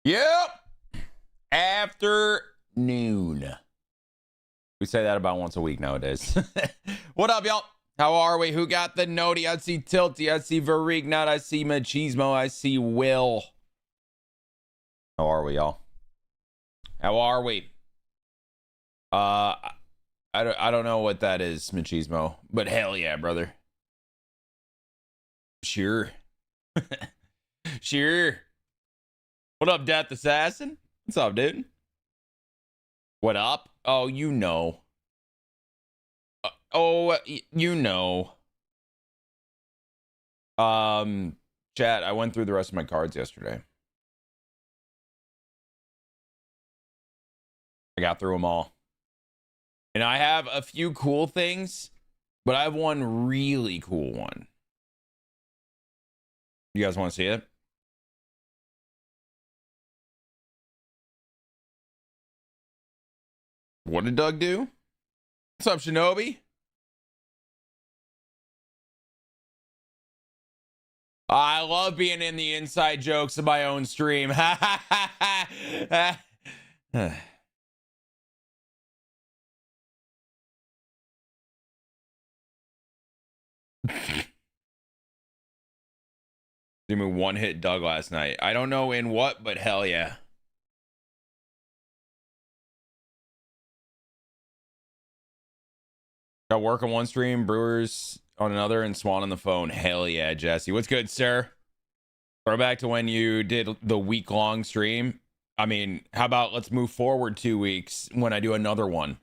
Yep. Afternoon. We say that about once a week nowadays. What up, y'all? How are we? Who got the noti? I see Tilty. I see Varignat. I see Machismo. I see Will. How are we, y'all? How are we? I don't know what that is, Machismo, but hell yeah, brother. Sure. Sure. What up, Death Assassin? What's up, dude? What up? Oh, you know. You know. Chat, I went through the rest of my cards yesterday. I got through them all. And I have a few cool things, but I have one really cool one. You guys want to see it? What did Doug do? What's up, Shinobi? I love being in the inside jokes of my own stream. Give me one hit Doug last night. I don't know in what, but hell yeah. Got work on one stream, Brewers on another, and Swan on the phone. Hell yeah, Jesse. What's good, sir? Throwback to when you did the week-long stream. I mean, how about let's move forward 2 weeks when I do another one?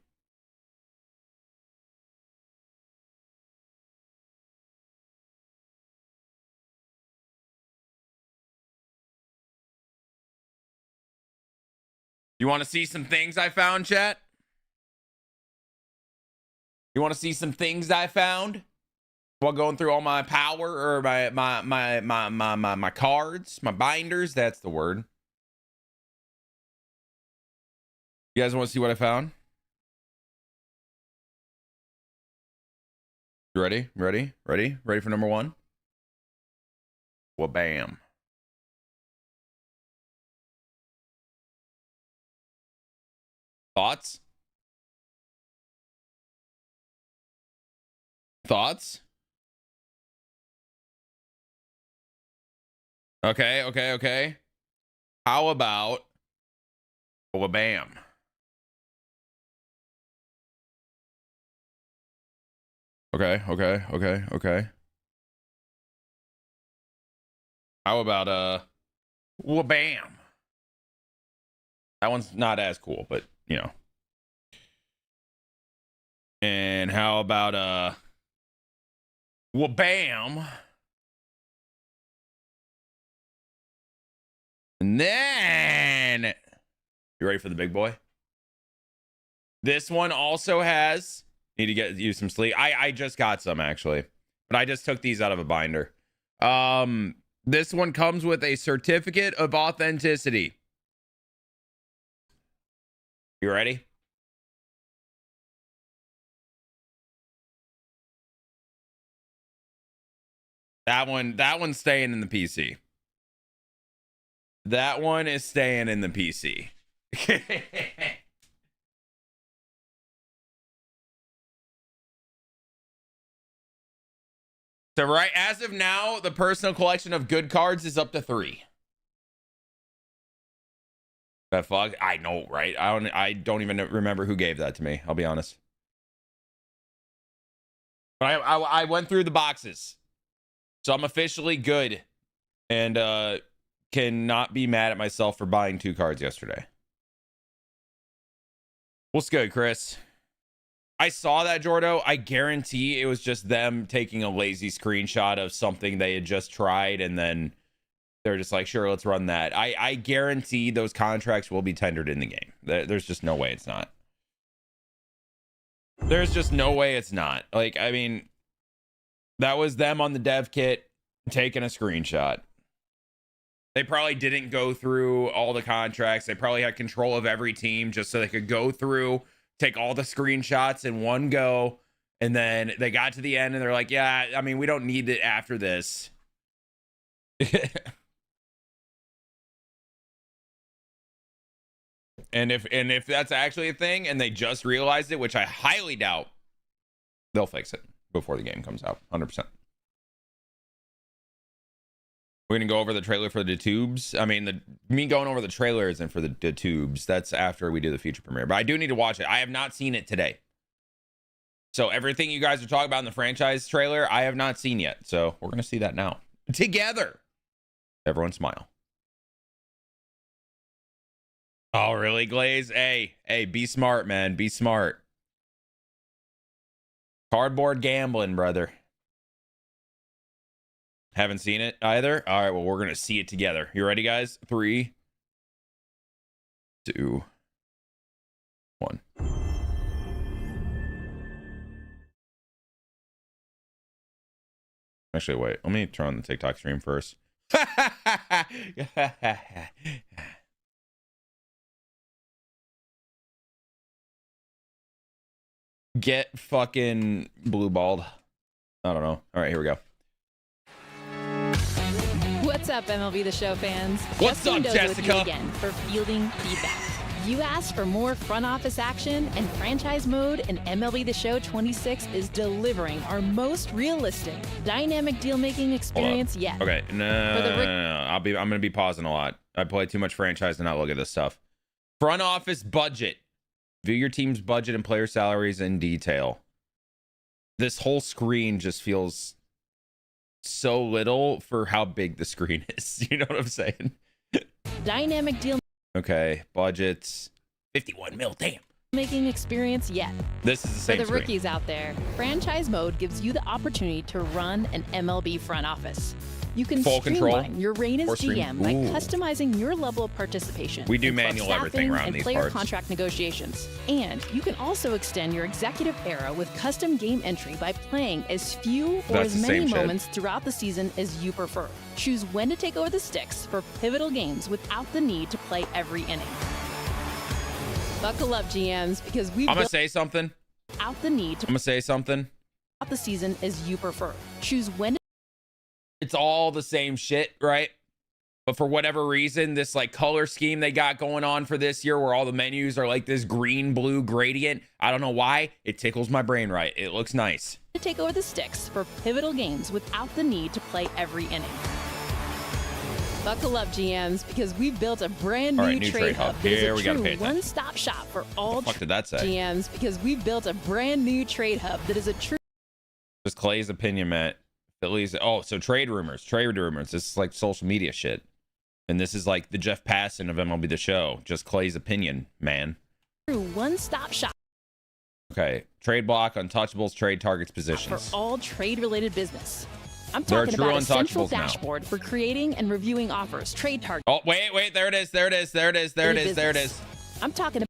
You want to see some things I found, chat? You want to see some things I found while going through all my power or my cards, my binders? That's the word. You guys want to see what I found? You ready? Ready? Ready? Ready for number one? Well, bam. Thoughts? Thoughts? Okay. How about well, bam? Okay. How about well, bam? That one's not as cool, but you know. And how about well, bam? And then you ready for the big boy? This one also has need to get you some sleep. I just got some actually, but I just took these out of a binder. This one comes with a certificate of authenticity. You ready? That one's staying in the PC. That one is staying in the PC. So right as of now, the personal collection of good cards is up to 3. That fuck? I know, right? I don't even remember who gave that to me. I'll be honest. But I went through the boxes, so I'm officially good, and cannot be mad at myself for buying 2 cards yesterday. What's good, Chris? I saw that, Jordo. I guarantee it was just them taking a lazy screenshot of something they had just tried, and then they're just like, sure, let's run that. I guarantee those contracts will be tendered in the game. There's just no way it's not. There's just no way it's not. Like, I mean, that was them on the dev kit taking a screenshot. They probably didn't go through all the contracts. They probably had control of every team just so they could go through, take all the screenshots in one go, and then they got to the end and they're like, yeah, I mean, we don't need it after this. And if that's actually a thing and they just realized it, which I highly doubt, they'll fix it before the game comes out. 100%. We're going to go over the trailer for the tubes. I mean, me going over the trailer isn't for the tubes. That's after we do the feature premiere. But I do need to watch it. I have not seen it today. So everything you guys are talking about in the franchise trailer, I have not seen yet. So we're going to see that now. Together. Everyone smile. Oh, really, Glaze? Hey, be smart, man. Be smart. Cardboard gambling, brother. Haven't seen it either. All right, well, we're going to see it together. You ready, guys? 3, 2, 1. Actually, wait. Let me turn on the TikTok stream first. Get fucking blue balled. I don't know. All right, here we go. What's up, MLB The Show fans? What's Justin up, Dozo with Jessica? you again for fielding feedback. You asked for more front office action, and franchise mode in MLB The Show 26 is delivering our most realistic, dynamic deal-making experience yet. Okay, no. I'm gonna be pausing a lot. I play too much franchise to not look at this stuff. Front office budget. View your team's budget and player salaries in detail. This whole screen just feels so little for how big the screen is. You know what I'm saying? Dynamic deal Okay, budgets 51 mil. Damn. making experience yet. This is the For same the screen. rookies out there, franchise mode gives you the opportunity to run an MLB front office. You can Full control streamline your reign as or stream- GM by Ooh. customizing your level of participation. We do in club manual everything staffing around and these player parts. contract negotiations. And you can also extend your executive era with custom game entry by playing as few or That's as the many same shit. moments throughout the season as you prefer. Choose when to take over the sticks for pivotal games without the need to play every inning. Buckle up, GMs, because we've I'm gonna built say something. out the need to I'm gonna say something. out the season as you prefer. Choose when to It's all the same shit, right? But for whatever reason, this like color scheme they got going on for this year where all the menus are like this green blue gradient. I don't know why. It tickles my brain right. It looks nice. take over the sticks for pivotal games without the need to play every inning. Buckle up, GMs, because we've built a brand new, All right, new trade hub. that is Here a we gotta true pay attention. one-stop shop for all What the fuck did that say? GMs, because we've built a brand new trade hub that is a true Just Clay's opinion, Matt. Phillies. Oh, so trade rumors. This is like social media shit. And this is like the Jeff Passan of MLB The Show. Just Clay's opinion, man. one-stop shop Okay. Trade block, untouchables, trade targets, for positions. all trade-related business. I'm There are talking true about a central untouchables now. dashboard for creating and reviewing offers, trade targets. Oh, wait. There it is. There it is. I'm talking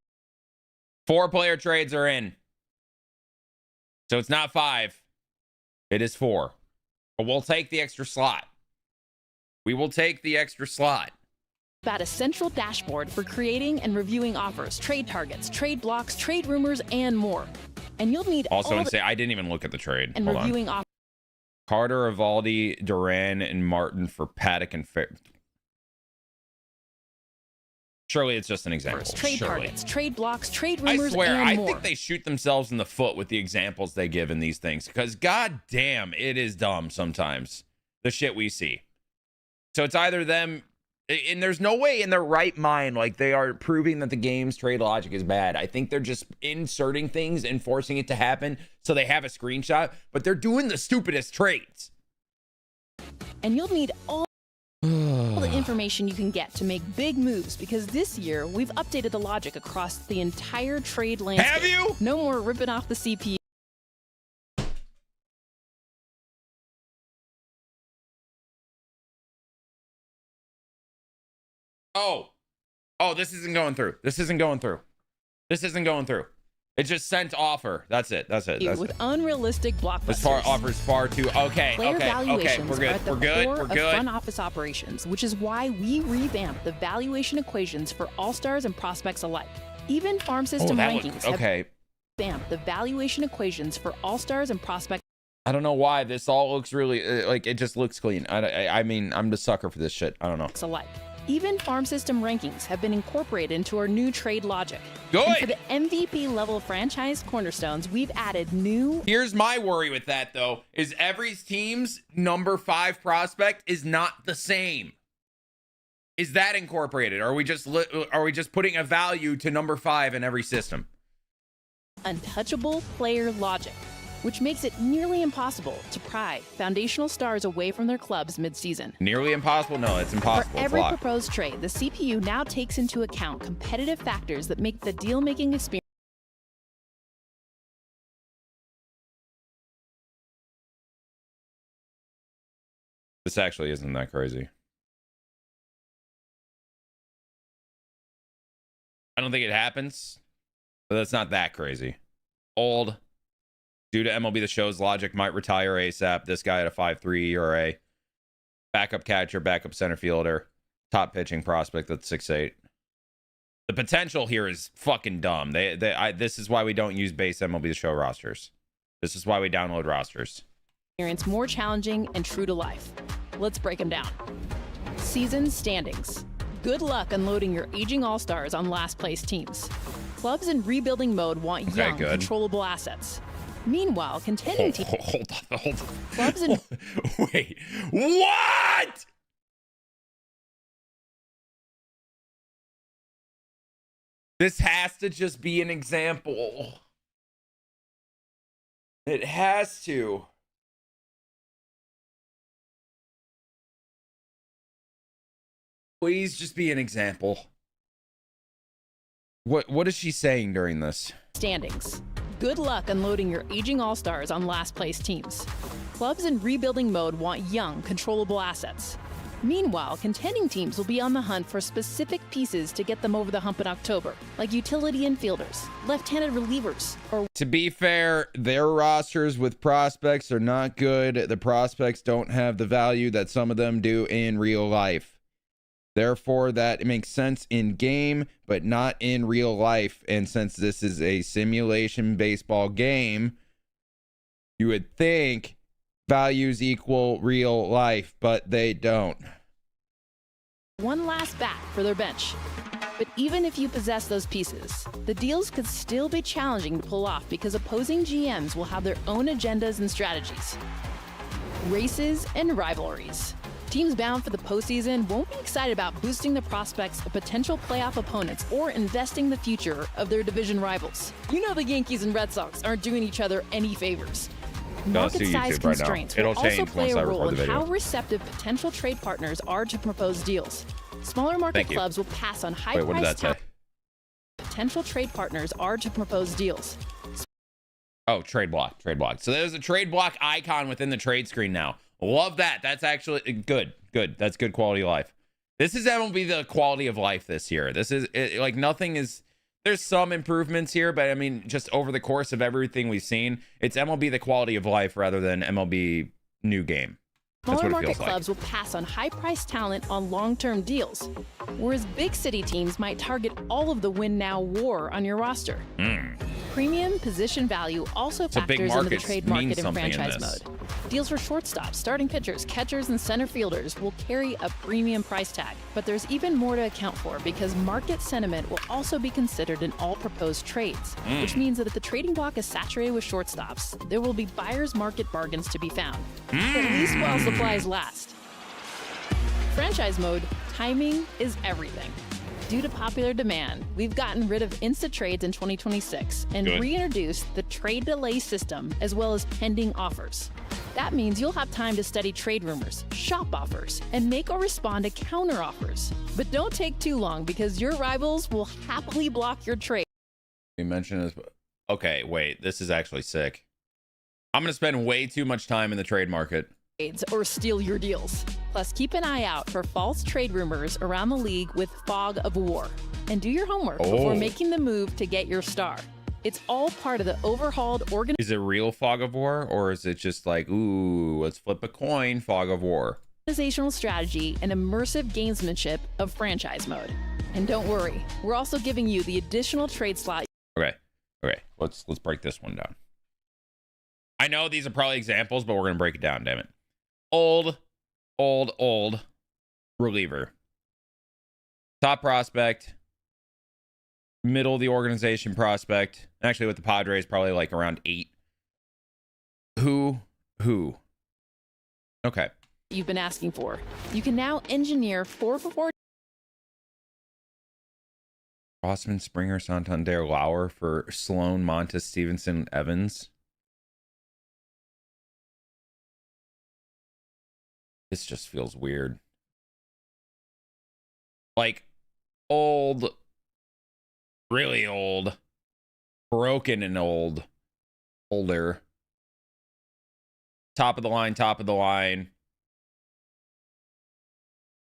4-player trades are in. So it's not 5. It is 4. But we'll take the extra slot. We will take the extra slot. about a central dashboard for creating and reviewing offers, trade targets, trade blocks, trade rumors, and more. And you'll need Also, all insane. I didn't even look at the trade. and Hold on. reviewing offers. Carter, Evaldi, Duran, and Martin for Paddock and Fair. Surely it's just an example. Trade Surely. targets, trade blocks, trade I rumors, swear, and I more. think they shoot themselves in the foot with the examples they give in these things. Because god damn, it is dumb sometimes. The shit we see. So it's either them, and there's no way in their right mind, like they are proving that the game's trade logic is bad. I think they're just inserting things and forcing it to happen so they have a screenshot, but they're doing the stupidest trades. And you'll need all the information you can get to make big moves, because this year we've updated the logic across the entire trade landscape. Have you? No more ripping off the CPU. Oh, this isn't going through. It just sent offer. That's it. With unrealistic blockbusters. This offers far too. Okay. Player valuations We're are at the good. core We're of good. front office operations, which is why we revamped the valuation equations for all-stars and prospects alike. Even farm system rankings have Okay. revamped the valuation equations for all-stars and prospects I don't know why this all looks really like it just looks clean. I mean, I'm the sucker for this shit. I don't know. alike. Even farm system rankings have been incorporated into our new trade logic. Good. And for the MVP level franchise cornerstones, we've added new... Here's my worry with that, though, is every team's number 5 prospect is not the same. Is that incorporated? Are we just putting a value to number 5 in every system? Untouchable player logic, which makes it nearly impossible to pry foundational stars away from their clubs mid-season. Nearly impossible? No, it's impossible. For every proposed trade, the CPU now takes into account competitive factors that make the deal-making experience. This actually isn't that crazy. I don't think it happens, but that's not that crazy. Old. Due to MLB The Show's logic, might retire ASAP. This guy at a 5.3 ERA. Backup catcher, backup center fielder. Top pitching prospect at 6.8. The potential here is fucking dumb. This is why we don't use base MLB The Show rosters. This is why we download rosters. Experience more challenging and true to life. Let's break them down. Season standings. Good luck unloading your aging all-stars on last-place teams. Clubs in rebuilding mode want young, controllable assets. Meanwhile, contending teams... Hold on. Clubs in... Wait, what? This has to just be an example. It has to. Please just be an example. What is she saying during this? Standings. Good luck unloading your aging all-stars on last-place teams. Clubs in rebuilding mode want young, controllable assets. Meanwhile, contending teams will be on the hunt for specific pieces to get them over the hump in October, like utility infielders, left-handed relievers, or... To be fair, their rosters with prospects are not good. The prospects don't have the value that some of them do in real life. Therefore, that makes sense in game, but not in real life. And since this is a simulation baseball game, you would think values equal real life, but they don't. One last bat for their bench. But even if you possess those pieces, the deals could still be challenging to pull off because opposing GMs will have their own agendas and strategies. Races and rivalries. Teams bound for the postseason won't be excited about boosting the prospects of potential playoff opponents or investing the future of their division rivals. You know the Yankees and Red Sox aren't doing each other any favors. Market size constraints will also play a role in how receptive potential trade partners are to proposed deals. Smaller market clubs will pass on high-priced talent. Potential trade partners are to propose deals. Oh, trade block. So there's a trade block icon within the trade screen now. Love that. That's actually good. That's good quality of life. This is MLB the quality of life this year. This is like nothing is. There's some improvements here, but I mean, just over the course of everything we've seen, it's MLB the quality of life rather than MLB new game. Smaller market clubs will pass on high-priced talent on long-term deals, whereas big city teams might target all of the win-now war on your roster. Premium position value also factors into the trade market and franchise mode. Deals for shortstops, starting pitchers, catchers, and center fielders will carry a premium price tag. But there's even more to account for because market sentiment will also be considered in all proposed trades, which means that if the trading block is saturated with shortstops, there will be buyer's market bargains to be found, at least while supplies last. Franchise mode, timing is everything. Due to popular demand, we've gotten rid of Insta Trades in 2026 and reintroduced the trade delay system as well as pending offers. That means you'll have time to study trade rumors, shop offers, and make or respond to counter offers. But don't take too long because your rivals will happily block your trade. You mentioned this. Okay, wait, this is actually sick. I'm going to spend way too much time in the trade market. Or steal your deals. Plus, keep an eye out for false trade rumors around the league with Fog of War. And do your homework before making the move to get your star. It's all part of the overhauled organization. Is it real Fog of War, or is it just like, ooh, let's flip a coin, Fog of War? Organizational strategy and immersive gamesmanship of franchise mode. And don't worry, we're also giving you the additional trade slot. Okay, let's break this one down. I know these are probably examples, but we're gonna break it down. Damn it. Old reliever. Top prospect. Middle of the organization prospect. Actually, with the Padres, probably like around 8. Who? Okay. You've been asking for. You can now engineer 4-for-4 Osman, Springer, Santander, Lauer for Sloan, Montes, Stevenson, Evans. This just feels weird. Like old, really old, broken and older. Top of the line.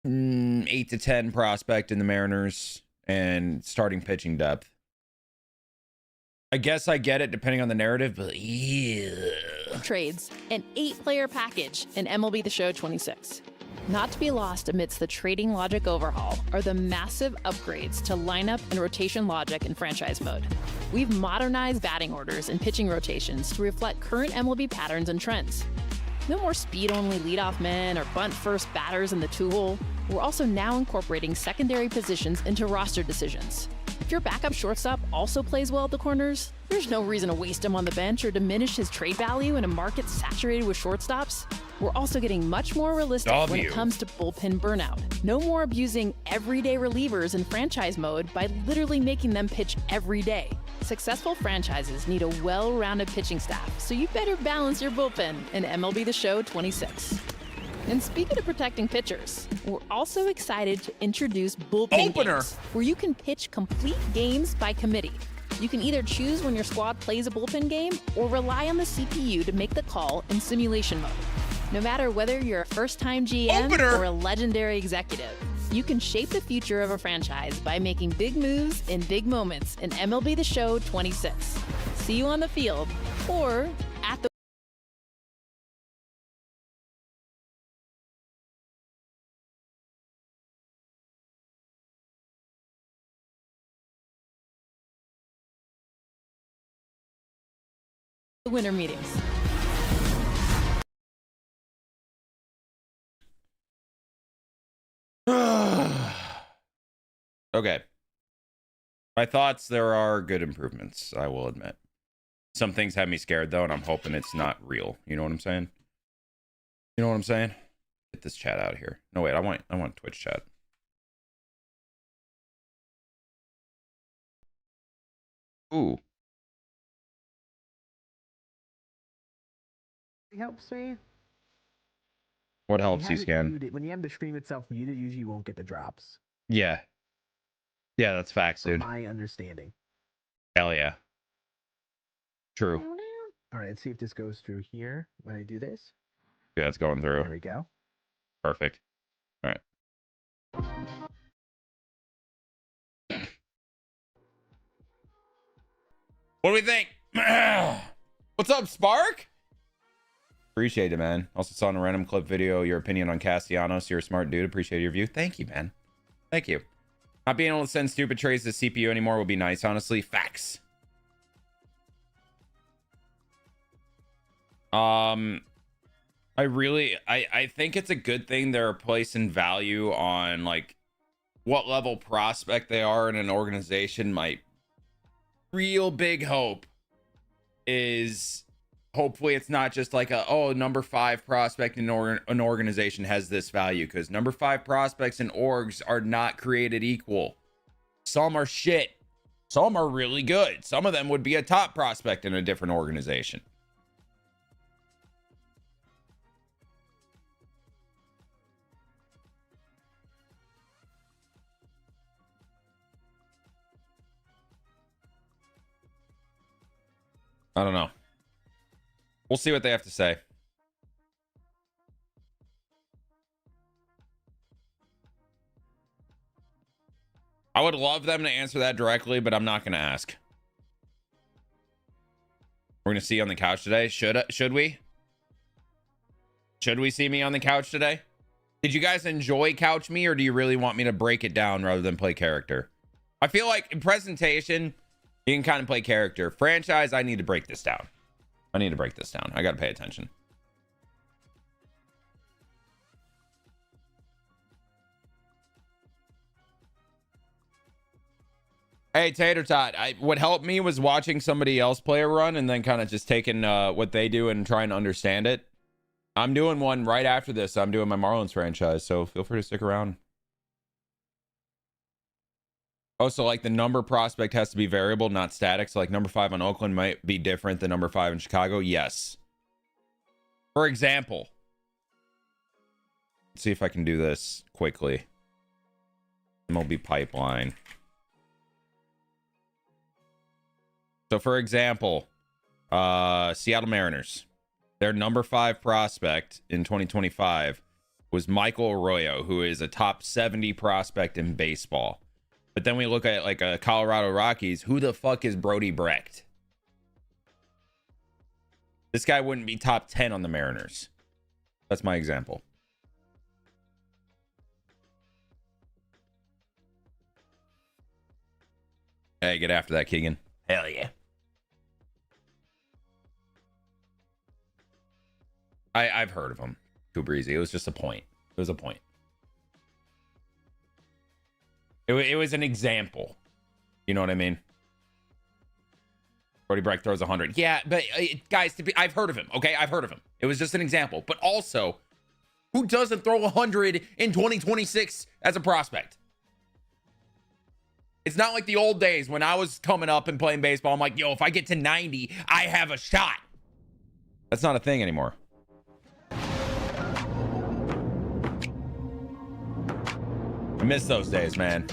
8 to 10 prospect in the Mariners and starting pitching depth. I guess I get it depending on the narrative, but yeah. trades, an 8-player package in MLB The Show 26. Not to be lost amidst the trading logic overhaul are the massive upgrades to lineup and rotation logic in franchise mode. We've modernized batting orders and pitching rotations to reflect current MLB patterns and trends. No more speed-only leadoff men or bunt-first batters in the two-hole. We're also now incorporating secondary positions into roster decisions. If your backup shortstop also plays well at the corners, there's no reason to waste him on the bench or diminish his trade value in a market saturated with shortstops. We're also getting much more realistic when it comes to bullpen burnout. No more abusing everyday relievers in franchise mode by literally making them pitch every day. Successful franchises need a well-rounded pitching staff, so you better balance your bullpen in MLB The Show 26. And speaking of protecting pitchers, we're also excited to introduce bullpen games, where you can pitch complete games by committee. You can either choose when your squad plays a bullpen game or rely on the CPU to make the call in simulation mode. No matter whether you're a first-time GM or a legendary executive, you can shape the future of a franchise by making big moves in big moments in MLB The Show 26. See you on the field or at the winter meetings. Okay. My thoughts, there are good improvements, I will admit. Some things have me scared, though, and I'm hoping it's not real. You know what I'm saying? Get this chat out of here. No, wait, I want Twitch chat. Ooh. It helps me. What helps you scan? When you have the stream itself muted, usually you won't get the drops. Yeah. Yeah, that's facts, dude. From my understanding. Hell yeah. True. All right, let's see if this goes through here when I do this. Yeah, it's going through. There we go. Perfect. All right. What do we think? What's up, Spark? Appreciate it, man. Also saw in a random clip video your opinion on Castellanos. You're a smart dude. Appreciate your view. Thank you, man. Thank you. Not being able to send stupid trades to CPU anymore would be nice, honestly. Facts. I think it's a good thing they're placing value on like what level prospect they are in an organization. My real big hope is hopefully it's not just like number 5 prospect in an organization has this value, because number 5 prospects in orgs are not created equal. Some are shit. Some are really good. Some of them would be a top prospect in a different organization. I don't know. We'll see what they have to say. I would love them to answer that directly, but I'm not going to ask. We're going to see you on the couch today. Should we? Should we see me on the couch today? Did you guys enjoy Couch Me, or do you really want me to break it down rather than play character? I feel like in presentation, you can kind of play character. Franchise, I need to break this down. I got to pay attention. Hey, Tater Tot, what helped me was watching somebody else play a run and then kind of just taking what they do and trying to understand it. I'm doing one right after this. I'm doing my Marlins franchise, so feel free to stick around. Oh, so like the number prospect has to be variable, not static. So like number 5 on Oakland might be different than number 5 in Chicago. Yes. For example, let's see if I can do this quickly. MLB pipeline. So, for example, Seattle Mariners, their number 5 prospect in 2025 was Michael Arroyo, who is a top 70 prospect in baseball. But then we look at like a Colorado Rockies. Who the fuck is Brody Brecht? This guy wouldn't be top 10 on the Mariners. That's my example. Hey, get after that, Keegan. Hell yeah. I've heard of him. Too breezy. It was just a point. It was a point. It was an example. You know what I mean? Brody Brecht throws 100. Yeah, but guys, I've heard of him. Okay, I've heard of him. It was just an example. But also, who doesn't throw 100 in 2026 as a prospect? It's not like the old days when I was coming up and playing baseball. I'm like, yo, if I get to 90, I have a shot. That's not a thing anymore. I miss those days, man.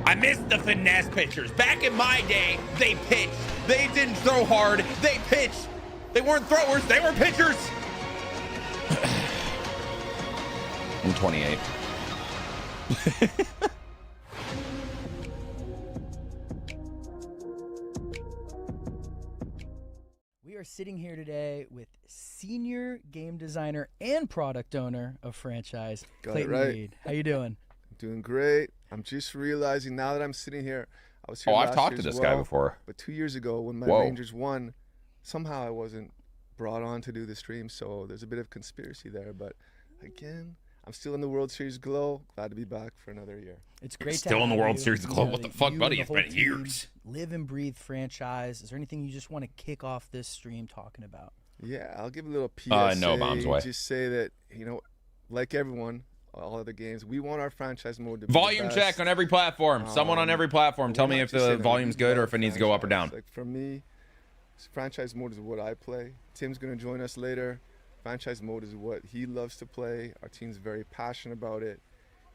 I miss the finesse pitchers. Back in my day, they pitched. They didn't throw hard. They pitched. They weren't throwers. They were pitchers. I'm 28. We are sitting here today with senior game designer and product owner of franchise, Clayton Reed. How you doing? I'm doing great. I'm just realizing now that I'm sitting here, I was here I've last talked year to as this well, guy before. But 2 years ago when my Rangers won, somehow I wasn't brought on to do the stream, so there's a bit of conspiracy there. But again, I'm still in the World Series glow. Glad to be back for another year. It's great to still in the have World you. Series glow. What the fuck, buddy? The It's whole been team years. Live and breathe franchise. Is there anything you just want to kick off this stream talking about? Yeah, I'll give a little PSA. No bombs away. Just say that, like everyone, all other games, we want our franchise mode to be Volume the best. check on every platform. Someone on every platform. Tell me if the volume's good or if it needs to go up or down. Like for me, franchise mode is what I play. Tim's going to join us later. Franchise mode is what he loves to play. Our team's very passionate about it.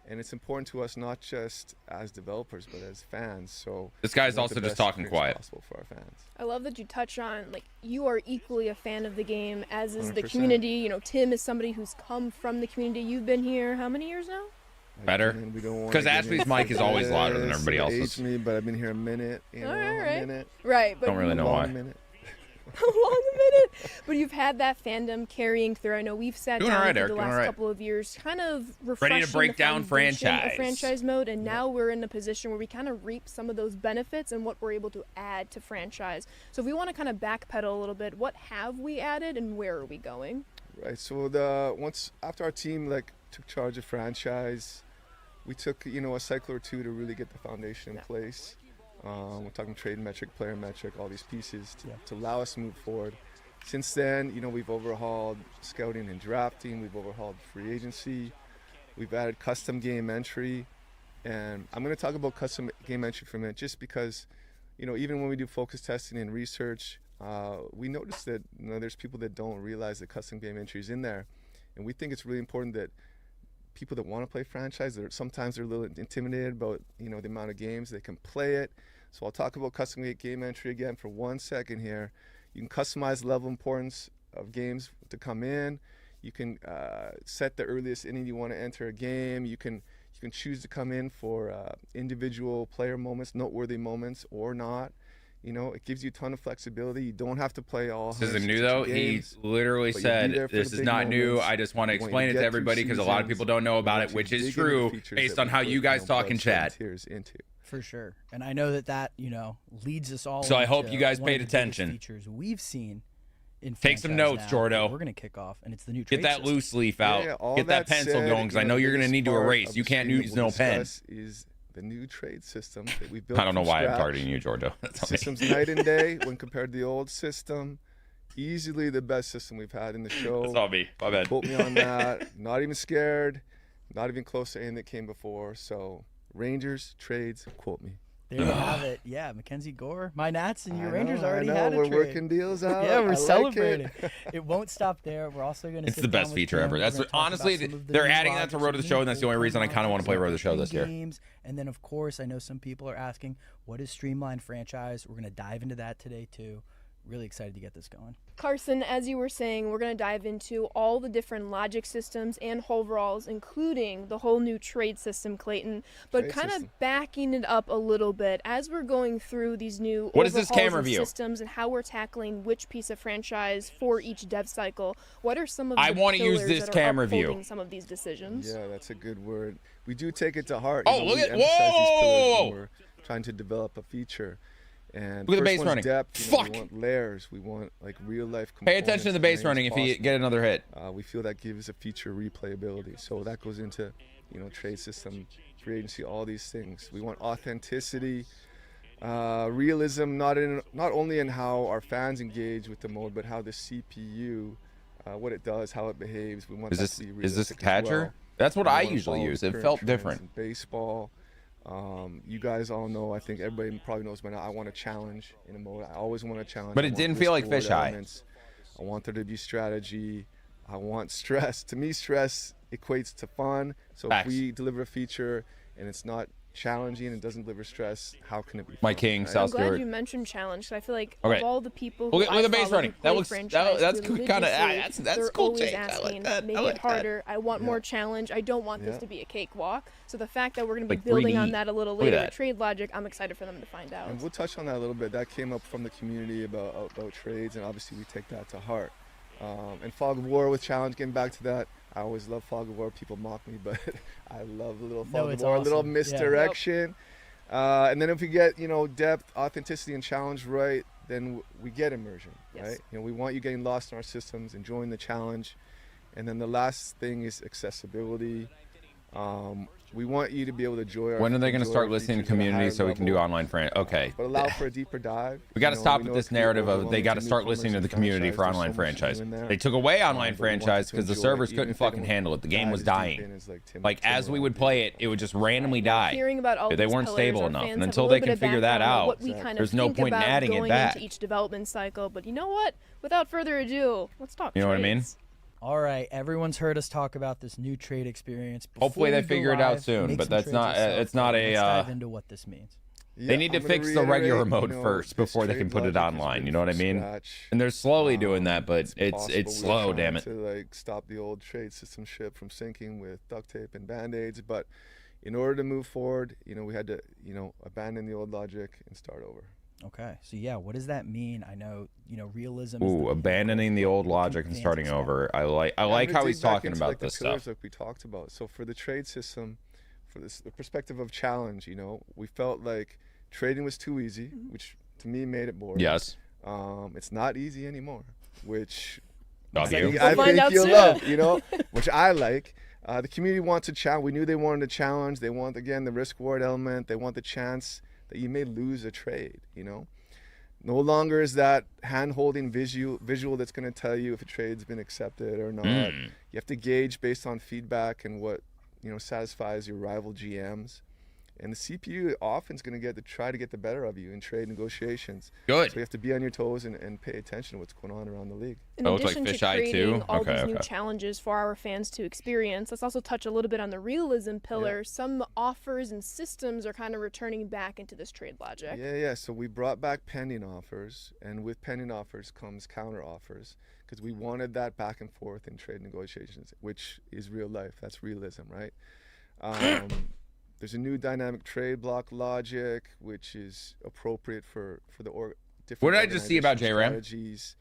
And it's important to us not just as developers, but as fans. So this guy's also just talking quiet. Possible for our fans. I love that you touch on, like, you are equally a fan of the game, as is the 100%. community. You know, Tim is somebody who's come from the community. You've been here how many years now? Better? Because Ashley's mic is always louder than everybody else's. Me, but I've been here a minute. All right. A minute. Right, but Don't really know why. a long minute. But you've had that fandom carrying through. I know we've sat Doing down all right, for Eric, the doing last all right. couple of years, kind of refreshing Ready to break the down foundation of franchise. franchise mode, and now we're in a position where we kind of reap some of those benefits and what we're able to add to franchise. So if we want to kind of backpedal a little bit, what have we added and where are we going? Right. So after our team took charge of franchise, we took a cycle or two to really get the foundation in place. We're talking trade metric, player metric, all these pieces to allow us to move forward. Since then, we've overhauled scouting and drafting. We've overhauled free agency. We've added custom game entry. And I'm going to talk about custom game entry for a minute just because, even when we do focus testing and research, we notice that there's people that don't realize that custom game entry is in there. And we think it's really important that people that want to play franchise, sometimes they're a little intimidated about, the amount of games they can play it. So I'll talk about custom game entry again for 1 second here. You can customize the level of importance of games to come in. You can set the earliest inning you want to enter a game. You can choose to come in for individual player moments, noteworthy moments, or not. It gives you a ton of flexibility. You don't have to play all. This isn't new though. Games, he literally said this is not new. I just want to explain it to everybody because a lot of people don't know about it, which is true based on how you guys talk in chat. For sure. And I know that leads us all. So I hope you guys one paid of the biggest attention. Features we've seen in Take some franchise notes, now. Jordo. We're going to kick off, and it's the new trade Get that system. loose leaf out. Yeah, all Get that that pencil said, going because I know you're going to need to erase. You can't use no pen. Is the new trade system that we built. I don't know from why I'm scratch. targeting you, Georgia. That's The on me. system's night and day when compared to the old system. Easily the best system we've had in the show. That's on me. My bad. Quote me on that. Not even scared. Not even close to anything that came before. So Rangers, trades, quote me. There you have it. Yeah, Mackenzie Gore, my Nats, and your I Rangers know, already I know. had a We're trade. working deals out. Yeah, I we're like celebrating. it. It won't stop there. We're also going to. It's the best feature ever. That's honestly, they're adding that to Road to the Show, and that's the only reason I kind of want to play Road to the Show this year. Games. And then, of course, I know some people are asking, what is Streamlined franchise? We're going to dive into that today, too. Really excited to get this going. Carson, as you were saying, we're going to dive into all the different logic systems and overalls, including the whole new trade system, Clayton. But Trade kind system. of backing it up a little bit, as we're going through these new What is this overhauls camera of view? systems and how we're tackling which piece of franchise for each dev cycle, what are some of I the wanna use pillars this that are camera view. upholding some of these decisions? Yeah, that's a good word. We do take it to heart. Oh, You know, look we at- emphasize these pillars whoa! when we're trying to develop a feature. And Look at the first base one's running. depth. You know, Fuck! we want layers. We want like real life Pay components. attention to the base running if you get another hit. We feel that gives a feature replayability. So that goes into, trade system, free agency, all these things. We want authenticity, realism, not only in how our fans engage with the mode, but how the CPU, what it does, how it behaves. We want Is that this to be is realistic this as catcher? well. That's what We I wanna usually follow use. the It current felt trends different. in baseball. You guys all know, I think everybody probably knows by now, I want a challenge in a mode. I always want a challenge. But I it want didn't feel like risk-reward fisheye. elements. I want there to be strategy. I want stress. To me, stress equates to fun. So Facts. if we deliver a feature and it's not challenging and doesn't deliver stress, how can it be fun? My king, right? South I'm glad Stewart. you mentioned challenge. So I feel like Okay. of all the people Look who at the base follow running. who That play looks- franchise that's religiously, kinda- that's they're cool, always Jake. I asking, like that. make I like it harder. I want Yeah. more challenge. I don't want this Yeah. to be a cakewalk. So the fact that we're going to be Like building 3D. on that a little Look at later that. with trade logic, I'm excited for them to find out. And we'll touch on that a little bit. That came up from the community about trades, and obviously we take that to heart. And Fog of War with challenge, getting back to that. I always love Fog of War. People mock me, but I love the little Fog of it's War, a little awesome. Yeah. misdirection. And then if we get, depth, authenticity, and challenge right, then we get immersion, Yes. right? We want you getting lost in our systems, enjoying the challenge. And then the last thing is accessibility. We want you to be able to enjoy our When are they going to enjoy start our listening to features at a community higher so we can do level, online friend? Okay. But allow for a deeper dive. We got to stop we with know this it can be narrative of they overwhelming got to to start newcomers listening to in the community for franchise. online There's so much to do franchise. in there. They took away online But we want franchise to because the enjoy it, servers even couldn't if they fucking don't handle it. The game dive was as deep dying. in as, Tim Like as we would play it, it would just randomly die. Hearing about all They these weren't pillars, stable our enough. fans And have a until little they bit can of figure that background on out, what we kind of there's no think point in about adding it going back. into each development cycle. But you know what? Without further ado, let's talk. You know what I mean? trades. All right, everyone's heard us talk about this new trade experience. Hopefully Before they we go figure it out live, soon, make but some that's trades not- yourself, it's not and a, let's dive into what this means. They need to fix the regular mode first before they can put it online. You know what I mean? And they're slowly doing that, but it's slow, damn it. To stop the old trade system ship from sinking with duct tape and band-aids, but in order to move forward, we had to, abandon the old logic and start over. Okay, so yeah, what does that mean? I know, realism. Is Ooh, the abandoning the old logic and starting over. I like how he's talking about this stuff. Like we talked about. So for the trade system, the perspective of challenge, we felt like trading was too easy, which to me made it boring. Yes. It's not easy anymore, which Love you. I We'll find think out you'll soon. love, which I like. The community wants a challenge. We knew they wanted a challenge. They want, again, the risk-reward element. They want the chance that you may lose a trade, No longer is that hand-holding visual that's going to tell you if a trade's been accepted or not. You have to gauge based on feedback and what, satisfies your rival GMs. And the CPU often is going to try to get the better of you in trade negotiations. Good. So you have to be on your toes and pay attention to what's going on around the league. In Oh, it's like addition to fisheye creating too? all Okay, these new okay. challenges for our fans to experience, let's also touch a little bit on the realism pillar. Some offers and systems are kind of returning back into this trade logic. Yeah. So we brought back pending offers, and with pending offers comes counter offers, because we wanted that back and forth in trade negotiations, which is real life. That's realism, right? There's a new dynamic trade block logic, which is appropriate for the different. What did I just see about organizational JRAM? strategies.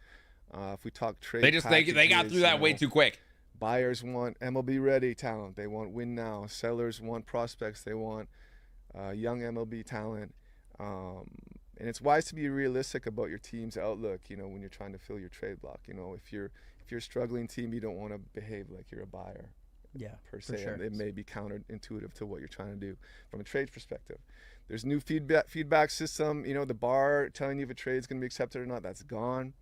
If we talk trade, They got through that way too quick. Buyers want MLB ready talent. They want win now. Sellers want prospects. They want young MLB talent. And it's wise to be realistic about your team's outlook. When you're trying to fill your trade block. If you're a struggling team, you don't want to behave like you're a buyer. per for se, sure. and it may be counterintuitive to what you're trying to do from a trade perspective. There's new feedback system. You know, the bar telling you if a trade is going to be accepted or not, that's gone.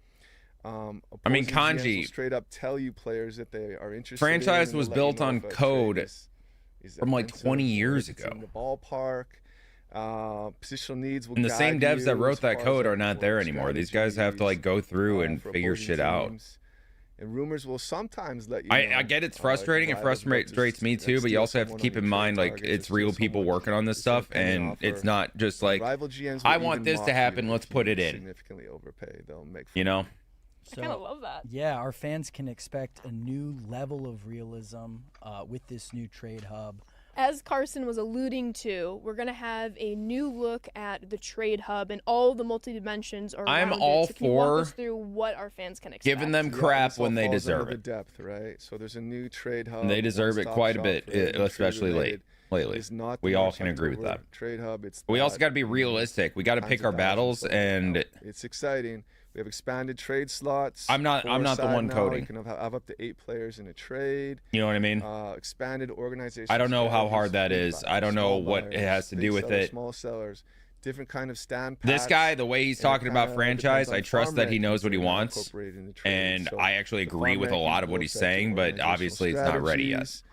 I mean, Opposing GMs will Kanji, straight up tell you players that they are interested. franchise in, and was they'll let you built know on if a trade code is from like offensive 20 or years if it's ago. in the ballpark. Positional needs will And the same guide devs that you wrote as that far code as, are not there anymore. These guys have to like go through and for figure opposing shit out. teams. And rumors will sometimes let you I know, get it's if frustrating. a It rival's about to frustrates me too, but you steal also have to someone keep on in your mind trade like targets or it's steal real people someone, working on this it's stuff, pending and offer. it's not just like rival GMs I will want even this to mock happen, you let's if you put it in. significantly overpay. They'll make fun You know? I kind of love that. Yeah, our fans can expect a new level of realism with this new trade hub. As Carson was alluding to, we're going to have a new look at the trade hub and all the multi-dimensions around I'm it. all So can you walk for us through what our fans can expect? giving them Yeah, crap this all when they falls under deserve the it. depth, right? So there's a new trade hub. And they deserve it one-stop quite a shop bit, for everything especially trade-related. lately. It's not We the all March can agree with October that. trade hub. It's We also that, got to be you know, realistic. We got to tens pick of our thousands battles, sold and out. It's exciting. We have expanded trade slots. I'm not the one now. coding. You can have up to 8 players in a trade. you know what I mean? Expanded organization. I don't know how strategies, hard that big is. buyers, I don't know small what it buyers, has to big do with sellers, it. Small sellers, different kind of stand This pats, guy, the way he's and it talking about kinda franchise, depends on I trust farm that he knows rankings what he that are wants, incorporated in the trade. and So I actually the agree farm with a lot rankings of will what he's affect your saying, but organizational obviously it's not ready yet. strategies.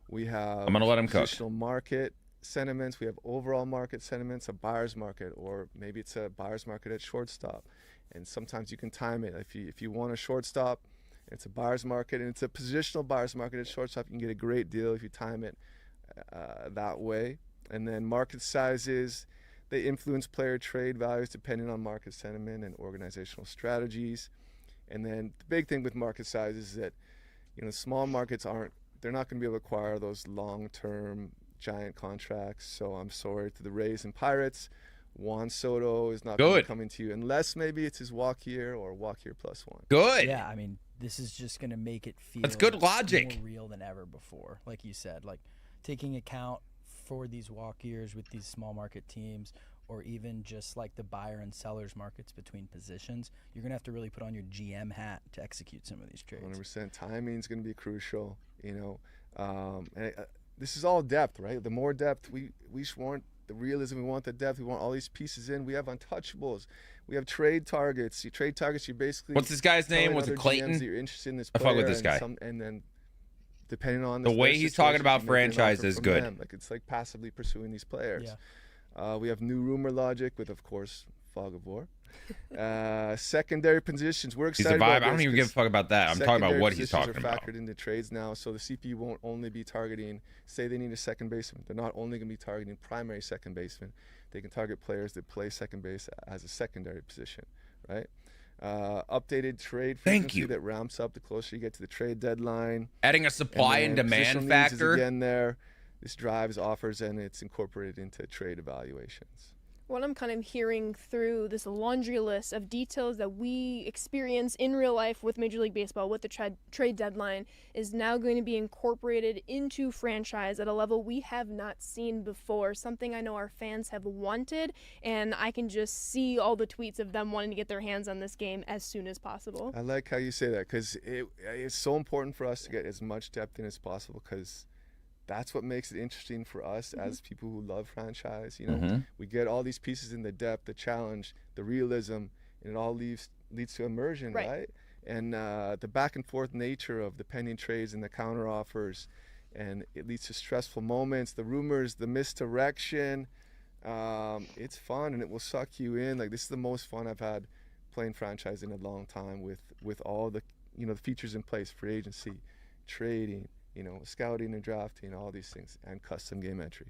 We have I'm gonna let him cook. positional market sentiments. We have overall market sentiments, a buyer's market, or maybe it's a buyer's market at shortstop. And sometimes you can time it. If you want a shortstop, it's a buyer's market, and it's a positional buyer's market at shortstop. You can get a great deal if you time it that way. And then market sizes, they influence player trade values depending on market sentiment and organizational strategies. And then the big thing with market sizes is that, you know, small markets they're not going to be able to acquire those long-term giant contracts. So I'm sorry to the Rays and Pirates. Juan Soto is not going to be coming to you unless maybe it's his walk year or walk year plus one. Good. Yeah, I mean, this is just going to make it feel That's good logic. more real than ever before. Like you said, like taking account for these walk years with these small market teams, or even just like the buyer and sellers markets between positions, you're going to have to really put on your GM hat to execute some of these trades. 100%. Timing is going to be crucial, you know. This is all depth, right? The more depth, we want the realism, we want the depth, we want all these pieces in. We have untouchables. We have trade targets. You're basically... What's this guy's name? telling Was it other Clayton? GMs that you're interested in this I fuck with player, this guy. and then depending on The way he's talking about franchise is good. Like it's like passively pursuing these players. Yeah. We have new rumor logic with, of course, Fog of War. Secondary positions. We're He's excited the vibe. about I don't this even give a 'cause fuck about that. I'm talking about secondary what he's positions talking are about. factored into trades now, so the CPU won't only be targeting, say they need a second baseman. They're not only going to be targeting primary second baseman. They can target players that play second base as a secondary position, right? Updated trade frequency that ramps up the closer you get to the trade deadline. Adding a supply and then demand positional needs factor. is again there. This drives offers, and it's incorporated into trade evaluations. What I'm kind of hearing through this laundry list of details that we experience in real life with Major League Baseball, with the trade deadline, is now going to be incorporated into franchise at a level we have not seen before, something I know our fans have wanted, and I can just see all the tweets of them wanting to get their hands on this game as soon as possible. I like how you say that, because it's so important for us to get as much depth in as possible, because that's what makes it interesting for us as people who love franchise. You know, we get all these pieces in the depth, the challenge, the realism, and it all leads to immersion, right? And the back and forth nature of the pending trades and the counter offers, and it leads to stressful moments, the rumors, the misdirection. It's fun, and it will suck you in. Like, this is the most fun I've had playing franchise in a long time, with all the, you know, the features in place: free agency, trading, you know, scouting and drafting, all these things, and custom game entry.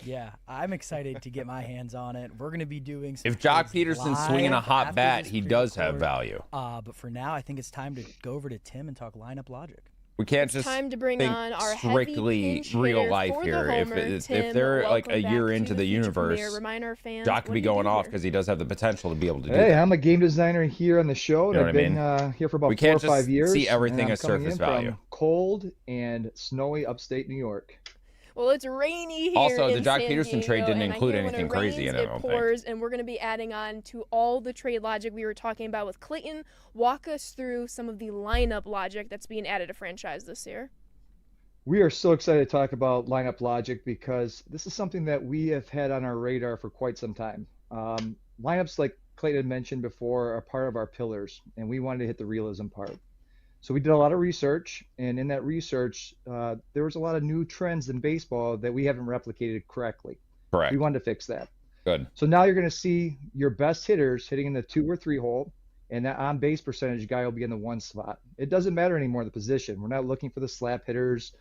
Yeah, I'm excited to get my hands on it. We're going to be doing some If Jock trades Peterson's swinging a live hot after bat, this he does have pre-record. value. But for now, I think it's time to go over to Tim and talk lineup logic. We can't It's just time to bring think on our strictly heavy pinch real hitter life for the here. homer, If Tim, they're like a welcome year back into to the Future Premiere. universe, Remind our fans, Jock could what be do you going do off here? because he does have the potential to be able to do Hey, that. I'm a game designer here on the show, and You know I've what I been here for about We 4 or can't just 5 years. see everything and I'm as coming surface in value. From cold and snowy upstate New York. Well, it's rainy here Also, the in Jock San Peterson trade Diego, didn't and I include hear when anything it crazy rains, in it, I it don't think. pours, and we're going to be adding on to all the trade logic we were talking about with Clayton. Walk us through some of the lineup logic that's being added to franchise this year. We are so excited to talk about lineup logic because this is something that we have had on our radar for quite some time. Lineups, like Clayton had mentioned before, are part of our pillars, and we wanted to hit the realism part. So we did a lot of research, and in that research, there was a lot of new trends in baseball that we haven't replicated correctly. Correct. We wanted to fix that. Good. So now you're going to see your best hitters hitting in the 2 or 3 hole, and that on base percentage guy will be in the 1 spot. It doesn't matter anymore the position. We're not looking for the slap hitters,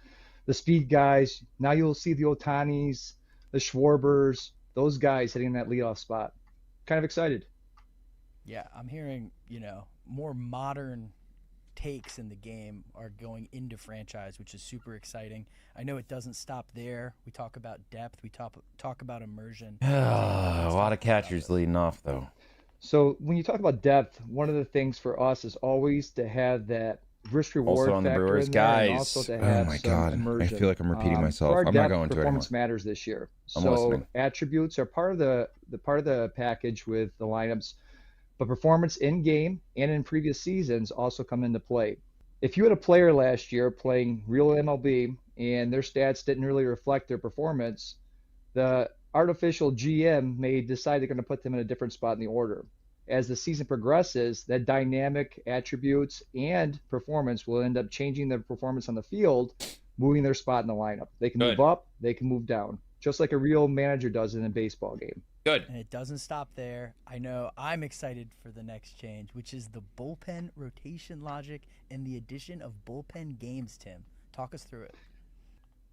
the speed guys. Now you'll see the Otanis, the Schwarbers, those guys hitting that leadoff spot. Kind of excited. Yeah, I'm hearing, more modern takes in the game are going into franchise, which is super exciting. I know it doesn't stop there. We talk about depth. We talk about immersion. A lot of catchers leading off, though. So when you talk about depth, one of the things for us is always to have that risk reward Also on the factor Brewers, in there, and guys. also to Oh have my some God. immersion. I feel like I'm repeating myself. For our I'm not depth, going to anymore. performance matters this year. I'm So listening. attributes are part of the package with the lineups, but performance in game and in previous seasons also come into play. If you had a player last year playing real MLB and their stats didn't really reflect their performance, the artificial GM may decide they're going to put them in a different spot in the order. As the season progresses, that dynamic attributes and performance will end up changing their performance on the field, moving their spot in the lineup. They can Good. move up, they can move down, just like a real manager does in a baseball game. Good. And it doesn't stop there. I know I'm excited for the next change, which is the bullpen rotation logic and the addition of bullpen games, Tim. Talk us through it.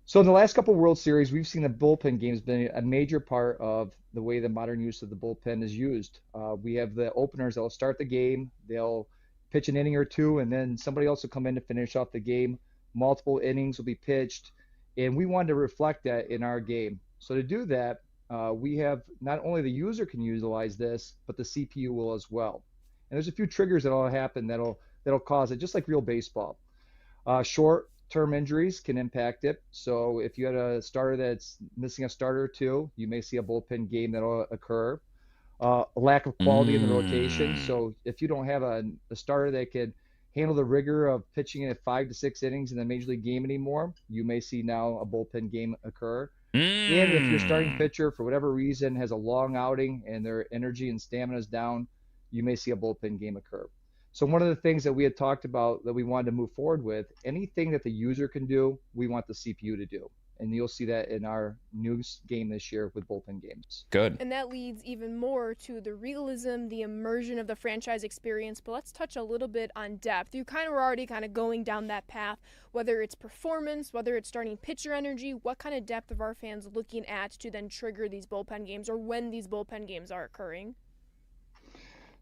So in the last couple of World Series, we've seen the bullpen games been a major part of the way the modern use of the bullpen is used. We have the openers that will start the game. They'll pitch an inning or two, and then somebody else will come in to finish off the game. Multiple innings will be pitched, and we wanted to reflect that in our game. So to do that, we have not only the user can utilize this, but the CPU will as well. And there's a few triggers that'll happen that'll cause it, just like real baseball. Short-term injuries can impact it. So if you had a starter that's missing a starter or two, you may see a bullpen game that'll occur. A lack of quality in the rotation. So if you don't have a starter that can handle the rigor of pitching at 5 to 6 innings in the major league game anymore, you may see now a bullpen game occur. And if your starting pitcher, for whatever reason, has a long outing and their energy and stamina is down, you may see a bullpen game occur. So one of the things that we had talked about that we wanted to move forward with, anything that the user can do, we want the CPU to do. And you'll see that in our new game this year with bullpen games. Good. And that leads even more to the realism, the immersion of the franchise experience. But let's touch a little bit on depth. You kind of were already kind of going down that path, whether it's performance, whether it's starting pitcher energy. What kind of depth are our fans looking at to then trigger these bullpen games, or when these bullpen games are occurring?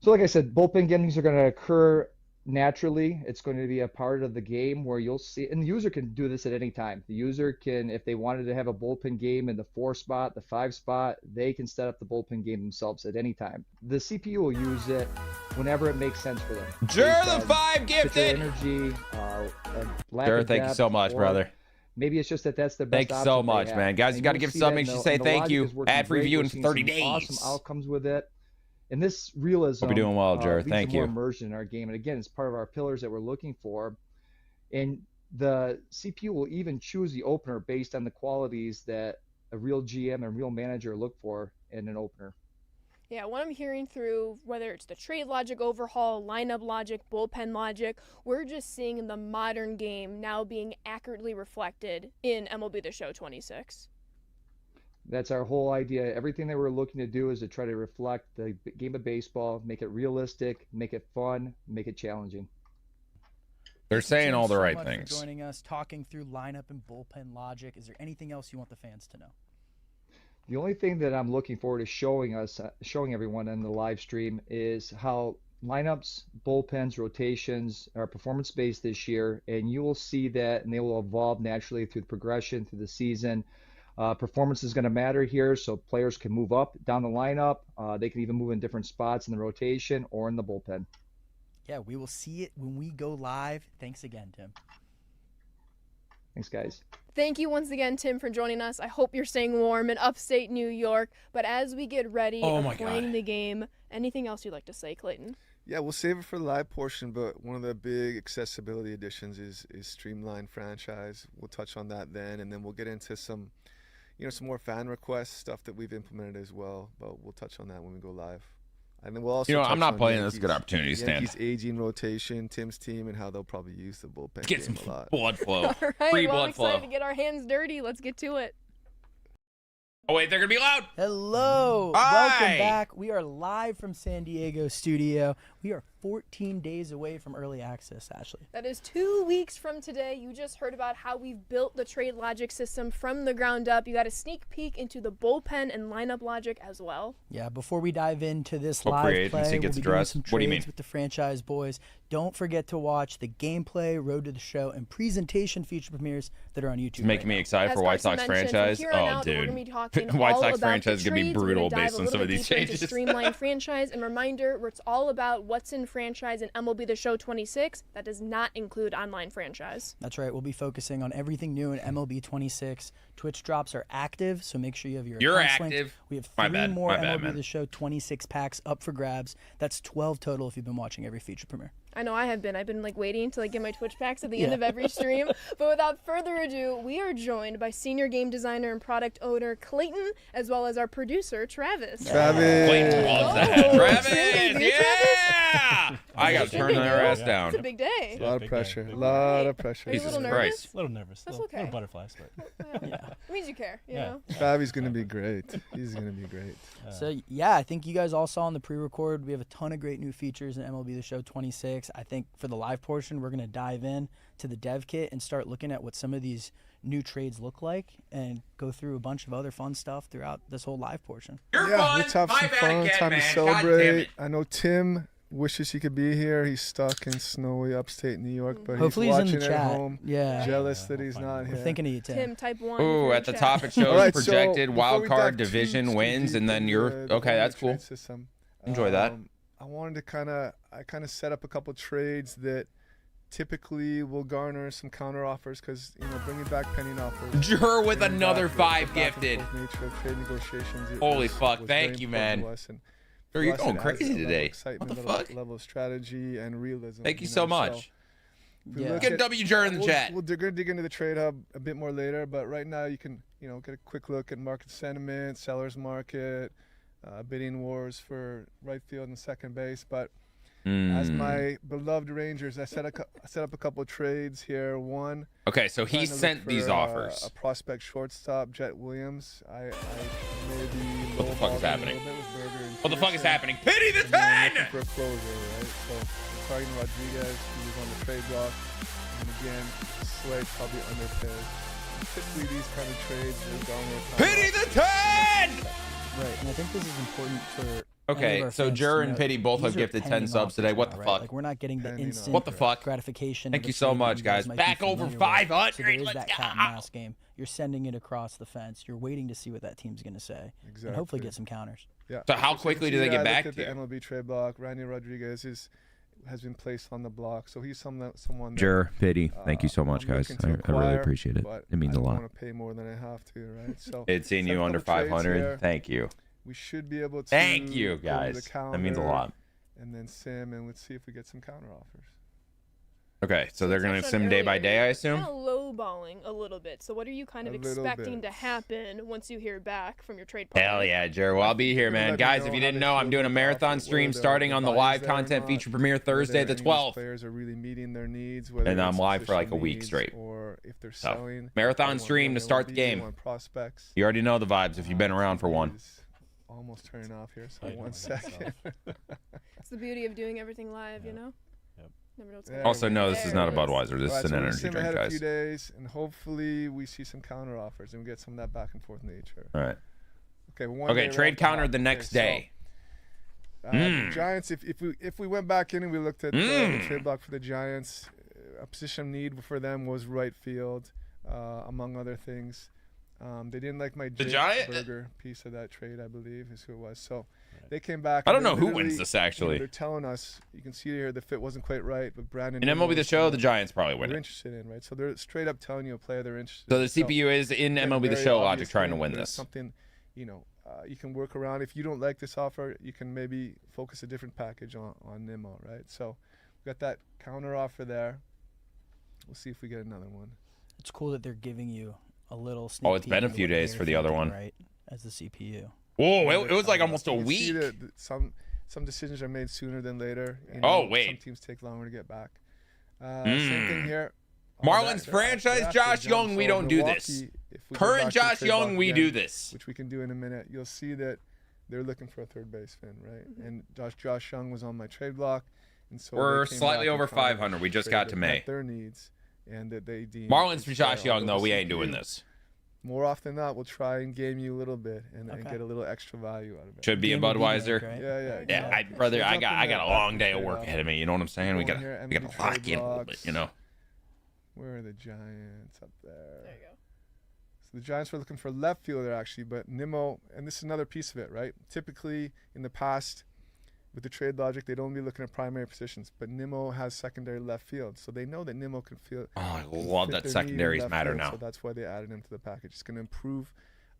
So like I said, bullpen games are going to occur naturally. It's going to be a part of the game where you'll see, and the user can do this at any time. The user can, if they wanted to have a bullpen game in the 4 spot, the 5 spot, they can set up the bullpen game themselves at any time. The CPU will use it whenever it makes sense for them. Jer Based the on 5 pitcher gifted. energy, and lack Jer, of thank you depth, so much, or brother. Maybe it's just that's the best Thank you option so they much, have. man. Guys, you And got to you'll give see sub. that Make in sure you the- say and the thank logic you. is working Ad free great. review We're in seeing 30 some days. Awesome outcomes with it. And this realism Hope you're doing well, Jared. leads to Thank more you. immersion in our game. And again, it's part of our pillars that we're looking for. And the CPU will even choose the opener based on the qualities that a real GM and real manager look for in an opener. Yeah, what I'm hearing through, whether it's the trade logic, overhaul, lineup logic, bullpen logic, we're just seeing the modern game now being accurately reflected in MLB The Show 26. That's our whole idea. Everything that we're looking to do is to try to reflect the game of baseball, make it realistic, make it fun, make it challenging. They're Thank you, saying Tim, all the so right much things. For joining us, talking through lineup and bullpen logic. Is there anything else you want the fans to know? The only thing that I'm looking forward to showing everyone in the live stream is how lineups, bullpens, rotations are performance-based this year, and you will see that, and they will evolve naturally through the progression through the season. Performance is going to matter here, so players can move up down the lineup. They can even move in different spots in the rotation or in the bullpen. Yeah, we will see it when we go live. Thanks again, Tim. Thanks, guys. Thank you once again, Tim, for joining us. I hope you're staying warm in upstate New York. But as we get ready Oh of my playing God. the game, anything else you'd like to say, Clayton? Yeah, we'll save it for the live portion, but one of the big accessibility additions is Streamlined franchise. We'll touch on that then, and then we'll get into some, some more fan requests, stuff that we've implemented as well, but we'll touch on that when we go live. And then we'll also I'm touch not on playing this. Good opportunity, Stan. Yankees aging rotation, Tim's team, and how they'll probably use the bullpen Get some game a lot. blood flow. All right, Free well, I'm blood flow. excited to get our hands dirty. Let's get to it. Oh, wait, they're going to be loud. Hello. Hi. Welcome back. We are live from San Diego studio. We are 14 days away from early access, Ashley. That is 2 weeks from today. You just heard about how we've built the trade logic system from the ground up. You got a sneak peek into the bullpen and lineup logic as well. Yeah, before we dive into this Hope live free play, agency we'll gets be doing addressed. some What do you trades mean? with the franchise boys. Don't forget to watch the gameplay, road to the show, and presentation feature premieres that are on YouTube. It's making me excited As for White Carson Sox mentioned, franchise. from here on Oh, out, We're dude. going to be talking White all Sox about franchise is the going to be trades. We're brutal gonna dive based a on some little of these deeper into changes. Streamlined franchise. And reminder, it's all about what's in franchise and MLB The Show 26. That does not include online franchise. That's right. We'll be focusing on everything new in MLB 26. Twitch drops are active, so make sure you have your You're accounts linked. active. We have My 3 bad. more My bad, MLB man. The Show 26 packs up for grabs. That's 12 total if you've been watching every feature premiere. I know I have been. I've been waiting to get my Twitch packs at the end of every stream. But without further ado, we are joined by senior game designer and product owner Clayton, as well as our producer Travis. Travis. Clayton loves that. Oh, Travis, same day, yeah! I got to turn their ass It's a down. big day. A lot of big pressure. day, A big lot day. of pressure. Are you a Jesus little nervous? Christ. A little nervous. That's Little okay. butterflies, but Yeah. It means you care, you Yeah. know? Travis going to be great. He's going to be great. So, yeah, I think you guys all saw in the pre-record, we have a ton of great new features in MLB The Show 26. I think for the live portion, we're going to dive in to the dev kit and start looking at what some of these new trades look like and go through a bunch of other fun stuff throughout this whole live portion. You're Yeah, fun. let's have My some bad fun. again, Time man. to God damn celebrate. it. I know Tim wishes he could be here. He's stuck in snowy upstate New York, but Hopefully he's he's watching in the at chat. home. Yeah. Jealous Yeah, that we'll he's find not him. here. We're thinking of you, Tim. Tim, type 1. Ooh, at the top it shows All right, so projected before wild we card dive too division wins, deep and then into you're the okay. whole That's trade cool. system, Enjoy that. I wanted to I kind of set up a couple trades that typically will garner some counter offers because bringing back pending offers. Jur with bringing another back 5 the back and gifted. forth nature of trade negotiations. Holy fuck, thank very you, important man. to us, and Jur, for you're us, going it adds crazy a level of today. excitement, What the a level- fuck? level of strategy and realism. Thank you so much. If we Yeah. look Get at- W Jur in the we'll, chat. We'll dig into the trade hub a bit more later, but right now you can get a quick look at market sentiment, sellers market, bidding wars for right field and second base. But as my beloved Rangers, I set up a couple of trades here. One, Okay, so he trying to look sent for, these a offers. prospect shortstop, Jet Williams. I maybe What the fuck is lowballed him a happening? little bit with Berger and What the fuck is Pearson. happening? Pity the And then 10! looking for a closer, right? So targeting Rodriguez, who was on the trade block, and again, Slade probably underpaid. Typically, these kind of trades will garner a Pity the 10! Right, and I think this is important for any Okay, of our so fans Jur to and know. Pity both have These are gifted 10 pending subs today. offers What now, the right? fuck? Like, we're not getting the Pending instant offers. What the fuck? gratification. Thank of you a so trade that much, you guys. might be Back over familiar with. 500. So there is Let's that cat and go. mouse game. You're sending it across the fence. You're waiting to see what that team's going to say, Exactly. and hopefully get some counters. Yeah. So how you can quickly do see they there, get I back looked to at you? the MLB trade block. Randy Rodriguez has been placed on the block, so he's someone that Jur, Pity, thank you so I'm much, guys. looking to I really acquire, appreciate it. but It means I a don't lot. want to pay more than I have to, right? So It's seeing set you a under couple trades 500. here. Thank you. We should be able to. Thank you, go to the guys. That means a calendar lot. And then sim, and let's see if we get some counter offers. Okay, so they're going to Touched on sim day by earlier, day, I you're assume? Kind of lowballing a little bit. So what are you kind of A little expecting bit. to happen once you hear back from your trade partner? Hell yeah, Jur. Well, I'll be here, Let man. me Guys, know if you how didn't they know, I'm feel doing a about marathon it, stream whether starting the on the value's live there or content not, feature premiere Thursday whether the any of these 12th. Players are really meeting their needs, whether And I'm it's live for like a position week needs straight. or if they're So, selling. marathon they want stream to more start the MLB, game. they want prospects. You already know the vibes if you've been around for one. Is almost turning off here, so Yeah, one doing that second. It's the beauty of doing everything live, you Yeah. know? Yep. Never know what's Yeah. gonna Also, happen. no, this is not a There it is. Budweiser. This Alright, is so an we're energy sim drink, ahead a few guys. days, and hopefully we see some counter offers and we get some of that back and forth nature. All right. Okay, well, one day Okay, we're trade off counter top. the next Okay, day. so, the Giants. If we went back in and we looked at the trade block for the Giants, a position of need for them was right field, among other things. They didn't like my Jake Berger piece of that trade, I believe, is who it was. So they came back. I don't and know they who literally, wins this, actually. they're telling us, you can see here the fit wasn't quite right, but Brandon. In MLB The Nimmo is Show, someone the Giants probably win they're it. interested in, right? So they're straight up telling you a player they're interested So in. the CPU is in again, MLB The very Show logic obviously, trying to win there's this. Something, you can work around. If you don't like this offer, you can maybe focus a different package on Nimmo, right? So we've got that counter offer there. We'll see if we get another one. It's cool that they're giving you a little sneak Oh, it's peek been a into few what days they're for the other thinking, one. right? As the CPU. Whoa, it was like almost a You can see week. that some decisions are made sooner than later. You Oh, know, wait. Some teams take longer to get back. Same thing here. Marlins franchise Josh Young, we don't do this. Milwaukee, if we go Current back to Josh trade Young, block we again, do this. which we can do in a minute. You'll see that they're looking for a third baseman, right? And Josh Young was on my trade block, and so We're they came slightly back and over found a 500. We just trade got that to met May. their needs, and that they deemed Marlins is for Josh fair. Young, though, Although we ain't CPU, doing this. More often than not, we'll try and game you a little bit and Okay. get a little extra value out of it. Should be a Game will be Budweiser. back, right? Yeah. Yeah, exactly. brother, So I jump got in I there, got a back long to day of trade work off. ahead of me. You know what I'm saying? We Going got here, to MLB lock trade in a little bit. blocks. You know. Where are the Giants up there? There you go. So the Giants were looking for left fielder actually, but Nimmo, and this is another piece of it, right? Typically in the past, with the trade logic, they'd only be looking at primary positions, but Nimmo has secondary left field, so they know that Nimmo can field. Oh, I can love fit that their need in secondaries left matter field, now. So that's why they added him to the package. It's going to improve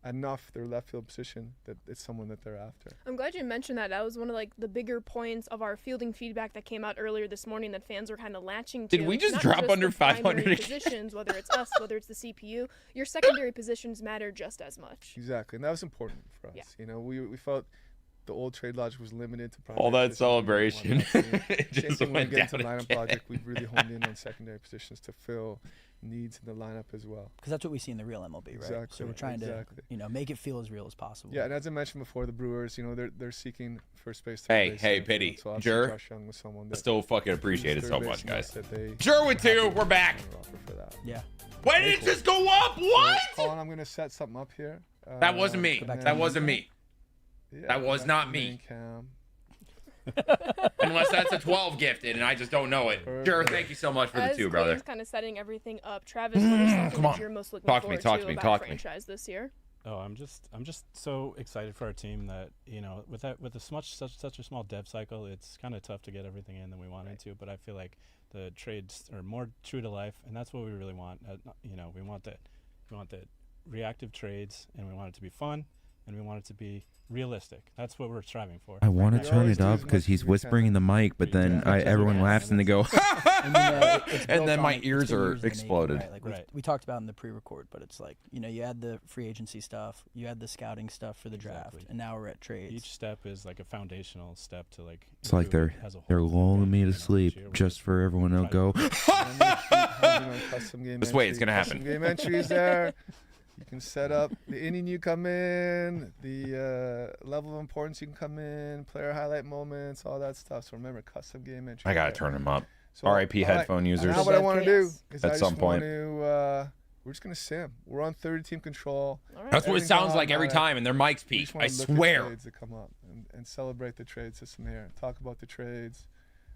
enough their left field position that it's someone that they're after. I'm glad you mentioned that. That was one of like the bigger points of our fielding feedback that came out earlier this morning that fans were kind of latching to. Did we It's just not drop under the 500 primary again? positions, whether it's us, whether it's the CPU, your secondary positions matter just as much. Exactly, and that was important for us. Yeah. You know, we felt the old trade logic was limited to primary All that positions. We didn't celebration. want that to be- It Same just thing when went we get into down lineup again. logic, we've really honed in on secondary positions to fill needs in the lineup as well. Because that's what we see in the real MLB, right? So Exactly, we're trying exactly. to, make it feel as real as possible. Yeah, and as I mentioned before, the Brewers, they're seeking first base. Hey, third base, hey, center Pity, field. So obviously Jur, Josh Young was someone I that still fucking appreciate it third so base much, guys. that they Jur with two, we're back. offer for that. Yeah. When did it just go up? What? Colin, I'm gonna set something up here. That wasn't me. and then- That wasn't me. Yeah, That was back not to me. main cam. Unless that's a 12 gifted and I just don't know it. Jur, thank you so much for the As two, brother. Clayton's kind of setting everything up, Travis, what is something come on. that you're most looking Talk to me, forward talk to me, about talk to me. franchise this year? Oh, I'm just so excited for our team that with such a small dev cycle, it's kind of tough to get everything in that we wanted to. But I feel like the trades are more true to life, and that's what we really want. We want the reactive trades, and we want it to be fun, and we want it to be realistic. That's what we're striving for. I want We to turn always it do up as much because as he's we whispering in the mic, but then everyone laughs and they go, And, it's And built then on- my it's ears been are years in the making, exploded. Right? Like Right. we talked about in the pre-record, but it's like, you add the free agency stuff, you add the scouting stuff for the draft, Exactly. and now we're at trades. Each step is like a foundational step to like. it's like improve it as a they're whole. lulling me to Each sleep year we're just for everyone to try to- go. And then keep honing on custom game This way, it's entry. gonna Custom happen. Game entries there. You can set up the inning you come in, the level of importance you can come in, player highlight moments, all that stuff. So remember, custom game entry. I gotta turn him up. So, RIP all right, headphone users. Now what I want to do is At I some just point. want to, we're just gonna sim. We're on 30-team control. All right. That's what it Everything's sounds on like every my- time, and their mics We peak. just wanna I look at swear. trades that come up and celebrate the trade system here. Talk about the trades.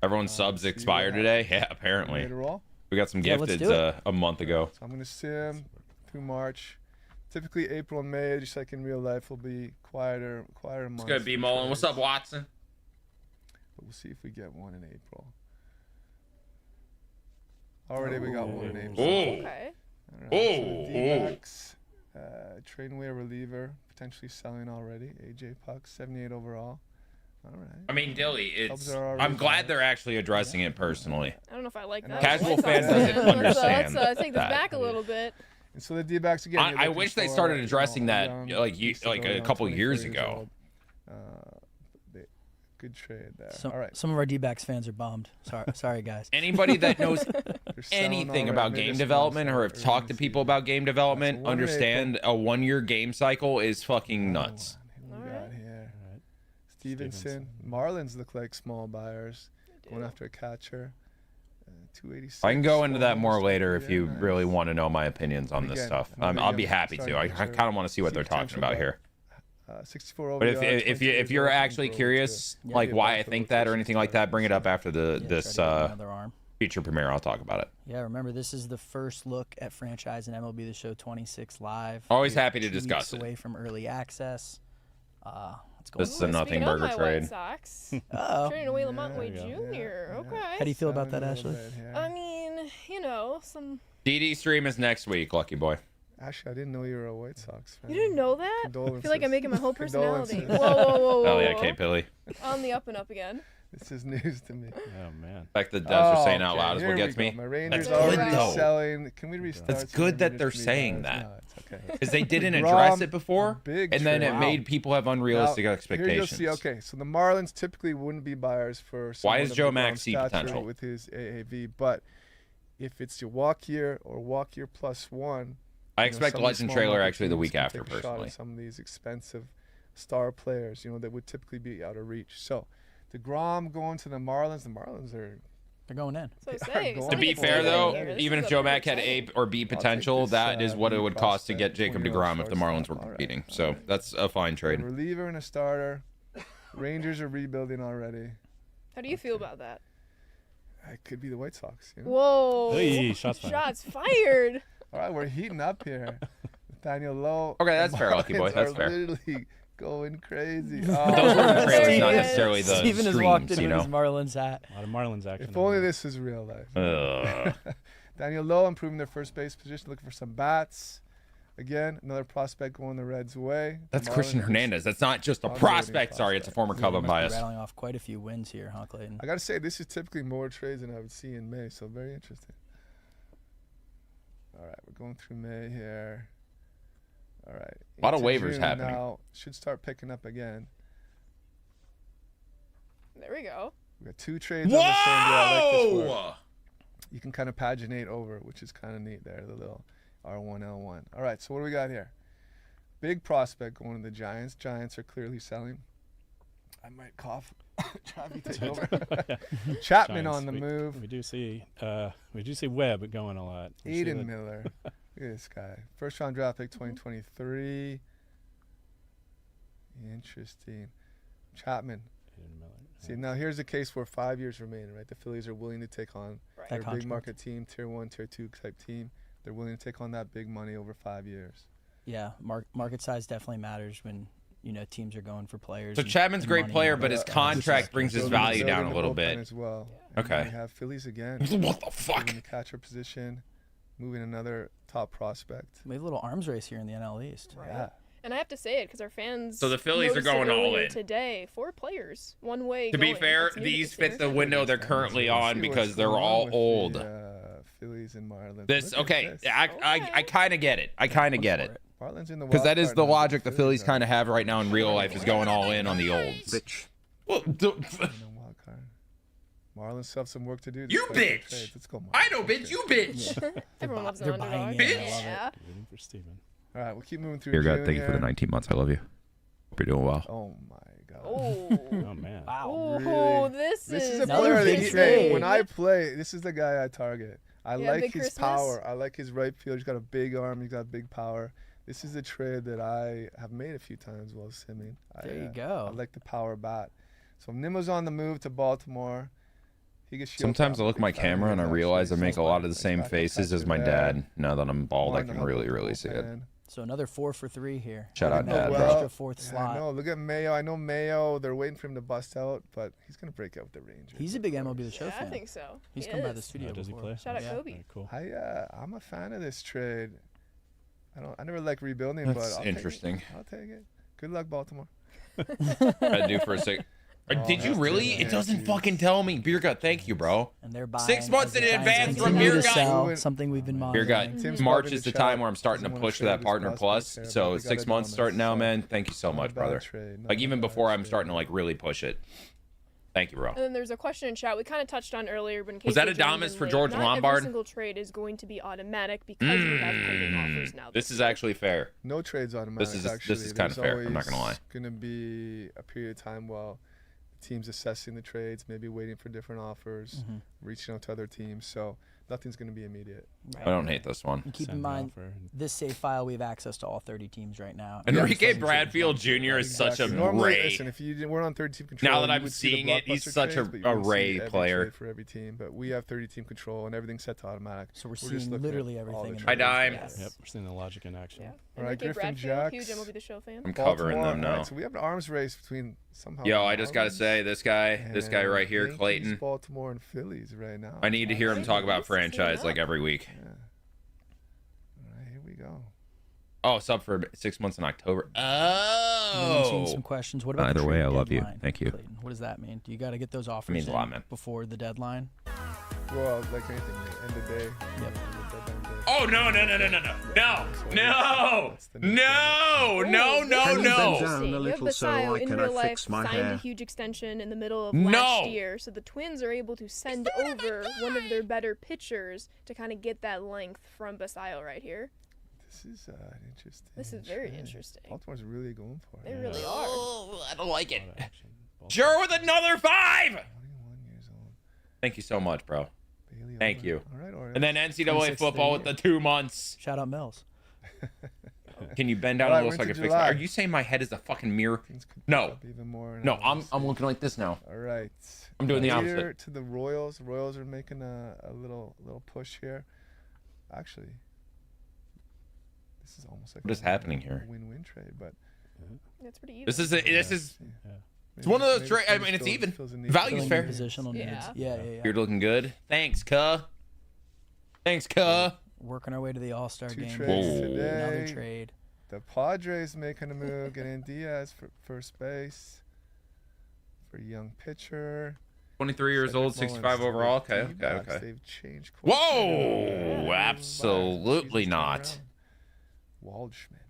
Everyone's subs see what expired happens. today. Yeah, Ready apparently. to roll? We got some Yeah, let's gifteds do it. a month ago. So I'm gonna sim through March. Typically April and May, just like in real life, will be quieter months. It's good, B Mullen. What's up, Watson? But we'll see if we get one in April. Already we got one in April. Oh, Okay. All right, Oh, so the D-backs, trading away a reliever, potentially selling already. AJ Puck, 78 overall. All right. I mean, Dilly, Cubs it's. are already I'm glad bad. they're actually addressing it personally. I don't know if I like And that. Casual Let's fan not- doesn't let's, understand Let's take this that. back a little bit. And so the D-backs again. you're I looking wish they for, started addressing that, young, like, decent a young, couple 24 years years ago. old. Good trade there. Some, All right. some of our D-backs fans are bummed. Sorry, guys. Anybody that knows They're selling anything already. about Made game a development small or have start talked to early people season. about game development So one in understand a 1 year game cycle is fucking nuts. Who we Alright. got here? All right. Stevenson. Marlins look like small buyers. Going after a catcher. 286. I can go into that more almost later if you nice. really want to know my opinions on this Again, stuff. another I'll be young happy to. starting I pitcher. kind of want to see what See they're talking potential about there. here. 64 But OBR, if 22 you're goals, actually 24 curious, Yeah. like Yeah, why back I to think that or rotation anything like that, bring it up after Yeah, this try to get another arm. feature premiere. I'll talk about it. Yeah, remember, this is the first look at franchise and MLB The Show 26 live. Always We're happy to 2 discuss weeks it. away from early access. Let's go. This is a nothing Speaking of burger my trade. White Sox, Uh-oh. trading away Lamont Wade There Jr. you go. Okay. How do you feel about Selling that, a little Ashley? bit here. I mean, some. DD stream is next week, lucky boy. Actually, I didn't know you were a White Sox fan. You didn't know that? I Condolences. feel like I'm making my whole personality. Condolences. Whoa. Oh yeah, K Pilly. On the up and up again. This is news to me. Oh man. In fact, the devs are saying out okay, loud is here what we gets go. me. My Rangers That's good, already though. selling. Can we restart? That's so good maybe that they're just saying restart? that. No, it's okay. Because they didn't DeGrom, address it before, big and then it trade. made people have unrealistic Now, expectations. Here you'll see. Okay, so the Marlins typically wouldn't be buyers for. Why someone is of Joe DeGrom's Max see stature potential? with his AAV? But if it's your walk year or walk year plus one, I you know, expect some of these Legend small trailer market actually the teams week can after, take a shot at personally. some of these expensive star players, that would typically be out of reach. So, DeGrom going to the Marlins. The Marlins are. They're going in. So They say, are going To be for fair, it. though, This even is if a Joe Mack perfect had trade. A or B I'll take potential, this, that is what it B would cost to prospect, get Jacob 20-year-old DeGrom if the Marlins were shortstop. All right, competing. all So right. that's a fine A trade. reliever and a starter. Rangers are rebuilding already. How do you feel about that? It could be the White Sox. Whoa. Hey, shots fired. Shots fired. All right, we're heating up here. Nathaniel Lowe. Okay, that's the fair, Lucky Boy, Marlins that's are fair. Literally going crazy. Those Oh, were the Very trailers, not good. necessarily the Steven has walked screens, in you with his know. Marlins hat. A lot of Marlins action. if only this was real life. Ugh. Daniel Lowe improving their first base position, looking for some bats. Again, another prospect going the Reds' way. That's The Christian Marlins- Hernandez. That's not just a Unbelievable prospect. Sorry, it's a former Cub. I'm Must be biased. rattling off quite a few wins here, huh, Clayton? I gotta say, this is typically more trades than I would see in May, so very interesting. All right, we're going through May here. All right. A lot of into waivers June happening. Now should start picking up again. There we go. We got 2 trades on the same day. I like this one. Whoa! You can kind of paginate over, which is kind of neat there, the little R1, L1. All right, so what do we got here? Big prospect going to the Giants. Giants are clearly selling. I might cough. Travi, take over. Chapman Giants, on the move. We do see Webb going a lot. We see Aiden that- Miller. Look at this guy. First round draft pick 2023. Interesting. Chapman. Aiden Miller. See, now here's a case where 5 years remain, right? The Phillies are willing to take on Right. their That big contract. market team, tier 1, tier 2 type team. They're willing to take on that big money over 5 years. Yeah, market size definitely matters when teams are going for players. So and- Chapman's a and great money player, and but all his that. contract brings his Building- value down building a the little bullpen bit. as well. Yeah. And Okay. We have Phillies again. What the fuck? Moving the catcher position, moving another top prospect. We have a little arms race here in the NL East. Right. Yeah. And I have to say it because our fans. So the Phillies are noticed it going all earlier in. Today, 4 players, one way. To be going. fair, That's new these this fit year. the window they're currently on See because what's they're going on all with old. The, Phillies and Marlins. This Look at okay? this. I kind of get it. I kind of get it Marlins in the because wild that is card the now, logic the Phillies are kind of have right now in real life is going all in on the olds. Bitch. Well, in the wild card. Marlins still have some work to do. You despite their bitch! trades. Let's go, Marlins. I know, bitch. You bitch. Everyone loves an they're underdog. buying in. I love it. Yeah. Rooting for Steven. All right, we'll keep moving through. Dear God, June thank you for the here. 19 months. I love you. Hope you're doing well. Oh my God. Oh. Oh man. Wow. Oh, Really? this This is is a Another player that big he, trade. hey, when I play, this is the guy I target. I Yeah, like big his Christmas. power. I like his right field. He's got a big arm. He's got big power. This is a trade that I have made a few times while simming. There you I go. like the power bat. So Nimmo's on the move to Baltimore. Higashioka, Sometimes I look at my big fan of camera and I his, realize I actually. make a lot of the Nice same backup faces as catcher my there. dad. Now that I'm bald, I Wanted to can help really, with the really see it. bullpen. So another 4 for 3 here. Shout out, Adding Dad, that bro. extra fourth Yeah, slot. I know. Look at Mayo. I know Mayo. They're waiting for him to bust out, but he's gonna break out with the Rangers. He's a big MLB The Show Yeah, I fan. think so. He's He come by the is. studio Does he before. play? Shout out Yeah. Kobe. Very cool. I'm a fan of this trade. I never like rebuilding, That's but I'll interesting. I'll take it. Good luck, Baltimore. I do for a sec. Did you that's really? good. It doesn't Jeez. fucking tell me. Beer gut, thank you, bro. And they're buying 6 months as the in Giants advance from continue Beer to Gut. sell, something we've been Beer monitoring. gut. Tim's March probably is the the time chat. where I'm starting to Doesn't wanna push for that trade his partner prospects plus. there, but So we 6 got months Adames, starting now, so man. Thank you so not a much, bad brother. trade, not Like a even bad before I'm trade. starting to like really push it. Thank you, bro. And then there's a question in chat we kind of touched on earlier, but in case Was that you joined Adames in for late, George not Lombard? Every single trade is going to be automatic because we have pending offers now. This is actually fair. No trades automatic. is- actually. this is kinda There's fair, I'm not gonna always lie. Gonna be a period of time while the team's assessing the trades, maybe waiting for different offers, reaching out to other teams. So nothing's gonna be immediate. I don't hate this one. And keep Send in an mind, offer and- this save file, we have access to all 30 teams right now. Enrique Yeah. Bradfield Jr. is such a Exactly. Normally, ray. listen, if you weren't on 30-team control, Now that you I'm would see the seeing it, he's blockbuster such trades, but you a wouldn't see ray every player. trade for every team. But we have 30-team control and everything's set to automatic. So we're just seeing looking at literally all everything the in the trades. Hi, Dime. Yes. Yep, we're seeing the logic in action. Yeah. All right, Enrique Griffin Bradfield, Jacks. huge MLB The Show fan. I'm covering Baltimore. them All now. right, so we have an arms race between somehow. Yo, the I just gotta Marlins say, this guy and right here, Yankees, Clayton. Baltimore and Phillies right now. I need to hear him talk about This is franchise enough. like every week. Yeah. All right, here we go. Oh, sub for 6 months in October. And then we've seen Oh. some questions. What about Either the way, trade I love you. deadline, Thank you. Clayton? What does that mean? Do you got to get those offers means a in lot, man. before the deadline? Well, like anything, end of day. Yep. Oh, no. That's the new Interesting. You have little so Basayo I in can real life fix my signed a hair? huge extension in the middle of No. last year, so the Twins are able to send over one of their better pitchers to kind of get that length from Basayo right here. This is interesting. This is very trade. interesting. Baltimore's really going for They it. really are. Oh, I don't like it. Lot of action. Sure with another 5. 21 years old. Thank you so much, bro. Bailey Thank Owen. you. All right, Orioles. And then NCAA football with the 2 months. Shout out Mills. Can you bend down All a right, little so I we're can into fix my... July. Are you saying my head is a fucking mirror? Things could pick No. up even more No, now. I'm looking like this now. All right. I'm doing the Here opposite. to the Royals. Royals are making a little push here. Actually, this is almost like What is happening here? Win-win trade, but That's pretty even. This is Yeah. it's one of those maybe trades. I Twins mean, it's feels- even. feels a need Value's for Filling fair. in Positional needs. Yeah. Yeah. You're looking good. Thanks, cuh. Thanks, cuh. Working our way to the All-Star Two game. trades Whoa. today. Another trade. The Padres making a move, getting Diaz for first base for young pitcher. 23 years Cedric old, 65 Mullins. overall. Okay. D-backs, They've changed course. Whoa! Absolutely Season's not. turned around. Waldschmidt.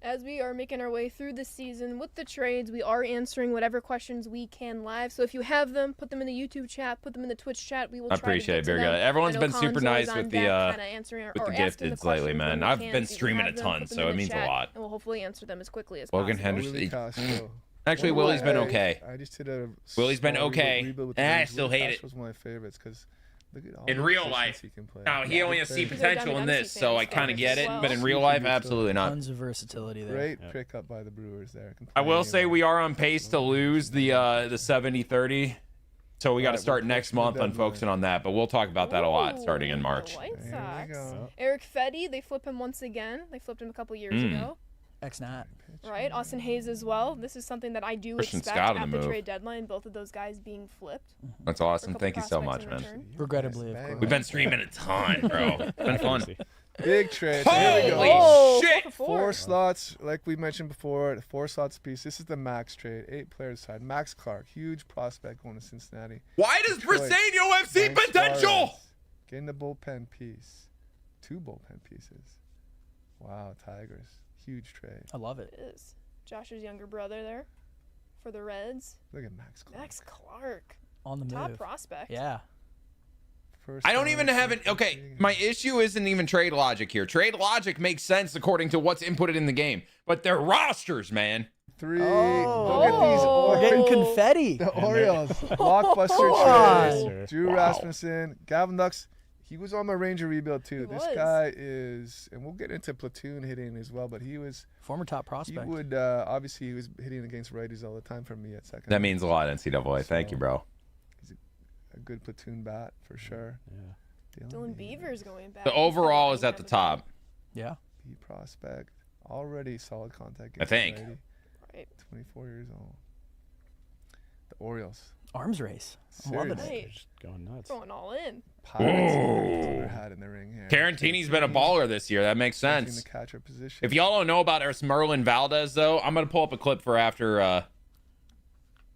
As we are making our way through the season with the trades, we are answering whatever questions we can live. So if you have them, put them in the YouTube chat, put them in the Twitch chat. We will I try appreciate to it. get to Very them. good. Everyone's I know been super Khan's nice always with on the deck, kinda answering with or the asking gifteds questions lately, when man. we I've can. been So if you streaming have a them, ton, put them so in it the means a chat, lot. And we'll hopefully answer them as quickly as Logan possible. Henderson. Willie Castro. Actually, One of Willie's been my- okay. I just did a Willie's been small okay. rebuild with the I Rangers. still Willie hate it. Castro's one of my favorites because look at all In the real positions life. he can play. Now, he only has He's see a potential in Dynasty this, so I fan, kind of get it. well. But in real life, absolutely not. Tons of versatility there. Great Yep. pickup by the Brewers there. Can I play will any say of we them. are on pace to lose the 70-30. So we got to Alright, start we'll next fix the month on deadline. focusing on that. But we'll talk about that a lot starting in Ooh, March. The White There we Sox. go. Eric Fetty, they flip him once again. They flipped him a couple years ago. X-Nat. Right, Austin Hayes as well. This is something that I do Christian expect Scott on at the the move. trade deadline. Both of those guys being flipped. That's for a awesome. couple Thank you so prospects much, in man. return. Regrettably, of Bang. course. We've been streaming a ton, bro. It's been fun. Big trade. There we go. Holy Oh, shit! 4 for 4. 4 slots, like we mentioned before, 4 slots apiece. This is the Max trade. 8 players side. Max Clark, huge prospect going to Cincinnati. Why does Detroit. Briseño have Ryan potential? Suarez, getting the bullpen piece. 2 bullpen pieces. Wow, Tigers. Huge trade. I love it. It is. Josh's younger brother there for the Reds. Look at Max Clark. Max Clark, On the top move. prospect. Yeah. First I don't round even have pick an. for Okay, Tigers. my issue isn't even trade logic here. Trade logic makes sense according to what's inputted in the game, but their rosters, man. 3. Oh. Look at these. We're getting Oh. confetti. The Orioles. Blockbuster Come trade. Drew Rasmussen. Gavin Lux. He was on my Ranger rebuild too. He This was. guy is, and we'll get into platoon hitting as well, but he was, Former top he prospect. would, obviously he was hitting against righties all the time for me at second. That means a lot, NCAA. Thank you, bro. A good platoon bat for sure. Yeah. Dylan Beaver's going back. The He's been overall is riding at the out of top. Yeah. B prospect. Already solid contact. I think. against righty, Right. 24 years old. The Orioles. Arms race. I'm loving it. Seriously. Right. Just going nuts. Going all in. Pirates Whoa. threw their hat in the ring here. Carantini's been a baller this year. That makes Taking sense. the catcher position. If y'all don't know about Merlin Valdez, though, I'm gonna pull up a clip for after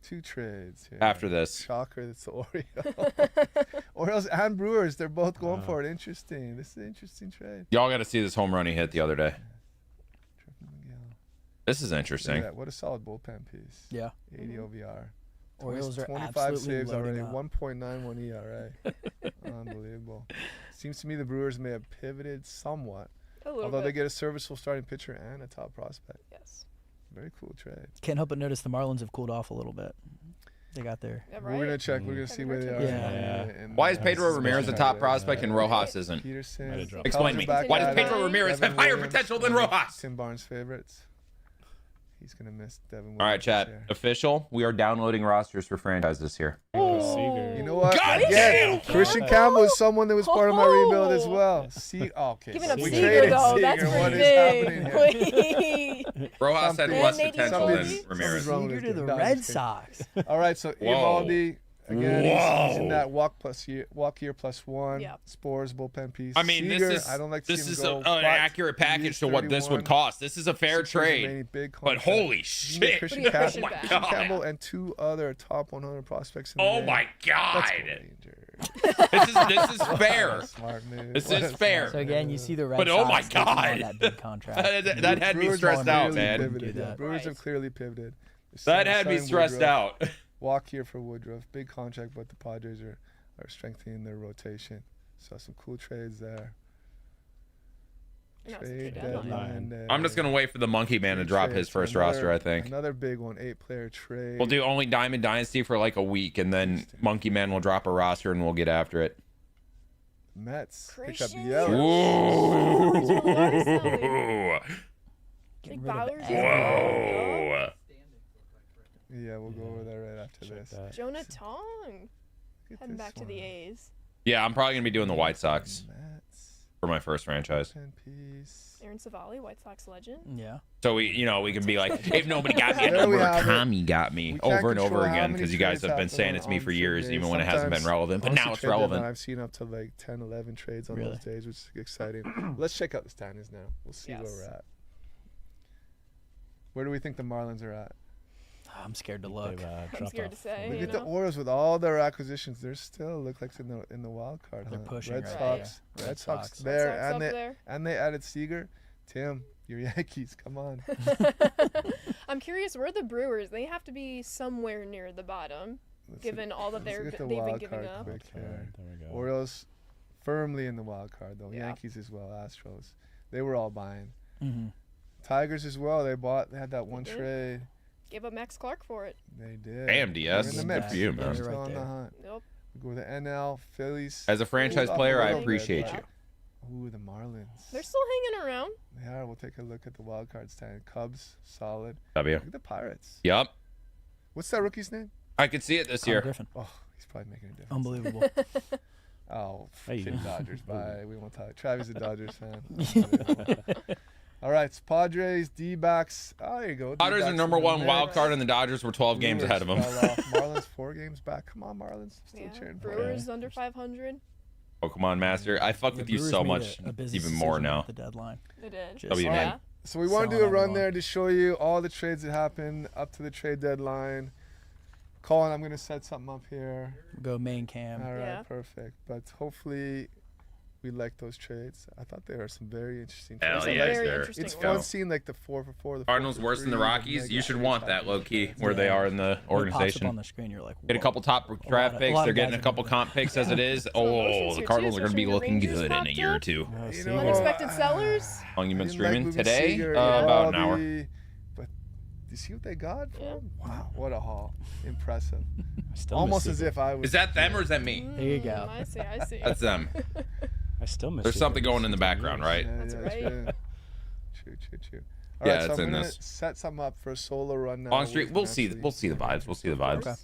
2 trades here. after this. Shocker, that's the Orioles. Orioles and Brewers, they're both going Wow. for it. Interesting. This is an interesting trade. Y'all got to see this home run he hit the other day. Triple McGill. This is Look at interesting. that. What a solid bullpen piece. Yeah. 80 OVR. Orioles are 25 absolutely saves loading already. up. 1.91 ERA. Unbelievable. Seems to me the Brewers may have pivoted somewhat. A little Although bit. they get a serviceable starting pitcher and a top prospect. Yes. Very cool trade. Can't help but notice the Marlins have cooled off a little bit. They got their. Yeah, We're gonna right. check. We're gonna see where they are. Yeah. Why is Pedro Ramirez a top prospect and Rojas isn't? Might Peterson. have dropped. Explain me. Back Why does at Pedro it. Ramirez Devin have higher Williams, potential than one of Rojas? Tim Barnes' favorites. He's gonna miss Devin Williams. All right, this chat. year. Official. We are downloading rosters for franchises here. Seager. You know what? God Again, damn! Christian Campbell is someone that was part of my rebuild as well. Okay. Giving up we Seager, traded though. Seager. That's What pretty is happening here? big. Rojas had Something- less And potential Nate than Eovaldi. Ramirez. Something's wrong with Seager to this the kid. No, I'm Red just kidding. Sox. All right, so Whoa. Eovaldi, Again, he's in that walk year plus one. Yep. Spores, bullpen piece. I mean, Seager, this is I don't like to this see him is go, an but accurate he package is to what this would 31. cost. This is a fair 6 years trade, remaining, big but contract. holy You get shit! Christian Put your Castro, Christian Christian back. Campbell, and 2 other top 100 prospects in the Oh game. my god! Let's go Rangers. This is fair. Smart move. This What is a fair. smart So again, you move. see the Red But oh my Sox taking on God. that big contract. That had me Brewers stressed have out, clearly man. pivoted. Do Yeah, that. Brewers Right. have clearly pivoted. That had me Signed stressed Woodruff. out. Walk here for Woodruff. Big contract, but the Padres are strengthening their rotation. So some cool trades there. And that's the Trade trade deadline. deadline. I'm just gonna wait for the Monkey Man to drop his first roster. I think Another big one, 8-player trade. we'll do only Diamond Dynasty for like a week, and then Monkey Man will drop a roster, and we'll get after it. Mets. Pick up Christian. Yelich. Ooh. Big Getting rid of Bowers. Whoa. Yeah, we'll go over there right after Check this. that. Jonah Tong. Look at Heading this back to the one. A's. Yeah, I'm probably gonna be doing the White Sox Mets. for my first franchise. 10 piece. Aaron Savali, White Sox legend. Yeah. So we can be like, if nobody got me, There we have it. Murakami got me We can't over and over control how again, many because you guys trades have been happen saying it to me on for trade years, days. even when it hasn't been Sometimes relevant. But honestly, now it's trade deadline, relevant. I've seen up to like 10, 11 trades on Really? those days, which is exciting. Let's check out the standings now. We'll see where Yes. we're at. Where do we think the Marlins are at? I'm scared to look. They've, I'm dropped scared to off. say. Look You at the know? Orioles with all their acquisitions. They're still look like in the wild card. They're hunt. pushing Red right Sox. there. Red Sox Sox. there, Red Sox and up they there. and they added Seager. Tim, your Yankees, come on. I'm curious, where are the Brewers? They have to be somewhere near the bottom, Let's given all that let's look at the they've been wild giving card up. quick here. There we go. Orioles firmly in the wild card though. Yeah. Yankees as well. Astros. They were all buying. Mm-hmm. Tigers as well. They had that one did. trade. Gave up Max Clark for it. They did. Damn, They're DS. in the Good mix. for you, They're man. still Right on the there. hunt. Nope. We go to NL, Phillies. As a franchise Cooled off player, a I little bit, appreciate but- you. Ooh, the Marlins. They're still hanging around. They are. We'll take a look at the wild card stand. Cubs, solid. W. Look at the Pirates. Yep. What's that rookie's name? I could see it this year. Griffin. Oh, he's probably making a difference. Unbelievable. Oh, Hey. fucking Dodgers. Bye. We won't talk. Travis is a Dodgers fan. All right, it's Padres, D-backs. Oh, there you go. Dodgers are D-backs number in the one wild mix. card, and the Dodgers were 12 games Brewers ahead of them. fell off. Marlins 4 games back. Come on, Marlins. Still Yeah. cheering for you. Brewers under 500. Pokemon Master. I fuck with you Brewers so made much, a business even more decision now. at the deadline. They did. Just- W, man. Yeah. So we want to do Selling a run everyone. there to show you all the trades that happened up to the trade deadline. Colin, I'm going to set something up here. Go main cam. All right, Yeah. perfect. But hopefully we like those trades. I thought there were some very interesting Hell trades. Some yeah, very sir. interesting It's ones. fun Go. seeing like the 4-for-4. The Cardinals 4-for-3, worse than the Rockies. mega You should trades want that, happening. low key, where they are in the When it pops up organization. on the screen, you're like, Get a whoa. couple top draft of- a picks. lot They're of getting guys a are couple moving. comp picks as it is. emotions Oh, here, the too, Cardinals are going to be especially looking when the good in a Rangers year or popped two. Oh, You see, know, Unexpected sellers. How long you been I didn't like streaming moving today? Seager, About an hour. Eovaldi, But do you see what they got for Yeah. him? Wow, what a haul. Impressive. I still Almost miss as Seager. if I was. Is that them or is that me? There you go. I see. I see. That's them. I still miss There's Seager. something going in the It's background, right? Yeah, That's yeah, right. True. Yeah, Alright, it's so I'm in gonna this. set something up for a solo run now. Long street. We We'll can see. actually- We'll see the vibes. We'll see the vibes. Okay.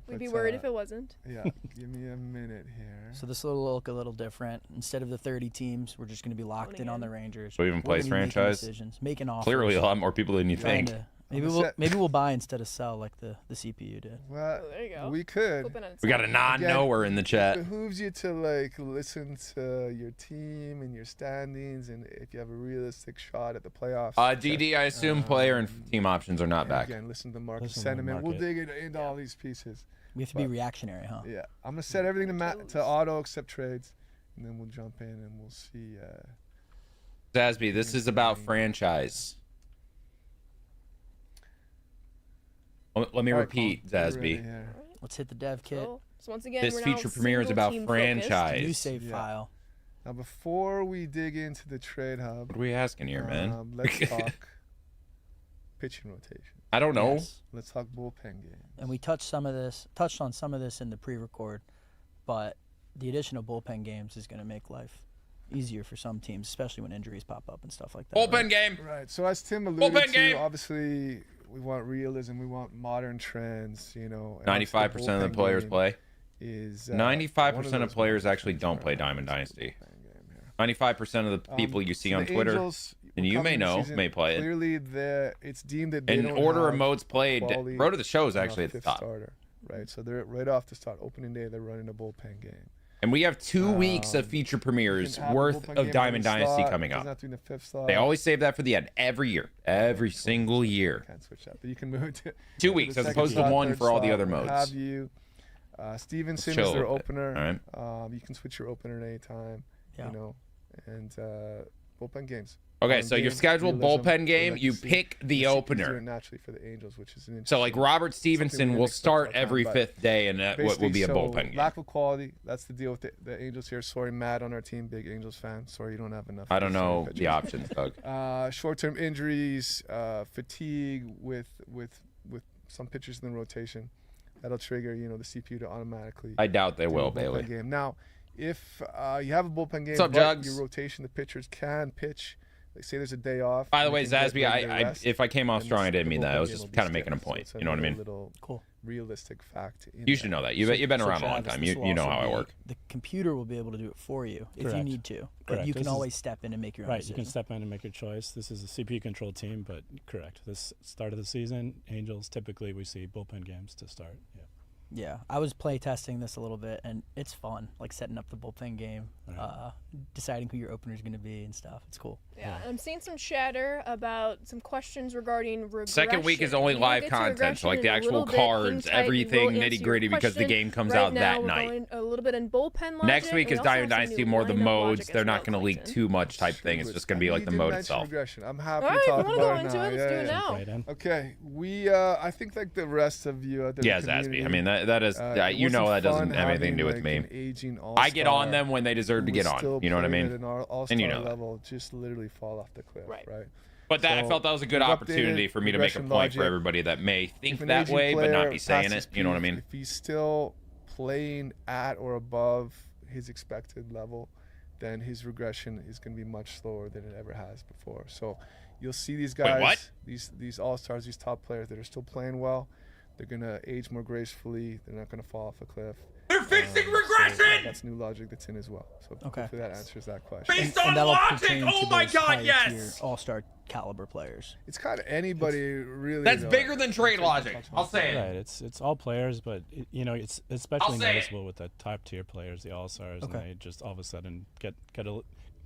We'd be But, worried if it wasn't. Yeah, give me a minute here. So this will look a little different. Instead of the 30 teams, we're just going to be locked Owning in on it. the Rangers. So even We're plays gonna be making franchise? decisions, making offers. Clearly, a lot more people than you trying think. to- maybe gonna we'll set- maybe we'll buy instead of sell like the CPU did. Well, Oh, there you go. we could. Flipping on its We got a head. non-knower in the It chat. behooves you to like listen to your team and your standings, and if you have a realistic shot at the playoffs. DD, I assume player and team options are not and back. Again, listen to market Listen to the sentiment. We'll market. dig into all these pieces. We have to be reactionary, huh? Yeah, I'm gonna set everything to auto except trades, and then we'll jump in and we'll see. Zasby, this is about franchise. Let me All right, repeat, Colin, get ready Zasby. here. Let's hit the dev kit. So once again, This we're now feature premiere is about single team focused. franchise. New save Yeah. file. Now, before we dig into the trade hub, What are we asking here, man? let's talk pitching rotation. I don't know. Yes. Let's talk bullpen games. And we touched on some of this in the pre-record, but the addition of bullpen games is going to make life easier for some teams, especially when injuries pop up and stuff like that. Bullpen right? game. Right. So as Tim alluded Bullpen to, game. obviously we want realism, we want modern trends. You know, and 95% of the bullpen players game play. Is 95% of those players modern actually trends don't for play us. Diamond Dynasty. Bullpen game here. 95% of the people you see So on the Twitter, Angels, and we're you may coming this know, season, may play it. Clearly, it's deemed that they in don't order of have modes played, quality Road to the Show is enough actually at the fifth top. starter. right? So they're right off the start, opening day, they're running a bullpen game. And we have 2 weeks of feature premieres worth of Diamond Dynasty coming up. They always save that for the end every year, every single year. Can't switch that, but you can move to 2 weeks as opposed to 1 for all the other modes. Have you? Stevenson is their opener. You can switch your opener at any time. Yeah. You know, and bullpen games. Okay, so your scheduled bullpen game, you pick the opener. Naturally for the Angels, which is an So like Robert Stevenson will start every 5th day, and that what will be a bullpen game. Lack of quality. That's the deal with the Angels here. Sorry, Matt on our team, big Angels fan. Sorry, you don't have enough. I don't know the options, Doug. Short-term injuries, fatigue with some pitchers in the rotation. That'll trigger, the CPU to automatically. I doubt they will, bullpen Bailey. Game. Now, if you have a bullpen game, What's up, but Jugs? your rotation, the pitchers can pitch. Like say there's a day off. By the way, Zasby, if I came off strong, I didn't mean that. I was just kind of making a point. So You know what I mean? Little Cool. realistic fact. You should know that. You've been around a long Travis, time. this You will know how also I be- work. The computer will be able to do it for you if you Correct. need to, but Correct. you can This is- always step in and make your own Right, you can decision. step in and make your choice. This is a CPU-controlled team, but correct. This start of the season, Angels, typically we see bullpen games to start. Yeah. Yeah, I was play testing this a little bit, and it's fun, like setting up the bullpen game, deciding who your opener is going to be and stuff. It's cool. Yeah, I'm seeing some chatter about some questions regarding regression. Second week is only We'll live get to content, so like regression the in a actual little bit. cards, Hang tight, everything we'll answer nitty your gritty because the question. game comes Right out now, that we're night. going a little bit in bullpen logic. Next week We is also Diamond have some Dynasty, new more the lineup modes. logic They're as not well, going to leak Clayton. too much type thing. It's just going to be like the mode itself. Regression. I'm happy All to right, talk if you want to about go it into now. it, let's do it Yeah. now. Right in. Okay, I think like the rest of you out there. Yeah, Zasby. I mean, that is, you know, that doesn't have anything to do with me. I get on them when they deserve to get on. You know what I mean? And you know that. Level just literally fall off the cliff, right? But that I So, felt that was a good we've opportunity updated for me to make a regression point for logic. everybody that may think If an that aging way but not player be saying passes it. You know what I peak, mean? If he's still playing at or above his expected level, then his regression is going to be much slower than it ever has before. So you'll see these guys, what? these all-stars, these top players that are still playing well. They're going to age more gracefully. They're not going to fall off a cliff. They're fixing So regression! that's new logic that's in as well. So Okay. hopefully that answers that question. Based And on that'll logic! pertain Oh to my those god, higher yes! tier all-star caliber players. It's kind of anybody really. That's though. bigger than trade logic. I'll say Right, it. it's all players, but it's especially say it. noticeable with the top tier players, the all stars, and they just all of a sudden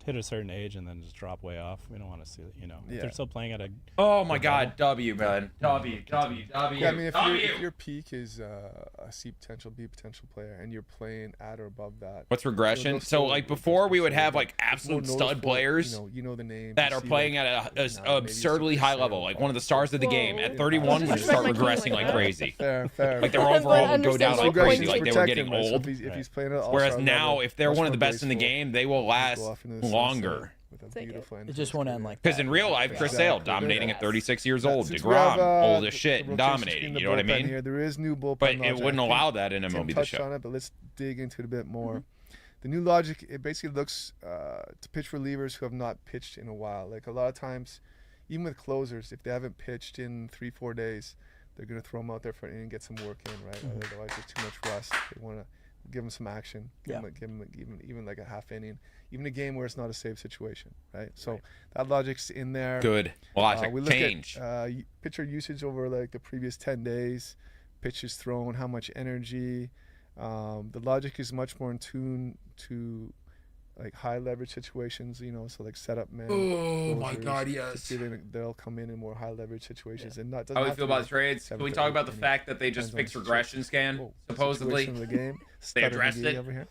hit a certain age and then just drop way off. We don't want to see it. If Yeah. they're still playing at a Oh my god, W, man. W. Yeah, I mean, if your peak is a C potential, B potential player, and you're playing at or above that. What's regression? You'll So still- like before we would have like more absolute stud noticeable, players You know the name that are playing at an absurdly high level, like one of the stars of the game. At 31 would start regressing like crazy. Fair. Like their But overall would go down understand like the crazy, point like they were getting Protect him, old. right? So if he's playing at Whereas all-star now, level, if they're much one of the more best in the graceful, game, they will last go off into the sunset longer. with a Take it. beautiful end It to just his won't end career. like Because that. in real life, Chris Sale Exactly. dominating at 36 years old, Since we have, DeGrom old as the shit and rotation dominating. scheme, the You know what I bullpen mean? Here, there is new bullpen But it logic. wouldn't I think allow that in Tim MLB The touched Show. on it, but let's dig into it a bit more. The new logic, it basically looks to pitch relievers who have not pitched in a while. Like a lot of times, even with closers, if they haven't pitched in 3-4 days, they're going to throw them out there for an inning and get some work in, right? Otherwise, there's too much rust. They want to give them some action, give them even like a half inning, even a game where it's not a save situation, right? So that logic's in there. Good logic. We look Change. at pitcher usage over like the previous 10 days, pitches thrown, how much energy. The logic is much more in tune to like high leverage situations, so like setup men. Oh my closers, God, to yes. see they'll come in more high leverage situations and not. How do we feel about trades? Can we talk about the fact that they just fixed regression scan, supposedly? Of the game. They addressed it. Over here.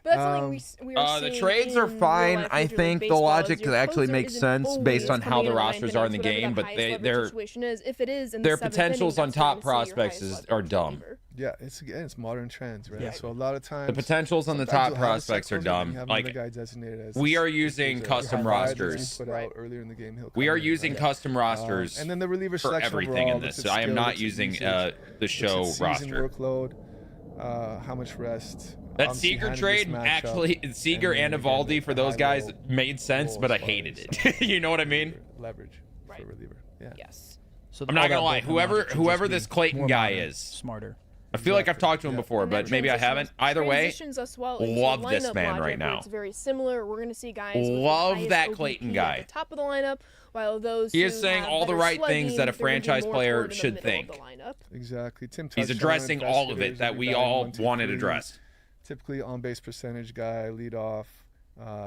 But that's something we are The seeing trades are in fine. real life I Major League think the Baseball logic is your actually closer makes isn't sense based always on how coming the in line rosters to are in the whatever game, but highest they- leverage they're- situation is. If it is in their the seventh potentials inning, on that's top when you see your prospects highest are leverage dumb. reliever. Yeah, it's modern trends, right? Yeah. So a lot of times The potentials on the sometimes top you'll have a prospects are cycloser and dumb. you have Like, another guy designated as we are this using is a custom high vibe that you rosters. put out earlier in the game, he'll We come are in, using right? custom rosters And then the reliever for selection everything overall, in looks this. at I am skill, not looks at using usage, the looks show at season roster. workload, how much rest. That obviously Seager handing trade, this matchup, actually, Seager and then again, Evaldi the for those guys high-level made sense, goal but I as far hated as, it. You know what I mean? Leverage Right. for reliever. Yeah. Yes. So I'm all not that gonna lie. bullpen logic should Whoever just be this Clayton more guy modern, is, smarter. I feel like I've talked to him Yeah. before, And but that maybe I haven't. Either way, transitions us well into love this lineup man logic, right where now. It's very similar. We're going to see guys with the Love highest that OBP Clayton at guy. the top of the lineup, while those He who is saying have all the better right things slugging, that a they're gonna be franchise more player toward in the should middle of think. the lineup. Exactly. Tim He's touched addressing on all of it investigators, that every we batting all 1, 2, wanted 3. addressed. Typically on-base percentage guy, lead off,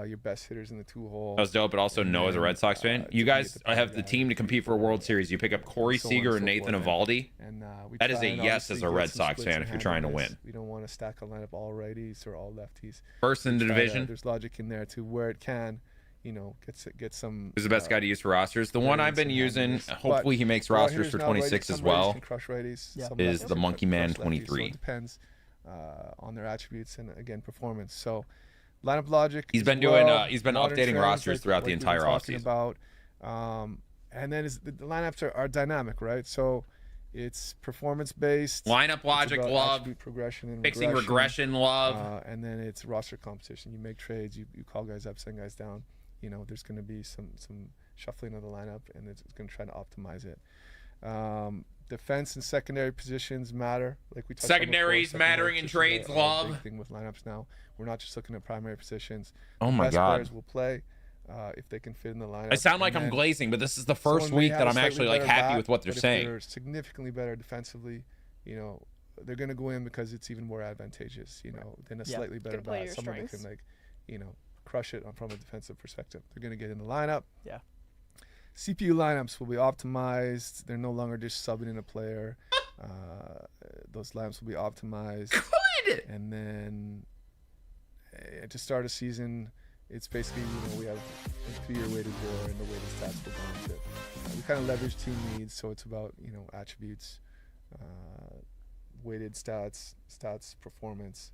your best hitters in the 2-hole. That was dope, but also And no as a then, Red Sox fan. You typically guys the power have the guy, team to compete for a World Series. You pick up Corey so on and Seager so and Nathan forth. Eovaldi. And we That is try a and yes as obviously a get Red some Sox splits fan and if you're trying to handle win. this. We don't want to stack a lineup all righties or all lefties. First in the We try to- division. There's logic in there to where it can, get some. Who's the best guy to use for rosters? The one I've been using, But hopefully he makes there are rosters hitters for now, righties- 26 as some righties well. can crush righties, Yeah. some Is lefties the can Monkey crush Man lefties, so 23. it depends on their attributes and again performance. So lineup logic. He's as been doing, well, he's been modern updating trends rosters throughout the we've been entire talking offseason. about. And then the lineups are dynamic, right? So it's performance based. Lineup logic, love. Progression and Fixing regression, love. and then it's roster competition. You make trades, you call guys up, send guys down. There's going to be some shuffling of the lineup, and it's going to try to optimize it. Defense and secondary positions matter. Like we talked Secondaries about before, mattering in secondary trades, positions are a love. big thing with lineups now. We're not just looking at primary positions. Oh The my best God. players will play if they can fit in the lineup. I sound like And I'm then glazing, but this is the first someone may week have that a I'm slightly actually like better happy bat, with what they're but if saying. they're significantly better defensively, they're going to go in because it's even more advantageous, than a Yeah. slightly better Gonna play bat. your Someone that strengths. can crush it from a defensive perspective. They're going to get in the lineup. Yeah. CPU lineups will be optimized. They're no longer just subbing in a player. Those lineups will be optimized. Good. And then to start a season, it's basically, we have a 3-year weighted war and the weighted stats will go into it. We kind of leverage team needs, so it's about, attributes, weighted stats, performance.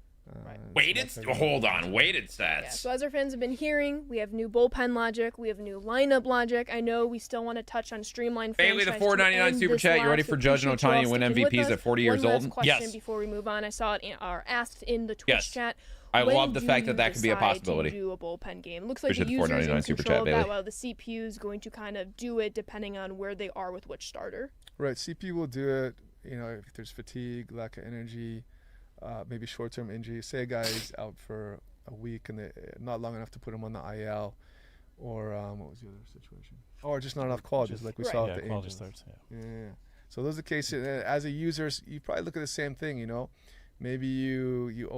Weighted? Hold on. Weighted stats. Yeah, so as our fans have been hearing, we have new bullpen logic, we have new lineup logic. I know we still want to touch on Streamlined. Bailey, the franchise to $4.99 end super this chat. You live, ready so for Judge and appreciate you Ohtani to all win sticking with MVPs us. at 40 years One old? last question Yes. before we move on. I saw it asked in the Twitch Yes. chat. I When love the do fact you that could be a decide to possibility. do a bullpen game? Looks like Appreciate the the user's in $4.99 super control chat, of that, Bailey. while the CPU is going to kind of do it depending on where they are with which starter. Right, CPU will do it, if there's fatigue, lack of energy, maybe short-term injury. Say a guy's out for a week and not long enough to put him on the IL, or what was the other situation? Or just not enough quality, like we saw Yeah, at the quality Angels. starts. Yeah. Yeah. So those are the cases. As a user, you probably look at the same thing. Maybe you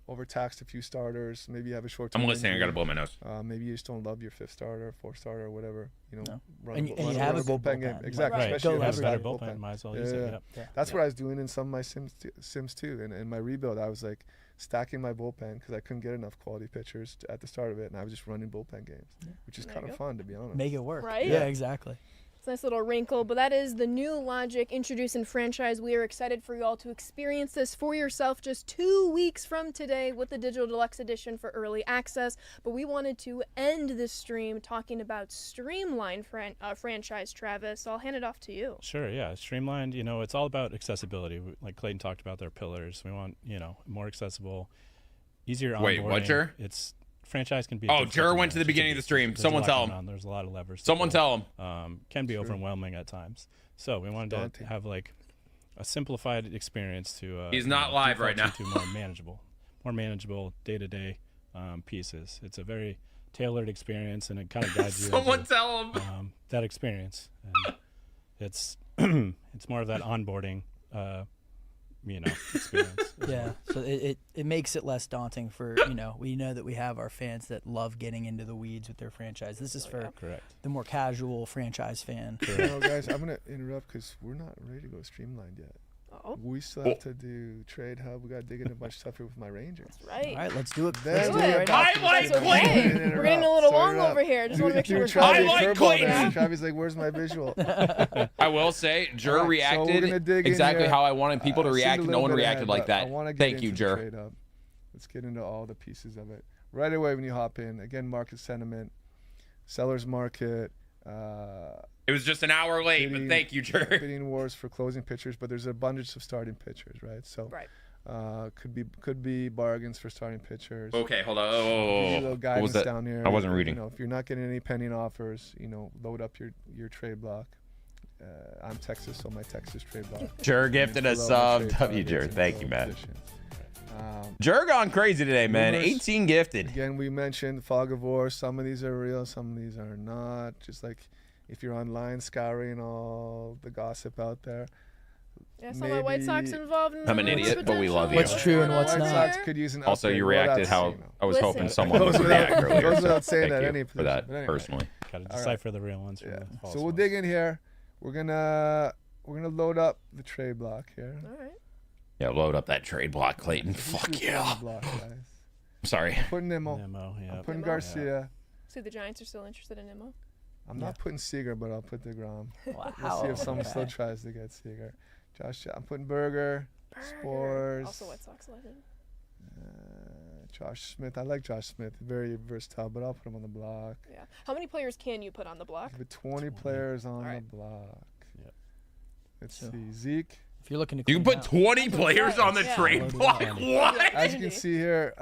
overtaxed a few starters. Maybe you have a short-term I'm listening. I injury. got to blow my nose. Maybe you just don't love your 5th starter, 4th starter, or whatever. No. Run And a, you run have a a good bullpen game. bullpen. Exactly. Right. Especially Go if That's you a have better a bullpen. Might as well Yeah, use yeah. it. Yep. That's what I was doing in some of my Sims too. And in my rebuild, I was like stacking my bullpen because I couldn't get enough quality pitchers at the start of it, and I was just running bullpen games, which is There kind you of go. fun, to be honest. Make it work. Right? Yeah, exactly. It's a nice little wrinkle, but that is the new logic introduced in franchise. We are excited for you all to experience this for yourself just 2 weeks from today with the Digital Deluxe Edition for early access. But we wanted to end this stream talking about Streamlined franchise, Travis. So I'll hand it off to you. Sure, yeah. Streamlined, it's all about accessibility. Like Clayton talked about their pillars. We want, more accessible, easier onboarding. Wait, what, Jer? It's franchise can be. Oh, difficult Jer went to the manage. beginning of the stream. There's a Someone lot tell going him. on. There's a lot of levers. to Someone pull. tell him. Can be overwhelming at times. So we wanted to Daunting. have like a simplified experience to. He's not live right now. To more manageable day-to-day pieces. It's a very tailored experience, and it kind of guides you. Someone into, tell him. that experience. And it's it's more of that onboarding, experience. Yeah, so it makes it less daunting for, we know that we have our fans that love getting into the weeds with their franchise. This is for Correct. the more casual franchise fan. Guys, I'm gonna interrupt because we're not ready to go Streamlined yet. Oh, We still have to do Trade Hub. We got to dig into a bunch of stuff here with my Rangers. that's right. All right, let's do it. Then Let's do we it have right got now. I like That's Clayton. okay. We're getting a little long over here. Just want to make sure we're Travis I like curveball Clayton. there. Travis like, where's my visual? I will say, Jer All right, so we're gonna reacted dig in exactly here. how I wanted people to I seemed react. a No little one bit reacted ahead, like but I that. wanna get Thank you, into the Jer. Trade Hub. Let's get into all the pieces of it. Right away when you hop in, again, market sentiment, seller's market, It was just an hour late, but bidding- thank you, Jer. bidding wars for closing pitchers, but there's an abundance of starting pitchers, right? So Right. could be bargains for starting pitchers. Okay, hold on. Give you a Oh, little what guidance was that? down here. I wasn't reading. If you're not getting any pending offers, load up your trade block. I'm Texas, so my Texas trade block. Jer And gifted a below sub. trade W, targets Jer. and Thank below you, man. positions. Jer gone crazy today, man. Rumors. 18 gifted. Again, we mentioned fog of war. Some of these are real, some of these are not. Just like if you're online scouring all the gossip out there, Yeah, I saw my White Sox maybe- involved in I'm an the idiot, but we love you. What's true and White what's not. Sox could use an Also, upgrade. you What reacted else, how you know? I was Listen. hoping someone would Goes without- react earlier. goes so without saying thank that you any for position, that but anyway. personally. Got to All right. decipher the real ones from Yeah. the false So we'll ones. dig in here. We're gonna load up the trade block here. All right. Yeah, load up that trade block, Clayton. Who's Fuck on yeah. the block, guys? Sorry. Putting Nimmo. Nemo, yeah. I'm putting Nimmo. Garcia. See, the Giants are still interested in Nimmo. I'm not putting Seager, but I'll put DeGrom. Wow. Let's see if someone still tries to get Seager. I'm putting Berger. Spores. Also White Sox legend. Josh Smith. I like Josh Smith. Very versatile, but I'll put him on the block. Yeah. How many players can you put on the block? Put 20 players on Alright. the block. Yep. Let's So- see. Zeke. If you're looking to You can clean put out- 20 players on the Yeah. trade Load it block. up. What? As you can see here,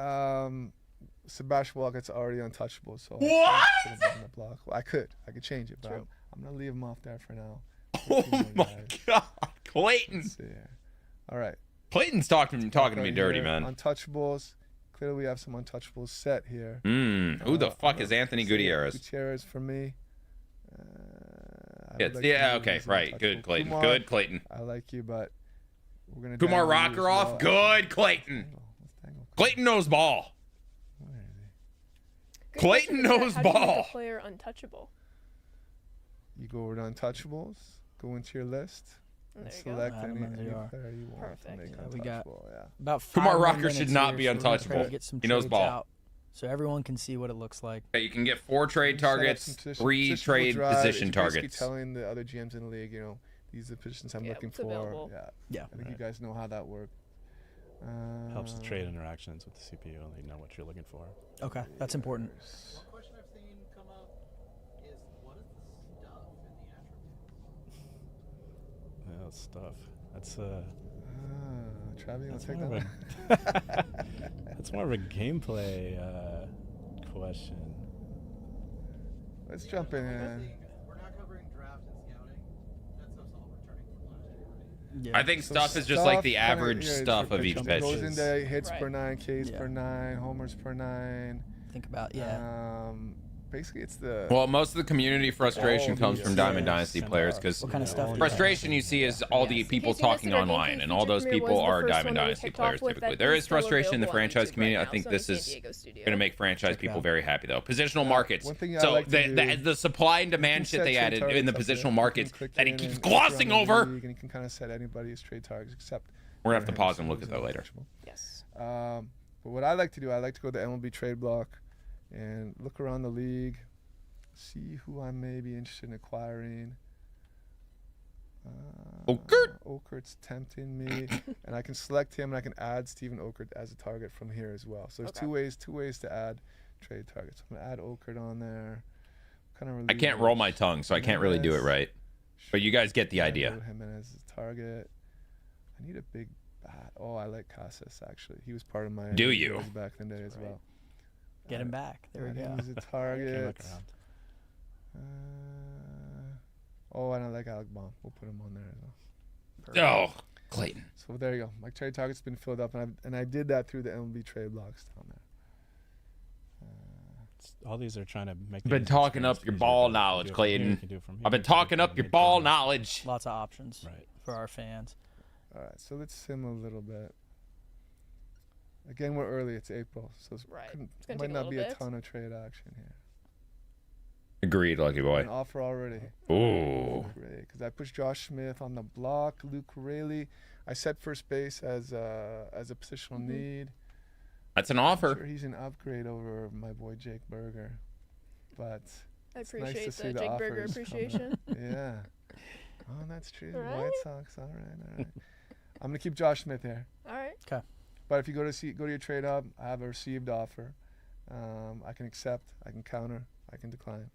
Sebastian Walkett's already untouchable. So I What? can't put him on the block. Well, I could change it, but True. I'm gonna leave him off there for now. Oh Let's see my guys. god. Clayton. Let's see here. All right. Clayton's talking to me Right dirty, here, man. Untouchables. Clearly, we have some untouchables set here. Who the fuck is Anthony Gutierrez? Gutierrez for me. I Yeah, would like to yeah, move okay, as an right. untouchable. Good, Clayton. Kumar, Good, Clayton. I like you, but we're gonna. Kumar dangle you Rocker as off. well. Good, Clayton. Let's dangle. Clayton knows ball. Where is he? Good Clayton question is knows how do you make a ball. player untouchable. You go over to untouchables. Go into your list. And And there you go. select Add 'em any as they are. player you want Perfect. to make Yeah, we got- untouchable. Yeah. About Kumar 5 more Rocker should minutes not here, be so we're gonna try to untouchable. get some He knows trades ball. out so everyone can see what it looks like. Okay, you can get 4 trade Set up targets, some 3 positional trade drive. position It's basically targets. telling the other GMs in the league, these are the positions I'm Yeah, looking what's for. available. Yeah. Yeah. I think you guys know how that works. Helps the trade interactions with the CPU, and they know what you're looking for. Okay, that's important. Question I've seen come up is what is the stuff in the attributes? Yeah, stuff. That's Travi, that's take more that of one. a that's more of a gameplay question. Let's jump in. We're not covering draft and scouting. That stuff's all returning from last year, right? Yeah. I think So stuff is just like the stuff kinda- average yeah, stuff of it each goes pitch. into hits Right. per 9, Ks Yeah. per 9, homers per 9. Think about Basically, it's the Well, most of the community frustration All comes these from Diamond things. Dynasty players because What kind of stuff do you frustration you see is all the people In case you missed talking it, our online, Game and Feature all those premiere people was the are first Diamond one that we Dynasty kicked players off with. typically. That There is is still frustration in the available on franchise YouTube community. right I now, think so this in is San Diego studio. going to make franchise Check it people out. very happy though. Positional markets. one thing I So like to the supply and demand shit set they trade added in targets the up there. positional You can markets click that he in keeps and look around glossing the over. league, and you can kind of set anybody's trade targets except. We're gonna have to Warren pause and look at Henderson, that who's later. Yes. But what I like to do, I like to go to the MLB trade block and look around the league, see who I may be interested in acquiring. Okert. Okert's tempting me, and I can select him, and I can add Steven Okert as a target from here as well. So there's Okay. two ways to add trade targets. I'm gonna add Okert on there. I can't roll my tongue, so I can't really do it right. But you guys get the idea. Jimenez as a target. I need a big bat. Oh, I like Casas actually. He was part of my Do you? Eagles back in the day as well. Get him back. There we Add go. him as a Can't target. look around. And I like Alec Baum. We'll put him on there as well. Oh, Clayton. So there you go. My trade target's been filled up, and I did that through the MLB trade blocks down there. All these are trying to make. Been the talking experience up your easier. ball You can knowledge, do it from Clayton. here, you can do it from here, I've been you can do it talking from up your mid ball corner. knowledge. Lots of options Right. for our fans. All right, so let's sim a little bit. Again, we're early. It's April, so Right. It's might gonna take a not be little a bit. ton of trade action here. Agreed, lucky An boy. offer already. Ooh. Because I pushed Josh Smith on the block. Luke Raley. I set first base as a positional need. That's an I'm sure offer. he's an upgrade over my boy Jake Berger, but I it's nice appreciate to see the the Jake Berger offers come appreciation. yeah. Oh, that's true. The White Right? Sox. All right. I'm gonna keep Josh Smith here. All right. But if you go to your trade hub, I have a received offer. I can accept. I can counter. I can decline.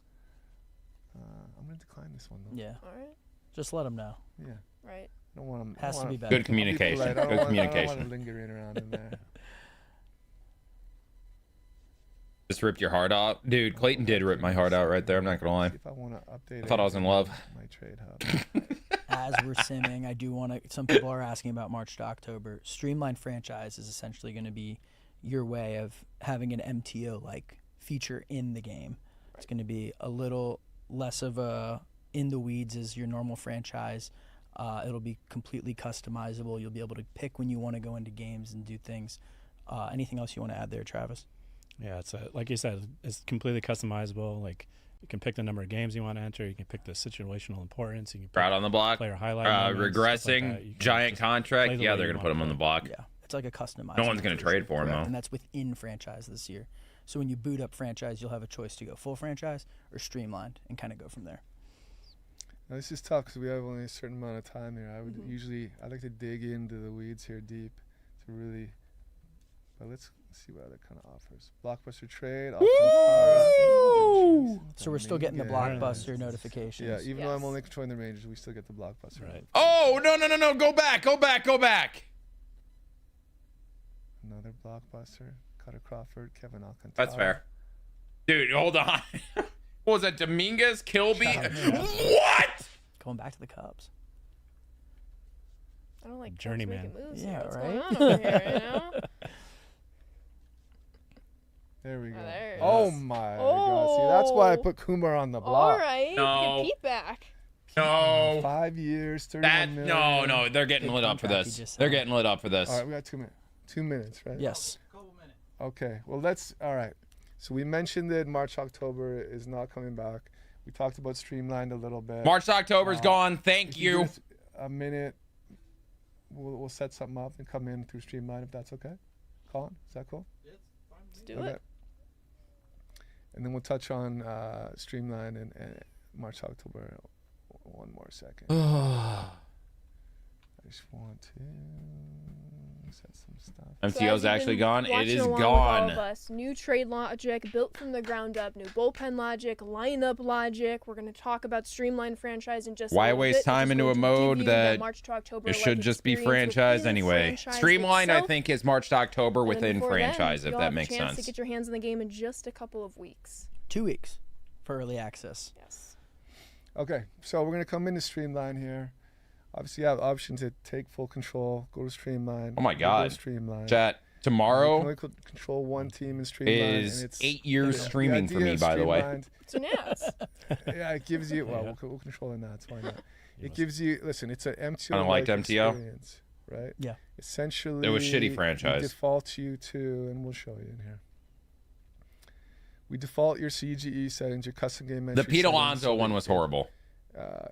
I'm gonna decline this one though. Yeah. All right. Just let them know. Yeah. Right. I don't want to. Has to be better. Good communication. I don't Good want communication. to linger in around in there. Just ripped your heart out. Dude, Clayton did rip my heart out right there. I'm not going to lie. See if I want to update. I thought I was in love. My trade hub. As we're simming, I do want to. Some people are asking about March to October. Streamlined franchise is essentially going to be your way of having an MTO like feature in the game. It's going to be a little less of a in the weeds as your normal franchise. It'll be completely customizable. You'll be able to pick when you want to go into games and do things. Anything else you want to add there, Travis? Yeah, it's like you said, it's completely customizable. Like you can pick the number of games you want to enter. You can pick the situational importance. You can pick Right on the block. player highlight moments, stuff like that. You Regressing, can giant just contract. play the Yeah, way they're you going to wanna put him on play. the block. Yeah, it's like a customized. No one's going to trade for him, Correct, though. and that's within franchise this year. So when you boot up franchise, you'll have a choice to go full franchise or streamlined and kind of go from there. Now, this is tough because we have only a certain amount of time here. I would I like to dig into the weeds here deep to really. But let's see what other kind of offers. Blockbuster trade. So we're still getting the blockbuster notifications. Yeah, even though I'm only controlling the Rangers, we still get the blockbuster. Right. Oh, no. Go back. Another blockbuster. Cutter Crawford, Kevin Alcantara. That's fair. Dude, hold on. What was that, Dominguez? Kilby? What? Going back to the Cubs. I don't like Journeyman. Cubs making moves Yeah, here. What's right? going on over here, you know? There we go. there it Oh is. my God. See, that's why I Oh. put Kumar on the block. All right. No. Get Pete back. No. 5 years, 31 That, million. no. They're getting Big lit up for contract he this. just They're signed. getting lit up for this. All right, we got 2 minutes. 2 minutes, right? Yes. Couple minutes. Okay. Well, all right. So we mentioned that March, October is not coming back. We talked about Streamlined a little bit. March to October's gone. Thank If you. give us a minute. We'll set something up and come in through Streamline if that's okay. Colin, is that cool? Let's do Okay. it. And then we'll touch on Streamline and March, October. One more second. I just want to set some stuff. So as MCO's you've actually been gone. It watching is along with all of gone. us, new trade logic built from the ground up, new bullpen logic, lineup logic. We're going to talk about Streamlined franchise in just Why a little waste bit, time which is into going a to mode give you that the March to October It should like just be experience franchise within anyway. franchise Streamlined, I itself. think, is March to October And then within before then, franchise, if you'll that have a makes chance sense. to get your hands in the game in just a couple of weeks. 2 weeks for early access. Yes. Okay, so we're going to come into Streamline here. Obviously, you have the option to take full control, go to Streamline. Oh my go God. to Streamline. Chat, You can tomorrow only control one team in Streamline. is and it's, 8 years the streaming for idea me, of by the way. Streamlined- So yes. Yeah, it gives you. Well, we'll control the Nats. Why not? It gives you. Listen, it's an MTO. Kinda liked MTO. experience, right? Yeah. Essentially, It was shitty we franchise. default you to, and we'll show you in here. We default your CGE settings, your custom game The entry Pete settings, Alonso so one that was you can- horrible.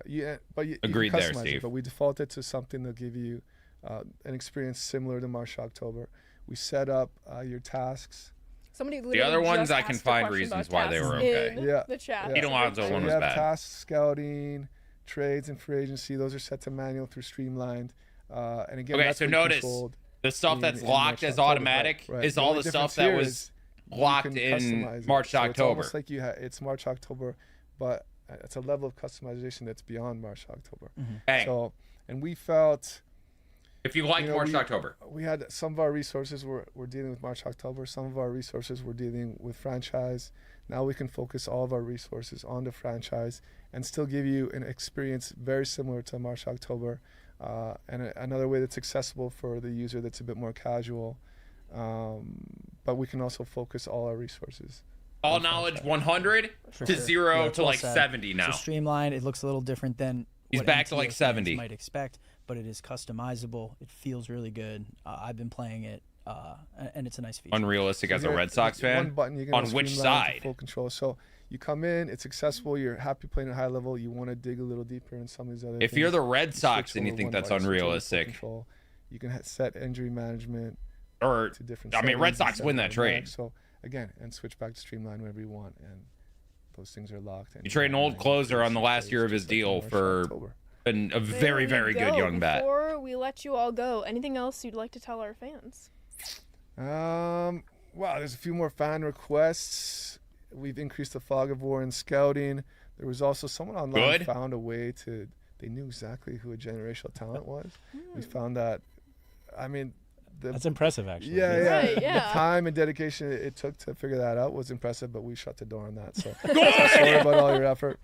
Yeah, but you Agreed can there, customize Steve. it, but we default it to something that'll give you an experience similar to March, October. We set up your tasks. Somebody The literally other ones just I can asked a find question reasons about why they tasks were okay. in Yeah. the chat. Yeah. Pete Alonso So one we was have bad. task scouting, trades, and free agency. Those are set to manual through Streamlined. And again, Okay, that's so where you notice controlled the stuff in- that's in locked March, as October. automatic Right. is all only the stuff difference that here was is you locked can in customize it. March to So it's October. almost like it's March, October, but it's a level of customization that's beyond March, October. Bang. So, and we felt If you like you know, March we- to October. we had some of our resources were dealing with March, October. Some of our resources were dealing with franchise. Now we can focus all of our resources on the franchise and still give you an experience very similar to March, October, and another way that's accessible for the user that's a bit more casual. But we can also focus all our resources. All knowledge 100 For to sure. 0 Yeah, to well like said. 70 now. So streamlined, it looks a little different than He's what back to MTO like fans 70. might expect, but it is customizable. It feels really good. I've been playing it, and it's a nice feature. Unrealistic as a Here, Red Sox with fan. One button, you can On go which Streamlined to side? Full control. So you come in, it's accessible. You're happy playing at high level. You want to dig a little deeper in some of these other If things. you're the Red you Sox switch and you over think one that's button, switch over to full unrealistic, control. You can set injury management or to different. I mean, Red settings, Sox set win that automatic. trade. So again, and switch back to Streamline whenever you want, and those things are locked. And You trade an old closer on the last year of his deal for a There very, you very good go. young bat. Before we let you all go, anything else you'd like to tell our fans? Wow, there's a few more fan requests. We've increased the fog of war in scouting. There was also someone online Good. found a way to. They knew exactly who a generational talent was. We found that. I mean, That's impressive, actually. yeah. Right, yeah. The time and dedication it took to figure that out was impressive, but we shut the door on that. So sorry about all your effort.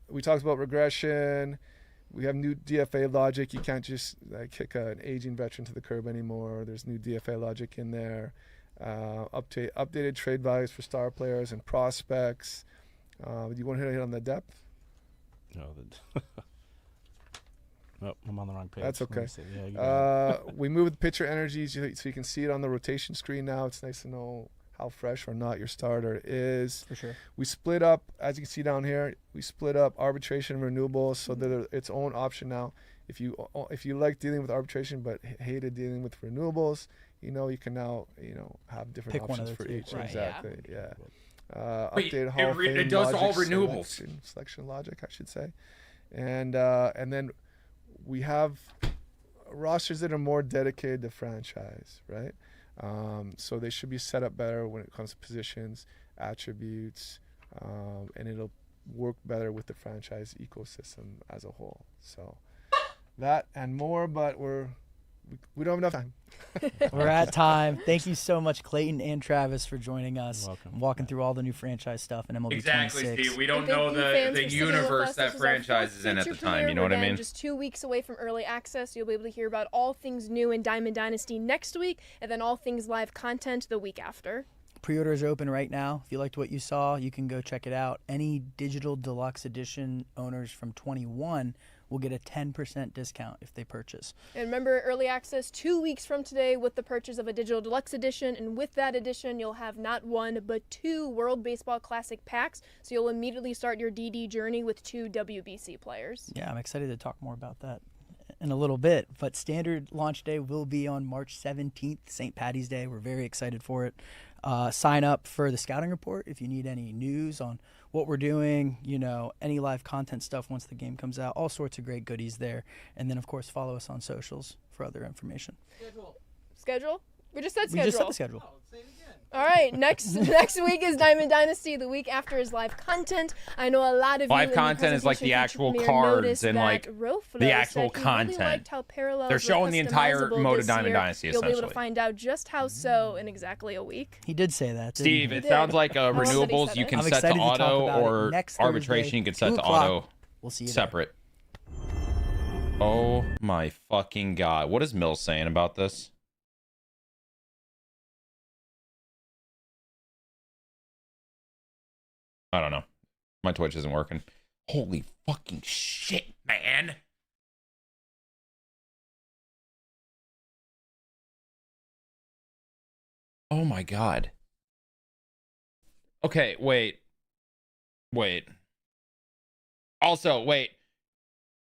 We talked about regression. We have new DFA logic. You can't just kick an aging veteran to the curb anymore. There's new DFA logic in there. Updated trade values for star players and prospects. Do you want to hit on the depth? No, Oh, I'm on the wrong page. That's Let me okay. see. Yeah, you got it. We moved pitcher energies so you can see it on the rotation screen now. It's nice to know how fresh or not your starter is. For sure. We split up, as you can see down here, we split up arbitration and renewables so that they're its own option now. If you like dealing with arbitration but hated dealing with renewables, you can now have different Pick one options of the for two. each. Right. Exactly. Yeah. Wait, Updated Hall of Fame it does all logic renewables. selection logic, I should say, and then we have rosters that are more dedicated to franchise, right? So they should be set up better when it comes to positions, attributes, and it'll work better with the franchise ecosystem as a whole. So that and more, but we don't have enough time. We're at time. Thank you so much, Clayton and Travis, for joining us. You're welcome. And walking through all the new franchise stuff in MLB Exactly, 26. Steve. We don't And thank know you, fans, the for sticking with universe us. that This was our franchise fourth is in at feature the time. premiere. You know what We're I mean? again just 2 weeks away from early access. You'll be able to hear about all things new in Diamond Dynasty next week, and then all things live content the week after. Pre-orders are open right now. If you liked what you saw, you can go check it out. Any digital deluxe edition owners from 21 will get a 10% discount if they purchase. And remember, early access 2 weeks from today with the purchase of a digital deluxe edition. And with that edition, you'll have not one, but 2 World Baseball Classic packs. So you'll immediately start your DD journey with 2 WBC players. Yeah, I'm excited to talk more about that in a little bit. But standard launch day will be on March 17th, St. Patty's Day. We're very excited for it. Sign up for the scouting report if you need any news on what we're doing, any live content stuff once the game comes out, all sorts of great goodies there. And then, of course, follow us on socials for other information. Schedule? We just said We schedule. just said the schedule. Say it again. All right, next week is Diamond Dynasty. The week after is live content. I know a lot of Live you in content is like the presentation actual feature cards noticed and, that like, Roflo the said actual he really content. liked how parallels They're were showing the entire customizable mode of this Diamond year. Dynasty, You'll be able to essentially. find out just how so in exactly a week. He did say that, didn't Steve, he? it did. sounds like love that he renewables said you it. can I'm set to excited to talk auto, about it or next arbitration Thursday, you can set 2 to o'clock. auto We'll see you there. separate. Oh my fucking god. What is Mills saying about this? I don't know. My Twitch isn't working. Holy fucking shit, man. Oh my god. Okay, wait. Also, wait.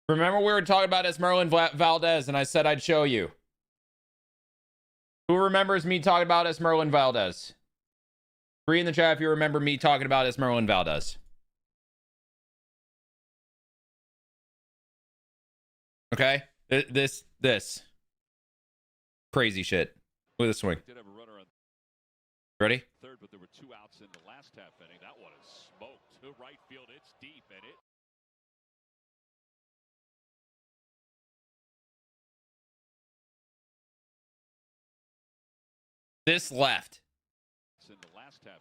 Remember we were talking about Esmeralyn Valdez and I said I'd show you. Who remembers me talking about Esmeralyn Valdez? Free in the chat if you remember me talking about Esmeralyn Valdez. Okay? This. Crazy shit. Look at this swing. Did have a runner on Ready? third, but there were 2 outs in the last half inning. That one is smoked to right field. It's deep, and This left. it's in the last half.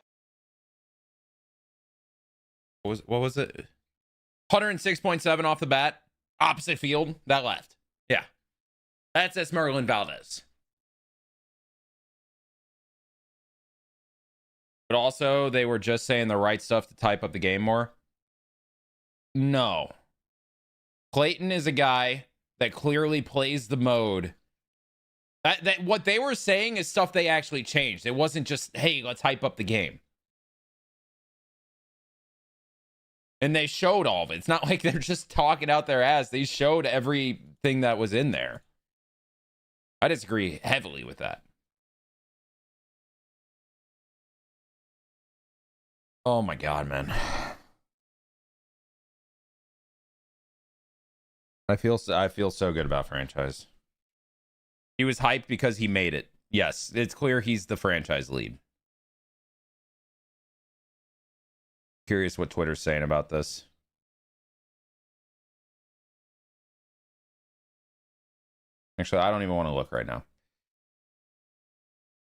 What was it? 106.7 off the bat. Opposite field. That left. Yeah. That's Esmeralyn Valdez. But also, they were just saying the right stuff to type up the game more. No. Clayton is a guy that clearly plays the mode. That what they were saying is stuff they actually changed. It wasn't just, hey, let's hype up the game. And they showed all of it. It's not like they're just talking out their ass. They showed everything that was in there. I disagree heavily with that. Oh my god, man. I feel so good about franchise. He was hyped because he made it. Yes, it's clear he's the franchise lead. Curious what Twitter's saying about this. Actually, I don't even want to look right now.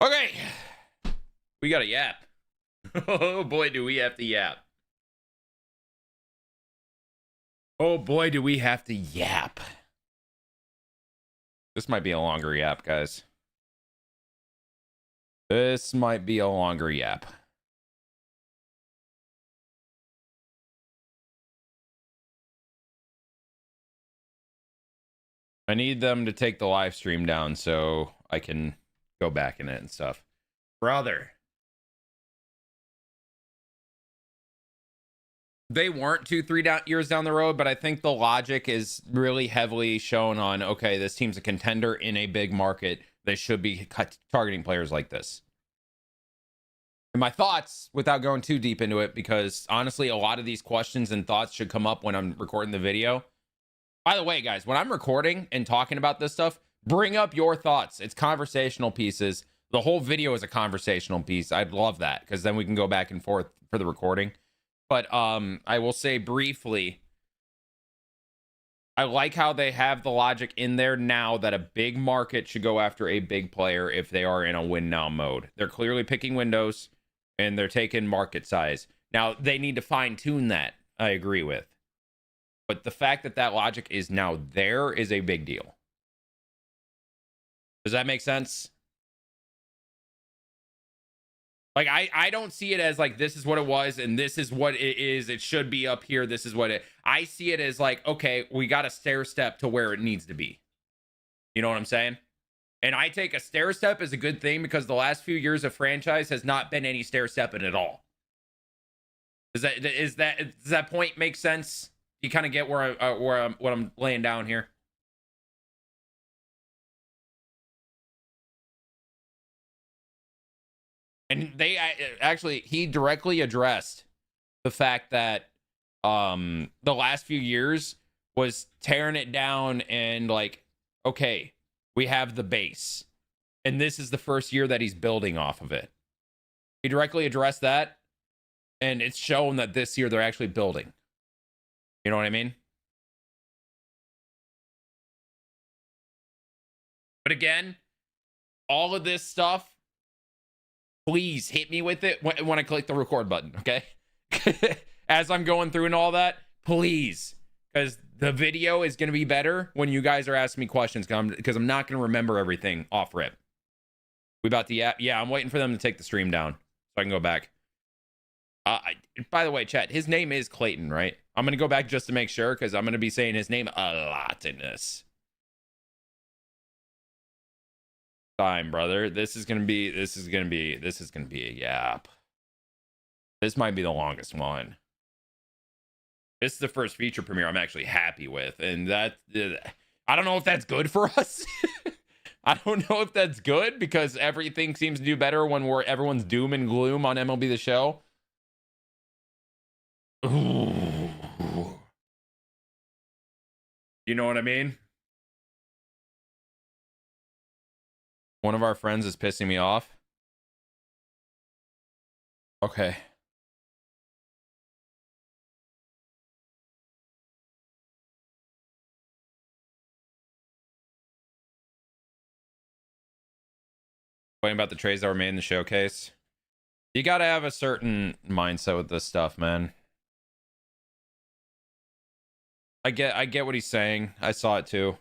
Okay. We got a yap. Oh boy, do we have to yap. Oh boy, do we have to yap. This might be a longer yap, guys. This might be a longer yap. I need them to take the live stream down so I can go back in it and stuff. Brother. They weren't 2-3 years down the road, but I think the logic is really heavily shown on, okay, this team's a contender in a big market. They should be targeting players like this. And my thoughts, without going too deep into it, because honestly, a lot of these questions and thoughts should come up when I'm recording the video. By the way, guys, when I'm recording and talking about this stuff, bring up your thoughts. It's conversational pieces. The whole video is a conversational piece. I'd love that, because then we can go back and forth for the recording. But I will say briefly, I like how they have the logic in there now that a big market should go after a big player if they are in a win now mode. They're clearly picking windows and they're taking market size. Now, they need to fine tune that. I agree with. But the fact that that logic is now there is a big deal. Does that make sense? Like, I don't see it as like, this is what it was and this is what it is. It should be up here. This is what it... I see it as like, okay, we got a stair step to where it needs to be. You know what I'm saying? And I take a stair step as a good thing because the last few years of franchise has not been any stair stepping at all. Does that point make sense? You kind of get what I'm laying down here. And they actually, he directly addressed the fact that the last few years was tearing it down and like, okay, we have the base. And this is the first year that he's building off of it. He directly addressed that. And it's shown that this year they're actually building. You know what I mean? But again, all of this stuff, please hit me with it when I click the record button, okay? As I'm going through and all that, please. Because the video is going to be better when you guys are asking me questions, because I'm not going to remember everything off rip. We about to, yeah, I'm waiting for them to take the stream down so I can go back. By the way, chat, his name is Clayton, right? I'm going to go back just to make sure, because I'm going to be saying his name a lot in this. Time, brother. This is gonna be a yap. This might be the longest one. This is the first feature premiere I'm actually happy with, and that I don't know if that's good for us. I don't know if that's good, because everything seems to do better when everyone's doom and gloom on MLB The Show. Ooh. You know what I mean? One of our friends is pissing me off. Okay. Talking about the trades that were made in the showcase. You gotta have a certain mindset with this stuff, man. I get what he's saying. I saw it too.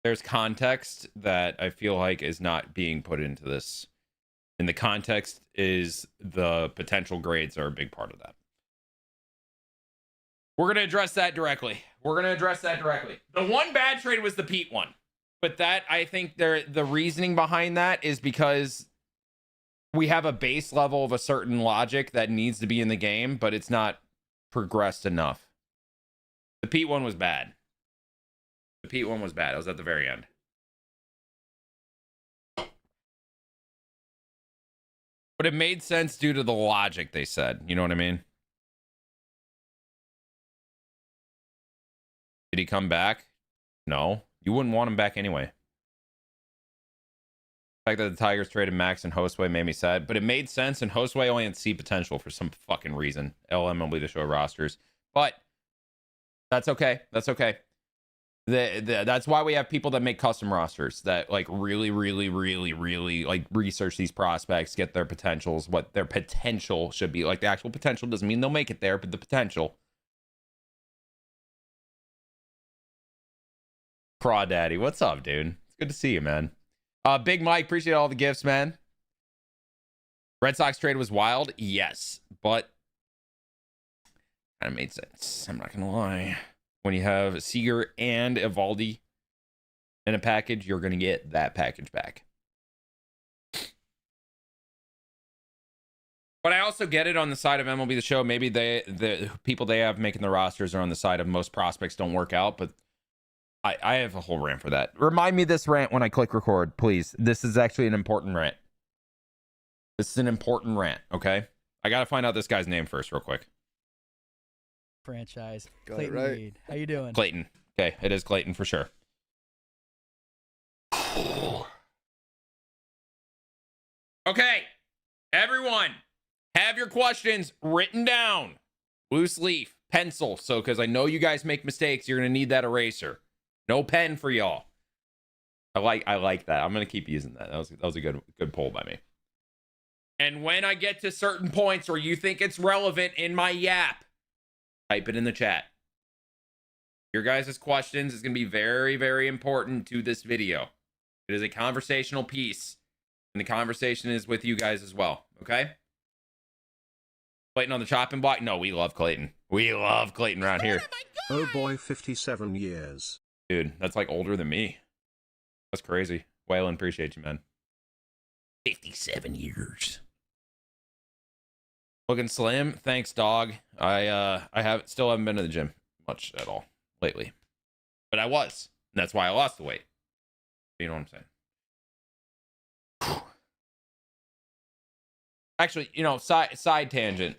There's context that I feel like is not being put into this. And the context is the potential grades are a big part of that. We're going to address that directly. The one bad trade was the Pete one. But that, I think the reasoning behind that is because we have a base level of a certain logic that needs to be in the game, but it's not progressed enough. The Pete one was bad. It was at the very end. But it made sense due to the logic they said. You know what I mean? Did he come back? No. You wouldn't want him back anyway. The fact that the Tigers traded Max and Hostway made me sad. But it made sense, and Hostway only had C potential for some fucking reason. LMLB The Show rosters. But that's okay. That's why we have people that make custom rosters that like really like research these prospects, get their potentials, what their potential should be. Like, the actual potential doesn't mean they'll make it there, but the potential. Crawdaddy, what's up, dude? It's good to see you, man. Big Mike, appreciate all the gifts, man. Red Sox trade was wild, yes, but That made sense. I'm not going to lie. When you have Seager and Evaldi in a package, you're going to get that package back. But I also get it on the side of MLB The Show. Maybe the people they have making the rosters are on the side of most prospects don't work out, but I have a whole rant for that. Remind me this rant when I click record, please. This is actually an important rant. This is an important rant, okay? I got to find out this guy's name first real quick. Franchise. Got it Clayton right. Reed. How you doing? Clayton. Okay, it is Clayton for sure. Okay, everyone, have your questions written down. Loose leaf, pencil. So, because I know you guys make mistakes, you're gonna need that eraser. No pen for y'all. I like that. I'm gonna keep using that. That was a good poll by me. And when I get to certain points where you think it's relevant in my yap, type it in the chat. Your guys' questions is gonna be very, very important to this video. It is a conversational piece, and the conversation is with you guys as well. Okay? Clayton on the chopping block? No, we love Clayton. We love Clayton around here. Oh boy, 57 years. Dude, that's like older than me. That's crazy. Waylon, appreciate you, man. 57 years. Looking slim. Thanks, dog. I still haven't been to the gym much at all lately. But I was. And that's why I lost the weight. You know what I'm saying? Actually, you know, side tangent.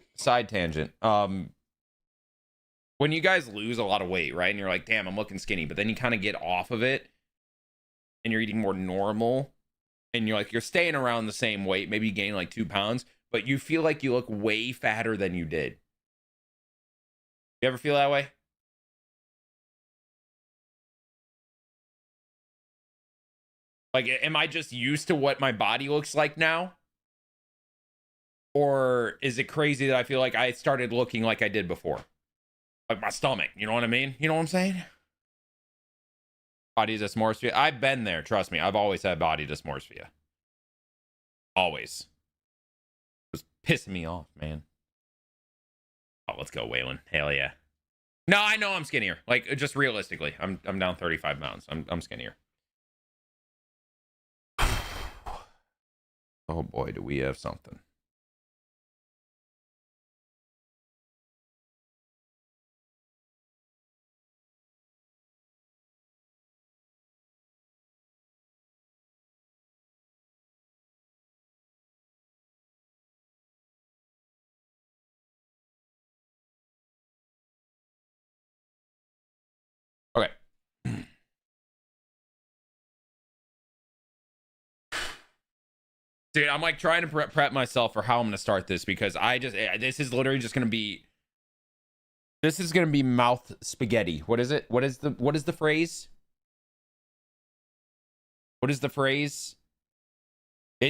When you guys lose a lot of weight, right? And you're like, damn, I'm looking skinny, but then you kind of get off of it and you're eating more normal and you're staying around the same weight. Maybe you gain like 2 pounds, but you feel like you look way fatter than you did. You ever feel that way? Like, am I just used to what my body looks like now? Or is it crazy that I feel like I started looking like I did before? Like my stomach, you know what I mean? You know what I'm saying? Body dysmorphia. I've been there, trust me. I've always had body dysmorphia. Always. It was pissing me off, man. Oh, let's go, Waylon. Hell yeah. No, I know I'm skinnier. Like, just realistically, I'm down 35 pounds. I'm skinnier. Oh boy, do we have something. Okay. Dude, I'm like trying to prep myself for how I'm going to start this because this is literally just going to be, this is going to be mouth spaghetti. What is it? What is the phrase? What is the phrase?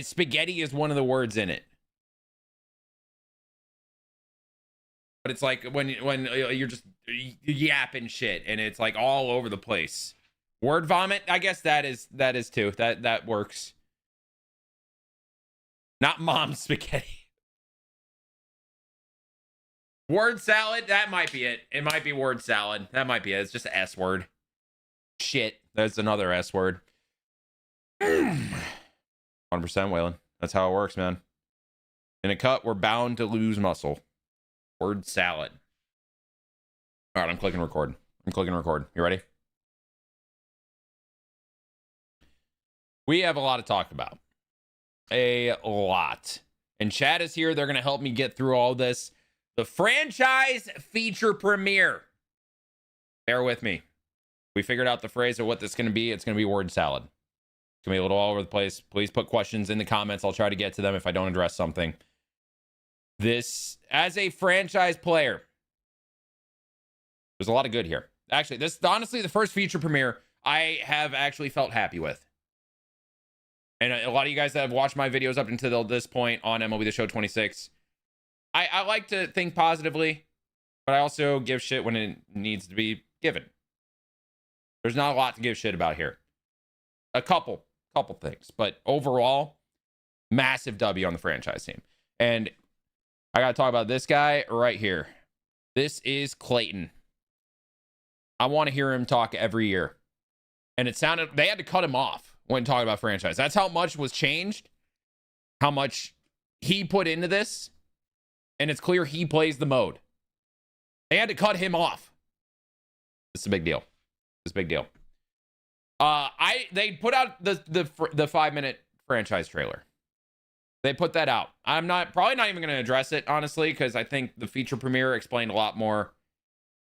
Spaghetti is one of the words in it. But it's like when you're just yapping shit and it's like all over the place. Word vomit, I guess that is too. That works. Not mom spaghetti. Word salad, that might be it. It might be word salad. That might be it. It's just an S word. Shit, that's another S word. 100% Waylon. That's how it works, man. In a cut, we're bound to lose muscle. Word salad. All right, I'm clicking record. You ready? We have a lot to talk about. A lot. And Chad is here. They're going to help me get through all this. The franchise feature premiere. Bear with me. We figured out the phrase of what this is going to be. It's going to be word salad. It's going to be a little all over the place. Please put questions in the comments. I'll try to get to them if I don't address something. This, as a franchise player, there's a lot of good here. Actually, this is honestly the first feature premiere I have actually felt happy with. And a lot of you guys that have watched my videos up until this point on MLB The Show 26, I like to think positively, but I also give shit when it needs to be given. There's not a lot to give shit about here. A couple things, but overall, massive W on the franchise team. And I got to talk about this guy right here. This is Clayton. I want to hear him talk every year. And it sounded, they had to cut him off when talking about franchise. That's how much was changed, how much he put into this. And it's clear he plays the mode. They had to cut him off. It's a big deal. It's a big deal. They put out the 5-minute franchise trailer. They put that out. I'm probably not even going to address it, honestly, because I think the feature premiere explained a lot more.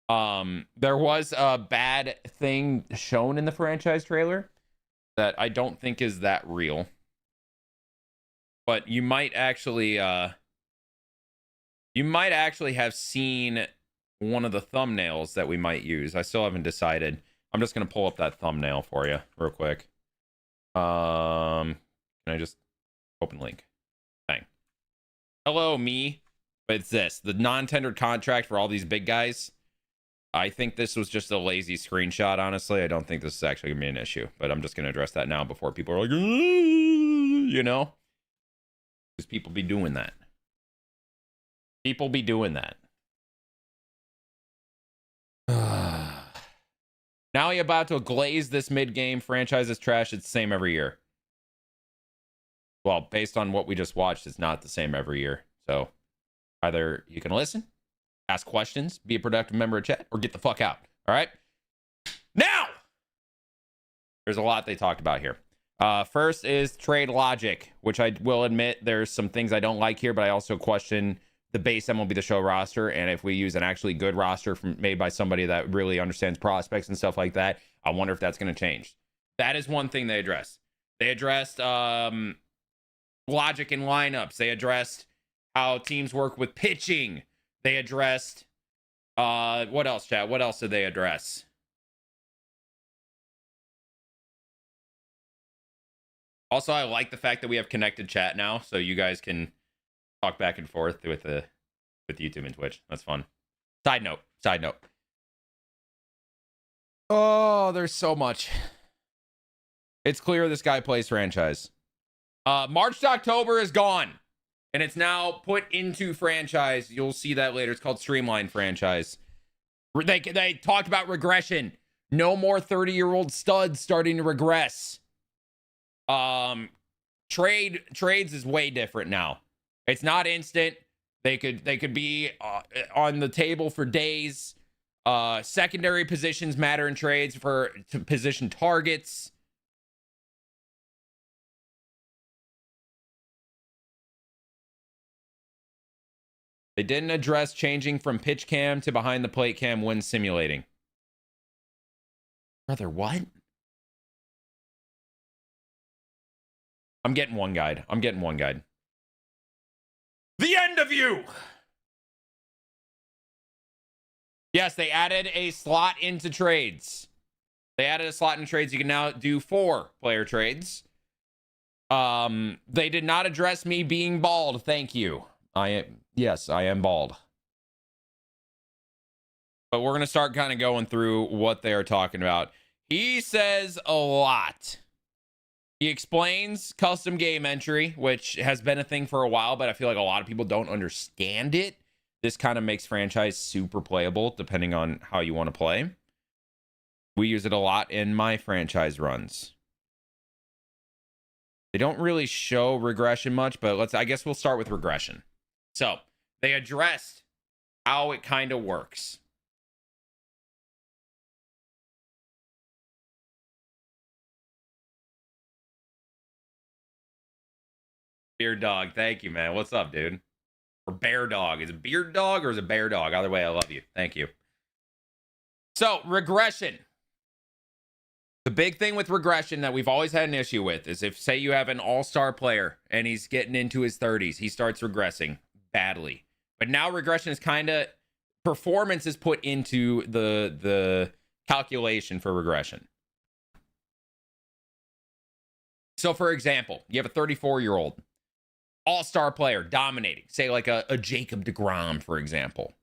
There was a bad thing shown in the franchise trailer that I don't think is that real. But you might actually have seen one of the thumbnails that we might use. I still haven't decided. I'm just going to pull up that thumbnail for you real quick. Can I just open link? Bang. Hello, me. But it's this. The non-tendered contract for all these big guys. I think this was just a lazy screenshot, honestly. I don't think this is actually going to be an issue. But I'm just going to address that now before people are like, you know? Because people be doing that. People be doing that. Now you're about to glaze this mid-game. Franchise is trash. It's the same every year. Well, based on what we just watched, it's not the same every year. So either you can listen, ask questions, be a productive member of chat, or get the fuck out. All right? Now! There's a lot they talked about here. First is trade logic, which I will admit there's some things I don't like here, but I also question the base MLB The Show roster, and if we use an actually good roster made by somebody that really understands prospects and stuff like that, I wonder if that's going to change. That is one thing they addressed. They addressed logic in lineups. They addressed how teams work with pitching. They addressed what else, chat? What else did they address? Also, I like the fact that we have connected chat now, so you guys can talk back and forth with YouTube and Twitch. That's fun. Side note. Oh, there's so much. It's clear this guy plays franchise. March to October is gone, and it's now put into franchise. You'll see that later. It's called Streamlined franchise. They talked about regression. No more 30-year-old studs starting to regress. Trades is way different now. It's not instant. They could be on the table for days. Secondary positions matter in trades to position targets. They didn't address changing from pitch cam to behind the plate cam when simulating. Brother, what? I'm getting one guide. The end of you! Yes, they added a slot into trades. You can now do 4 player trades. They did not address me being bald. Thank you. Yes, I am bald. But we're going to start kind of going through what they are talking about. He says a lot. He explains custom game entry, which has been a thing for a while, but I feel like a lot of people don't understand it. This kind of makes franchise super playable, depending on how you want to play. We use it a lot in my franchise runs. They don't really show regression much, but I guess we'll start with regression. So, they addressed how it kind of works. Beard dog, thank you, man. What's up, dude? Or bear dog. Is it beard dog or is it bear dog? Either way, I love you. Thank you. So, regression. The big thing with regression that we've always had an issue with is if, say, you have an all-star player and he's getting into his 30s, he starts regressing badly. But now regression is kind of, performance is put into the calculation for regression. So, for example, you have a 34-year-old all-star player dominating, say like a Jacob deGrom, for example.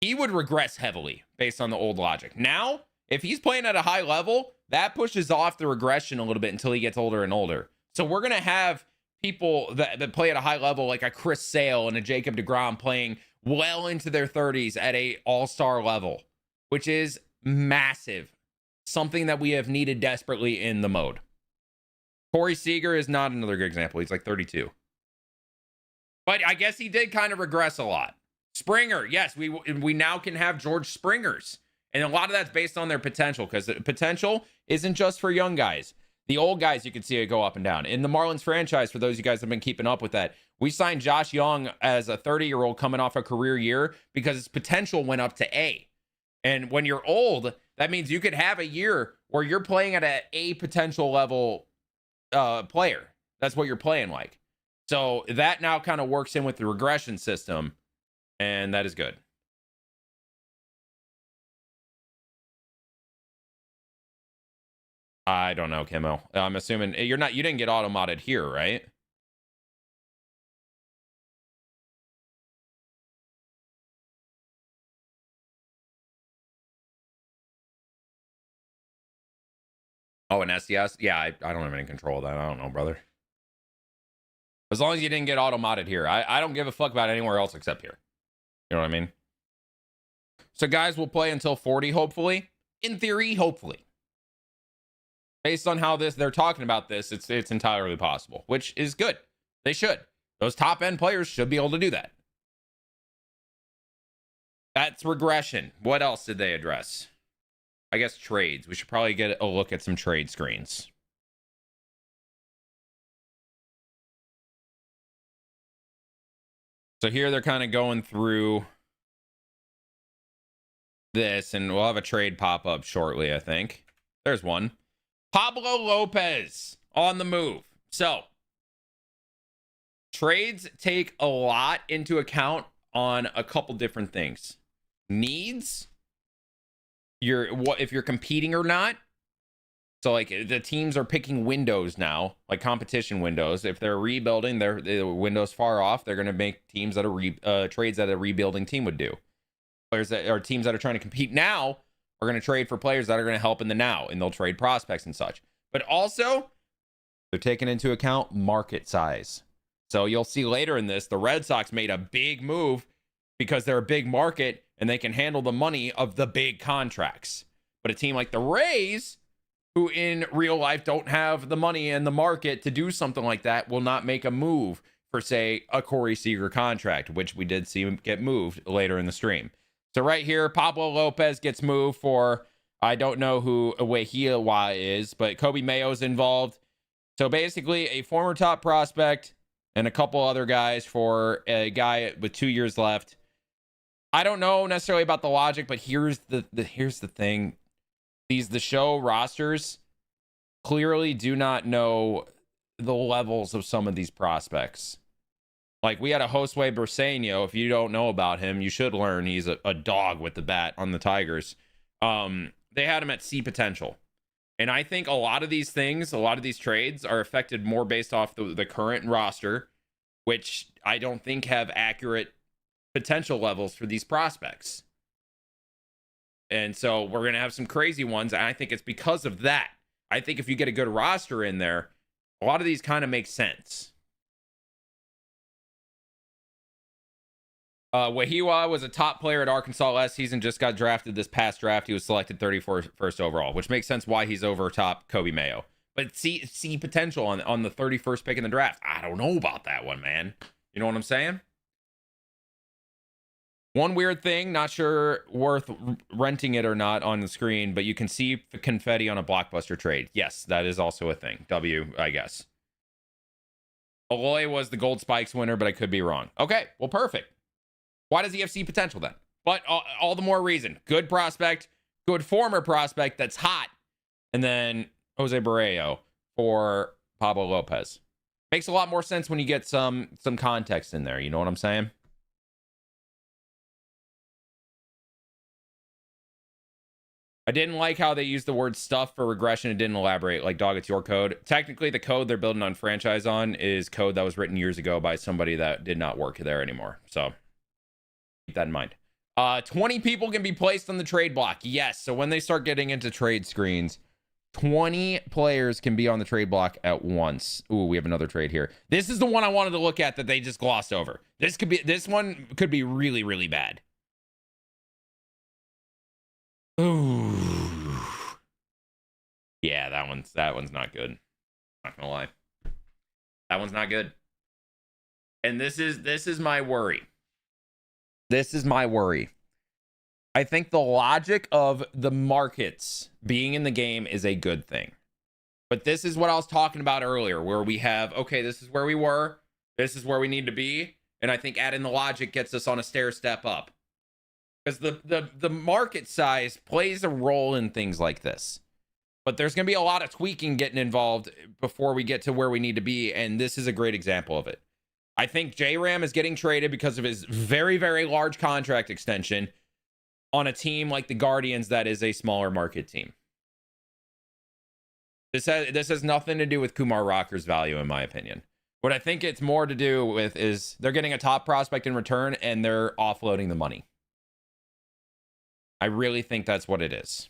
He would regress heavily based on the old logic. Now, if he's playing at a high level, that pushes off the regression a little bit until he gets older and older. So we're going to have people that play at a high level, like a Chris Sale and a Jacob deGrom, playing well into their 30s at a all-star level, which is massive. Something that we have needed desperately in the mode. Corey Seager is not another good example. He's like 32. But I guess he did kind of regress a lot. Springer, yes, we now can have George Springers. And a lot of that's based on their potential, because the potential isn't just for young guys. The old guys, you can see it go up and down. In the Marlins franchise, for those of you guys that have been keeping up with that, we signed Josh Young as a 30-year-old coming off a career year because his potential went up to A. And when you're old, that means you could have a year where you're playing at an A potential level player. That's what you're playing like. So that now kind of works in with the regression system, and that is good. I don't know, Kimmo. I'm assuming you didn't get auto-modded here, right? Oh, an SDS? Yeah, I don't have any control of that. I don't know, brother. As long as you didn't get auto-modded here. I don't give a fuck about anywhere else except here. You know what I mean? So guys will play until 40, hopefully. In theory, hopefully. Based on how they're talking about this, it's entirely possible, which is good. They should. Those top-end players should be able to do that. That's regression. What else did they address? I guess trades. We should probably get a look at some trade screens. So here they're kind of going through this, and we'll have a trade pop up shortly, I think. There's one. Pablo Lopez on the move. So trades take a lot into account on a couple different things. Needs, if you're competing or not. So like the teams are picking windows now, like competition windows. If they're rebuilding, the windows far off, they're going to make teams that are trades that a rebuilding team would do. Players that are teams that are trying to compete now are going to trade for players that are going to help in the now, and they'll trade prospects and such. But also, they're taking into account market size. So you'll see later in this, the Red Sox made a big move because they're a big market and they can handle the money of the big contracts. But a team like the Rays, who in real life don't have the money and the market to do something like that, will not make a move for, say, a Corey Seager contract, which we did see him get moved later in the stream. So right here, Pablo Lopez gets moved for, I don't know who Wehiwa is, but Kobe Mayo's involved. So basically a former top prospect and a couple other guys for a guy with 2 years left. I don't know necessarily about the logic, but here's the thing. The show rosters clearly do not know the levels of some of these prospects. Like, we had a Josue Briseño. If you don't know about him, you should learn. He's a dog with the bat on the Tigers. They had him at C potential. And I think a lot of these things, a lot of these trades are affected more based off the current roster, which I don't think have accurate potential levels for these prospects. And so we're going to have some crazy ones. And I think it's because of that. I think if you get a good roster in there, a lot of these kind of make sense. Wehiwa was a top player at Arkansas last season, just got drafted this past draft. He was selected 34st overall, which makes sense why he's over top Kobe Mayo. But see potential on the 31st pick in the draft. I don't know about that one, man. You know what I'm saying? One weird thing, not sure worth renting it or not on the screen, but you can see confetti on a blockbuster trade. Yes, that is also a thing. W, I guess. Aloy was the Gold Spikes winner, but I could be wrong. Okay, well, perfect. Why does he have C potential then? But all the more reason. Good prospect, good former prospect that's hot, and then Jose Barrero for Pablo Lopez. Makes a lot more sense when you get some context in there. You know what I'm saying? I didn't like how they used the word stuff for regression. It didn't elaborate. Like, dog, it's your code. Technically, the code they're building on franchise on is code that was written years ago by somebody that did not work there anymore. So keep that in mind. 20 people can be placed on the trade block. Yes. So when they start getting into trade screens, 20 players can be on the trade block at once. Ooh, we have another trade here. This is the one I wanted to look at that they just glossed over. This one could be really, really bad. Ooh. Yeah, that one's not good. Not gonna lie. That one's not good. And this is my worry. This is my worry. I think the logic of the markets being in the game is a good thing. But this is what I was talking about earlier, where we have, okay, this is where we were, this is where we need to be, and I think adding the logic gets us on a stair step up. Because the market size plays a role in things like this. But there's going to be a lot of tweaking getting involved before we get to where we need to be, and this is a great example of it. I think J-Ram is getting traded because of his very, very large contract extension on a team like the Guardians that is a smaller market team. This has nothing to do with Kumar Rocker's value, in my opinion. What I think it's more to do with is they're getting a top prospect in return and they're offloading the money. I really think that's what it is.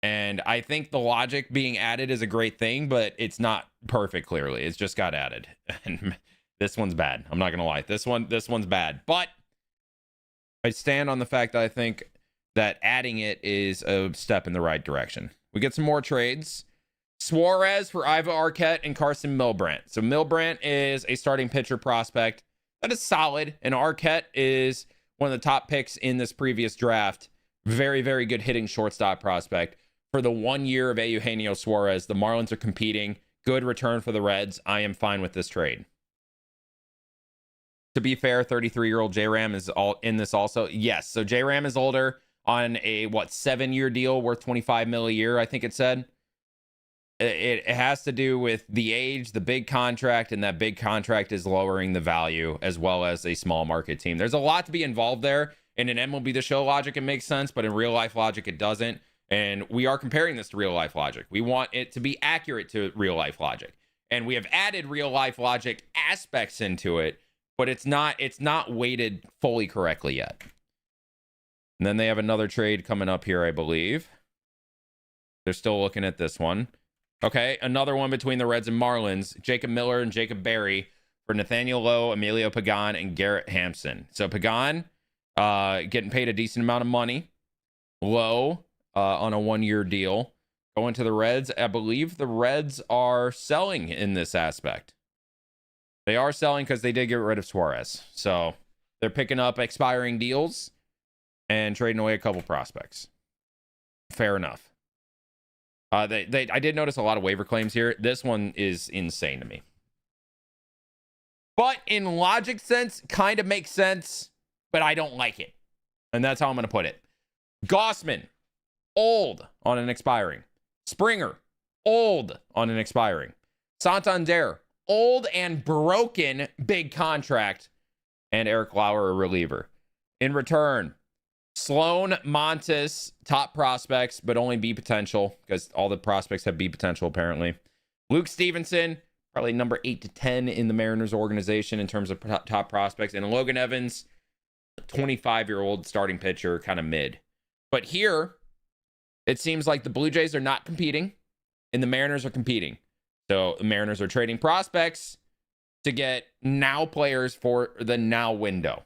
And I think the logic being added is a great thing, but it's not perfect, clearly. It's just got added. And this one's bad. I'm not going to lie. This one's bad. But I stand on the fact that I think that adding it is a step in the right direction. We get some more trades. Suarez for Iva Arquette and Carson Milbrandt. So Milbrandt is a starting pitcher prospect that is solid, and Arquette is one of the top picks in this previous draft. Very, very good hitting shortstop prospect. For the 1 year of Eugenio Suarez, the Marlins are competing. Good return for the Reds. I am fine with this trade. To be fair, 33-year-old J-Ram is all in this also. Yes, so J-Ram is older on a, 7-year deal worth $25 million a year, I think it said. It has to do with the age, the big contract, and that big contract is lowering the value as well as a small market team. There's a lot to be involved there. In an MLB The Show logic, it makes sense, but in real life logic, it doesn't. And we are comparing this to real life logic. We want it to be accurate to real life logic. And we have added real life logic aspects into it, but it's not weighted fully correctly yet. And then they have another trade coming up here, I believe. They're still looking at this one. Okay, another one between the Reds and Marlins. Jacob Miller and Jacob Berry for Nathaniel Lowe, Emilio Pagan, and Garrett Hampson. So Pagan getting paid a decent amount of money. Lowe on a 1-year deal. Going to the Reds. I believe the Reds are selling in this aspect. They are selling because they did get rid of Suarez. So they're picking up expiring deals and trading away a couple prospects. Fair enough. I did notice a lot of waiver claims here. This one is insane to me. But in logic sense, kind of makes sense, but I don't like it. And that's how I'm going to put it. Gossman, old on an expiring. Springer, old on an expiring. Santander, old and broken, big contract. And Eric Lauer, a reliever. In return, Sloan, Montes, top prospects, but only B potential, because all the prospects have B potential, apparently. Luke Stevenson, probably number 8 to 10 in the Mariners organization in terms of top prospects. And Logan Evans, 25-year-old starting pitcher, kind of mid. But here, it seems like the Blue Jays are not competing, and the Mariners are competing. So the Mariners are trading prospects to get now players for the now window.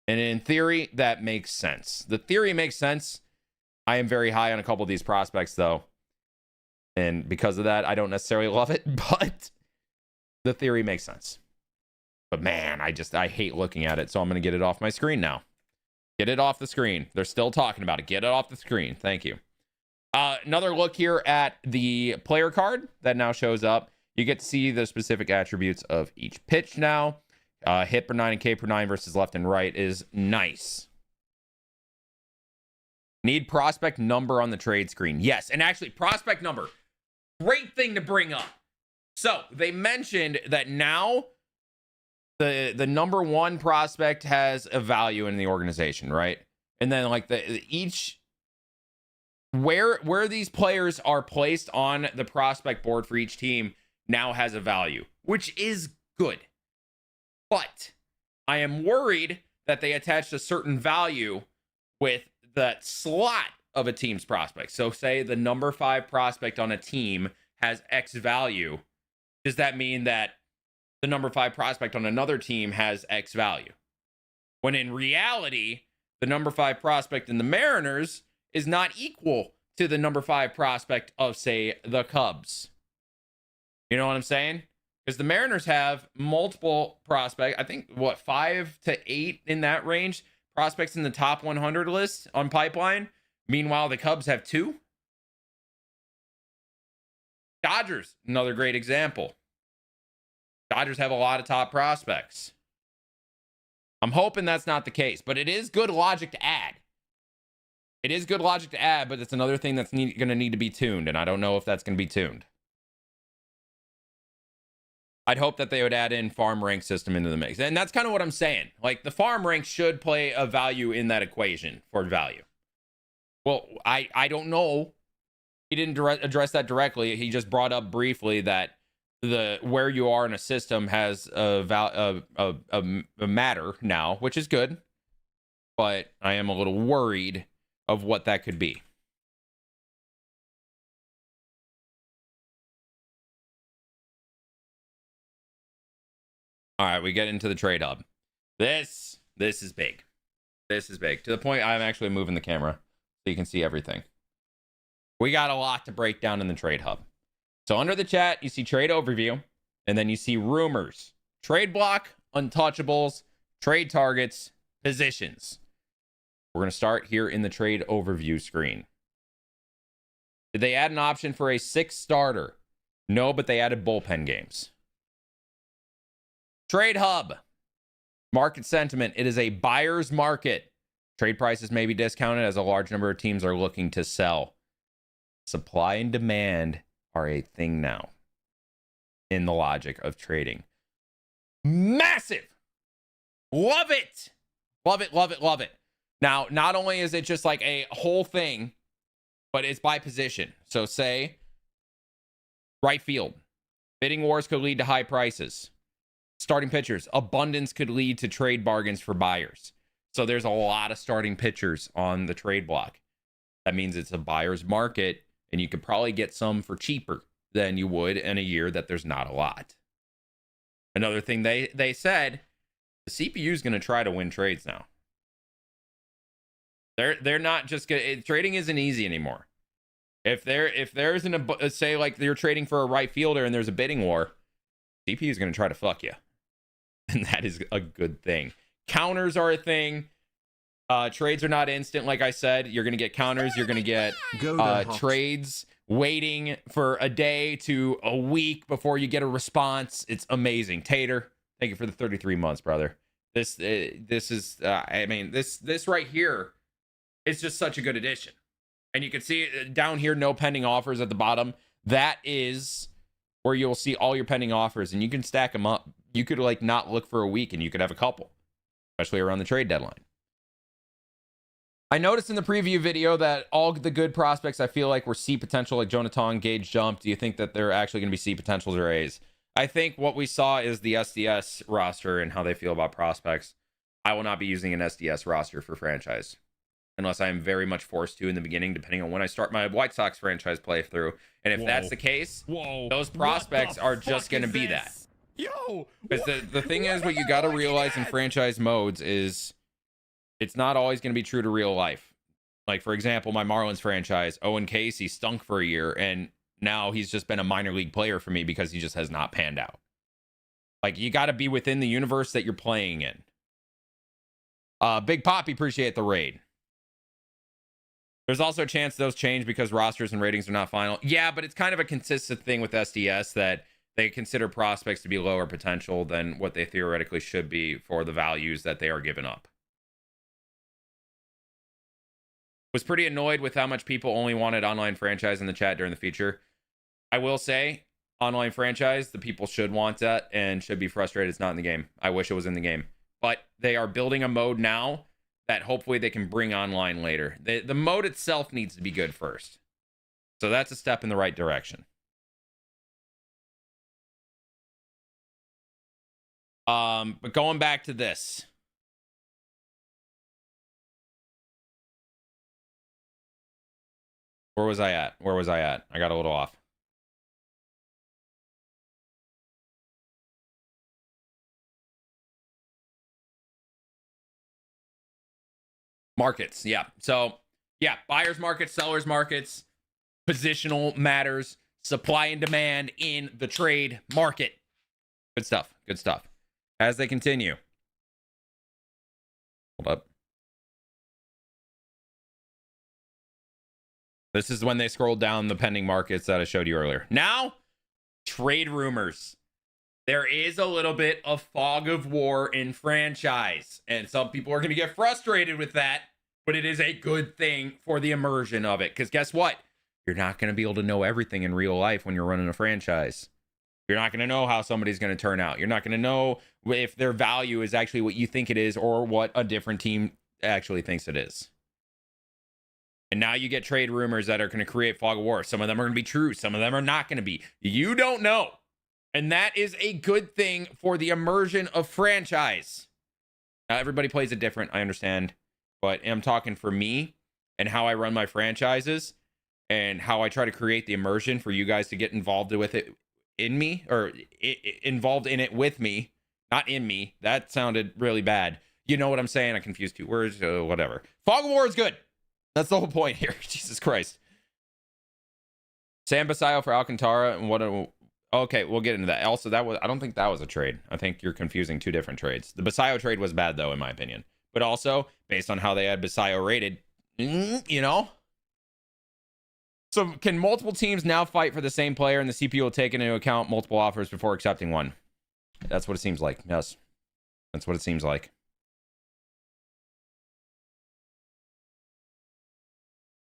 And in theory, that makes sense. The theory makes sense. I am very high on a couple of these prospects, though. And because of that, I don't necessarily love it, but the theory makes sense. But man, I hate looking at it, so I'm going to get it off my screen now. Get it off the screen. They're still talking about it. Get it off the screen. Thank you. Another look here at the player card that now shows up. You get to see the specific attributes of each pitch now. Hit per 9 and K per 9 versus left and right is nice. Need prospect number on the trade screen. Yes, and actually prospect number. Great thing to bring up. So they mentioned that now the number 1 prospect has a value in the organization, right? And then like each where these players are placed on the prospect board for each team now has a value, which is good. But I am worried that they attached a certain value with that slot of a team's prospects. So say the number 5 prospect on a team has X value. Does that mean that the number 5 prospect on another team has X value? When in reality, the number 5 prospect in the Mariners is not equal to the number 5 prospect of, say, the Cubs. You know what I'm saying? Because the Mariners have multiple prospects. I think, 5 to 8 in that range prospects in the top 100 list on Pipeline. Meanwhile, the Cubs have 2. Dodgers, another great example. Dodgers have a lot of top prospects. I'm hoping that's not the case, but it is good logic to add. It is good logic to add, but it's another thing that's going to need to be tuned, and I don't know if that's going to be tuned. I'd hope that they would add in farm rank system into the mix. And that's kind of what I'm saying. Like, the farm rank should play a value in that equation for value. Well, I don't know. He didn't address that directly. He just brought up briefly that where you are in a system has a matter now, which is good. But I am a little worried of what that could be. All right, we get into the trade hub. This is big. This is big. To the point I'm actually moving the camera so you can see everything. We got a lot to break down in the trade hub. So under the chat, you see trade overview, and then you see rumors, trade block, untouchables, trade targets, positions. We're going to start here in the trade overview screen. Did they add an option for a 6th starter? No, but they added bullpen games. Trade hub. Market sentiment. It is a buyer's market. Trade prices may be discounted as a large number of teams are looking to sell. Supply and demand are a thing now in the logic of trading. Massive. Love it. Love it, love it, love it. Now, not only is it just like a whole thing, but it's by position. So say right field. Bidding wars could lead to high prices. Starting pitchers. Abundance could lead to trade bargains for buyers. So there's a lot of starting pitchers on the trade block. That means it's a buyer's market, and you could probably get some for cheaper than you would in a year that there's not a lot. Another thing they said, the CPU is going to try to win trades now. They're not just gonna, trading isn't easy anymore. If there's say like you're trading for a right fielder and there's a bidding war, CPU is going to try to fuck you. And that is a good thing. Counters are a thing. Trades are not instant. Like I said, you're going to get counters. You're going to get trades waiting for a day to a week before you get a response. It's amazing. Tater, thank you for the 33 months, brother. This is, I mean, this right here is just such a good addition. And you can see down here, no pending offers at the bottom. That is where you'll see all your pending offers, and you can stack them up. You could like not look for a week, and you could have a couple, especially around the trade deadline. I noticed in the preview video that all the good prospects I feel like were C potential, like Jonathan, Gage, Jump. Do you think that they're actually going to be C potentials or A's? I think what we saw is the SDS roster and how they feel about prospects. I will not be using an SDS roster for franchise unless I am very much forced to in the beginning, depending on when I start my White Sox franchise playthrough. And if that's the case, those prospects are just going to be that. Yo, because the thing is, what you got to realize in franchise modes is it's not always going to be true to real life. Like, for example, my Marlins franchise, Owen Casey stunk for a year, and now he's just been a minor league player for me because he just has not panned out. Like, you got to be within the universe that you're playing in. Big Poppy, appreciate the raid. There's also a chance those change because rosters and ratings are not final. Yeah, but it's kind of a consistent thing with SDS that they consider prospects to be lower potential than what they theoretically should be for the values that they are giving up. Was pretty annoyed with how much people only wanted online franchise in the chat during the feature. I will say, online franchise, the people should want that and should be frustrated it's not in the game. I wish it was in the game. But they are building a mode now that hopefully they can bring online later. The mode itself needs to be good first. So that's a step in the right direction. But going back to this. Where was I at? I got a little off. Markets, yeah. So, yeah, buyers markets, sellers markets, positional matters, supply and demand in the trade market. Good stuff. Good stuff. As they continue. Hold up. This is when they scrolled down the pending markets that I showed you earlier. Now, trade rumors. There is a little bit of fog of war in franchise, and some people are going to get frustrated with that, but it is a good thing for the immersion of it. Because guess what? You're not going to be able to know everything in real life when you're running a franchise. You're not going to know how somebody's going to turn out. You're not going to know if their value is actually what you think it is or what a different team actually thinks it is. And now you get trade rumors that are going to create fog of war. Some of them are going to be true. Some of them are not going to be. You don't know. And that is a good thing for the immersion of franchise. Now, everybody plays it different, I understand. But I'm talking for me and how I run my franchises and how I try to create the immersion for you guys to get involved with it in me, or involved in it with me, not in me. That sounded really bad. You know what I'm saying? I confused two words, whatever. Fog of War is good. That's the whole point here. Jesus Christ. Sam Basayo for Alcantara. And okay, we'll get into that. Also, I don't think that was a trade. I think you're confusing two different trades. The Basayo trade was bad, though, in my opinion. But also, based on how they had Basayo rated, you know? So, can multiple teams now fight for the same player, and the CP will take into account multiple offers before accepting one? That's what it seems like. Yes. That's what it seems like.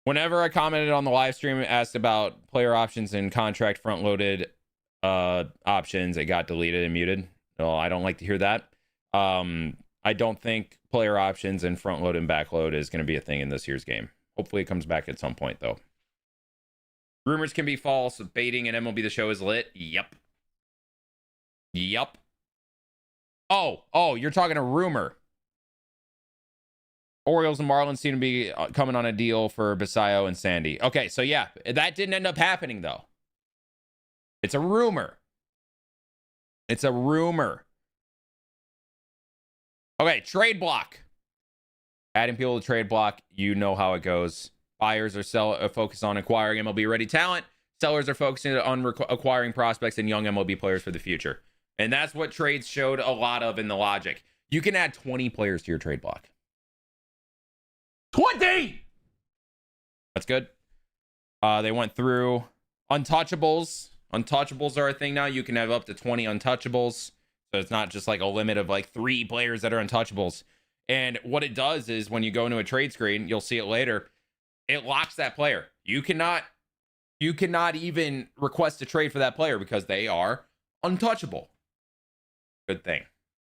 Whenever I commented on the live stream, asked about player options and contract front-loaded options, it got deleted and muted. Well, I don't like to hear that. I don't think player options and front-load and backload is going to be a thing in this year's game. Hopefully it comes back at some point, though. Rumors can be false. Baiting and MLB The Show is lit. Yep. Oh, you're talking a rumor. Orioles and Marlins seem to be coming on a deal for Basayo and Sandy. Okay, so yeah, that didn't end up happening, though. It's a rumor. It's a rumor. Okay, trade block. Adding people to trade block, you know how it goes. Buyers are focused on acquiring MLB-ready talent. Sellers are focusing on acquiring prospects and young MLB players for the future. And that's what trades showed a lot of in the logic. You can add 20 players to your trade block. 20! That's good. They went through untouchables. Untouchables are a thing now. You can have up to 20 untouchables. So it's not just like a limit of like 3 players that are untouchables. And what it does is when you go into a trade screen, you'll see it later, it locks that player. You cannot even request a trade for that player because they are untouchable. Good thing.